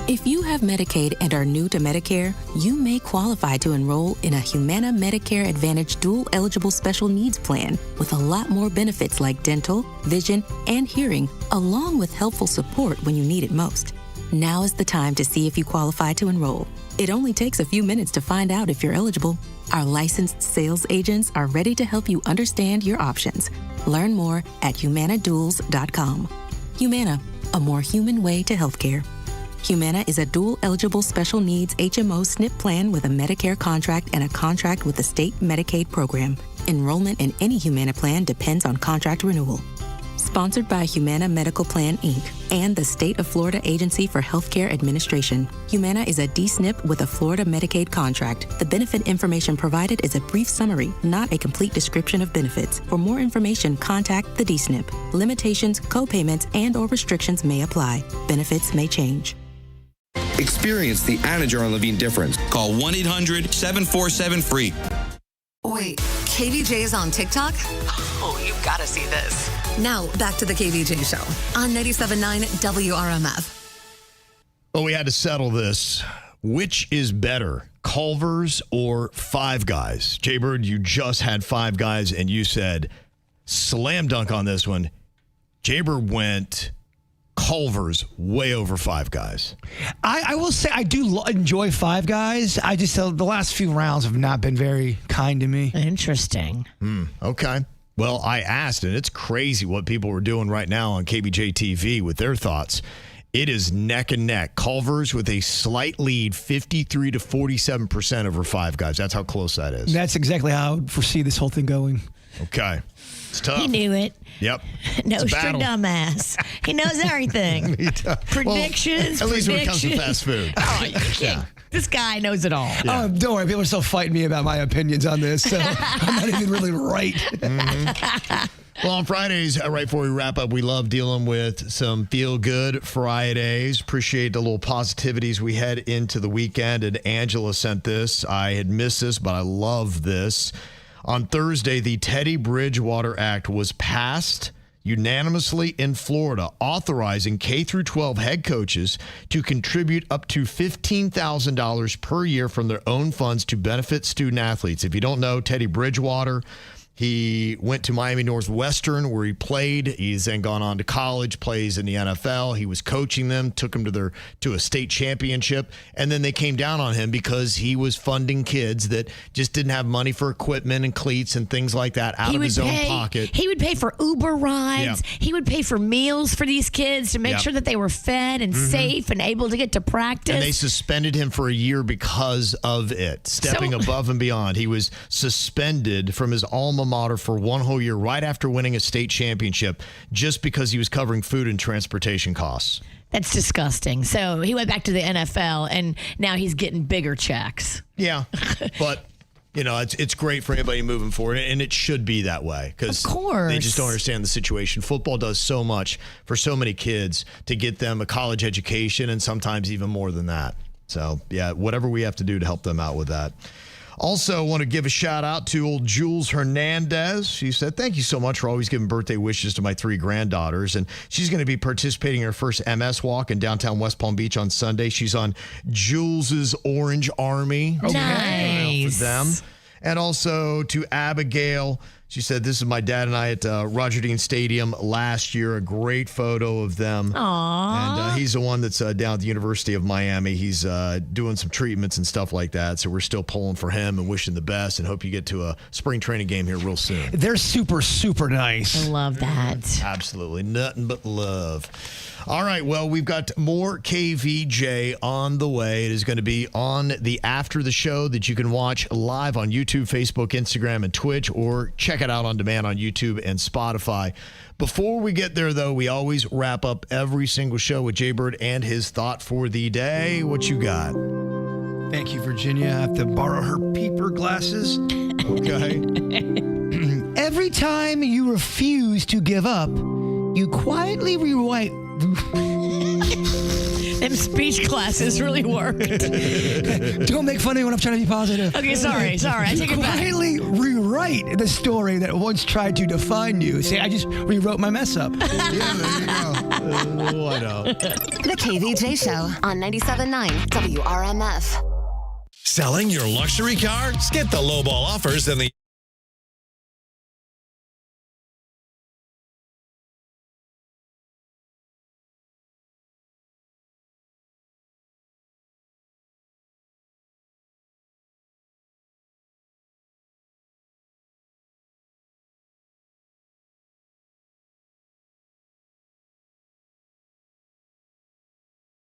If you have Medicaid and are new to Medicare, you may qualify to enroll in a Humana Medicare Advantage dual eligible special needs plan with a lot more benefits like dental, vision, and hearing, along with helpful support when you need it most. Now is the time to see if you qualify to enroll. It only takes a few minutes to find out if you're eligible. Our licensed sales agents are ready to help you understand your options. Learn more at humanaduals.com. Humana, a more human way to healthcare. Humana is a dual-eligible special needs HMO SNP plan with a Medicare contract and a contract with the state Medicaid program. Enrollment in any Humana plan depends on contract renewal. Sponsored by Humana Medical Plan, Inc. and the State of Florida Agency for Healthcare Administration. Humana is a D-SNP with a Florida Medicaid contract. The benefit information provided is a brief summary, not a complete description of benefits. For more information, contact the D-SNP. Limitations, co-payments, and/or restrictions may apply. Benefits may change. Experience the Anna Jar and Levine difference. Call 1-800-747-FREE. Wait, KVJ is on TikTok? Oh, you've got to see this. Now, back to the KVJ Show on 97.9 WRMF. Well, we had to settle this. Which is better, Culver's or Five Guys? Jay-Bird, you just had Five Guys, and you said slam dunk on this one. Jay-Bird went Culver's way over Five Guys. I will say I do enjoy Five Guys. I just the last few rounds have not been very kind to me. Interesting. Okay. Well, I asked, and it's crazy what people were doing right now on KVJ TV with their thoughts. It is neck and neck. Culver's with a slight lead, 53 to 47% over Five Guys. That's how close that is. That's exactly how I would foresee this whole thing going. Okay. It's tough. He knew it. Yep. Nostradamus. He knows everything. Predictions. Well, at least when it comes to fast food. Oh, you can't. This guy knows it all. Yeah. Don't worry. People are still fighting me about my opinions on this, so I'm not even really right. Well, on Fridays, right before we wrap up, we love dealing with some feel-good Fridays. Appreciate the little positivities we head into the weekend. And Angela sent this. I had missed this, but I love this. On Thursday, the Teddy Bridgewater Act was passed unanimously in Florida, authorizing K-12 head coaches to contribute up to $15,000 per year from their own funds to benefit student athletes. If you don't know, Teddy Bridgewater, he went to Miami Northwestern where he played. He's then gone on to college, plays in the NFL. He was coaching them, took them to a state championship, and then they came down on him because he was funding kids that just didn't have money for equipment and cleats and things like that out of his own pocket. He would pay for Uber rides. Yeah. He would pay for meals for these kids to make sure that they were fed and safe and able to get to practice. And they suspended him for a year because of it, stepping above and beyond. He was suspended from his alma mater for one whole year right after winning a state championship just because he was covering food and transportation costs. That's disgusting. So he went back to the NFL, and now he's getting bigger checks. Yeah, but it's great for anybody moving forward, and it should be that way because they just don't understand the situation. Football does so much for so many kids to get them a college education and sometimes even more than that. So, yeah, whatever we have to do to help them out with that. Also, want to give a shout out to old Jules Hernandez. She said, thank you so much for always giving birthday wishes to my 3 granddaughters. And she's going to be participating in her first MS walk in downtown West Palm Beach on Sunday. She's on Jules's Orange Army. Nice. For them. And also to Abigail. She said, this is my dad and I at Roger Dean Stadium last year. A great photo of them. Aww. And he's the one that's down at the University of Miami. He's doing some treatments and stuff like that. So we're still pulling for him and wishing the best and hope you get to a spring training game here real soon. They're super, super nice. I love that. Absolutely. Nothing but love. All right. Well, we've got more KVJ on the way. It is going to be on the after the show that you can watch live on YouTube, Facebook, Instagram, and Twitch, or check it out on demand on YouTube and Spotify. Before we get there, though, we always wrap up every single show with Jaybird and his thought for the day. What you got? Thank you, Virginia. I have to borrow her peeper glasses. Okay. Every time you refuse to give up, you quietly rewrite. Them speech classes really worked. Don't make fun of me when I'm trying to be positive. Okay, sorry. I take it back. Quietly rewrite the story that once tried to define you. See, I just rewrote my mess up. Yeah, there you go. Why not? The KVJ Show on 97.9 WRMF. Selling your luxury car? Get the lowball offers and the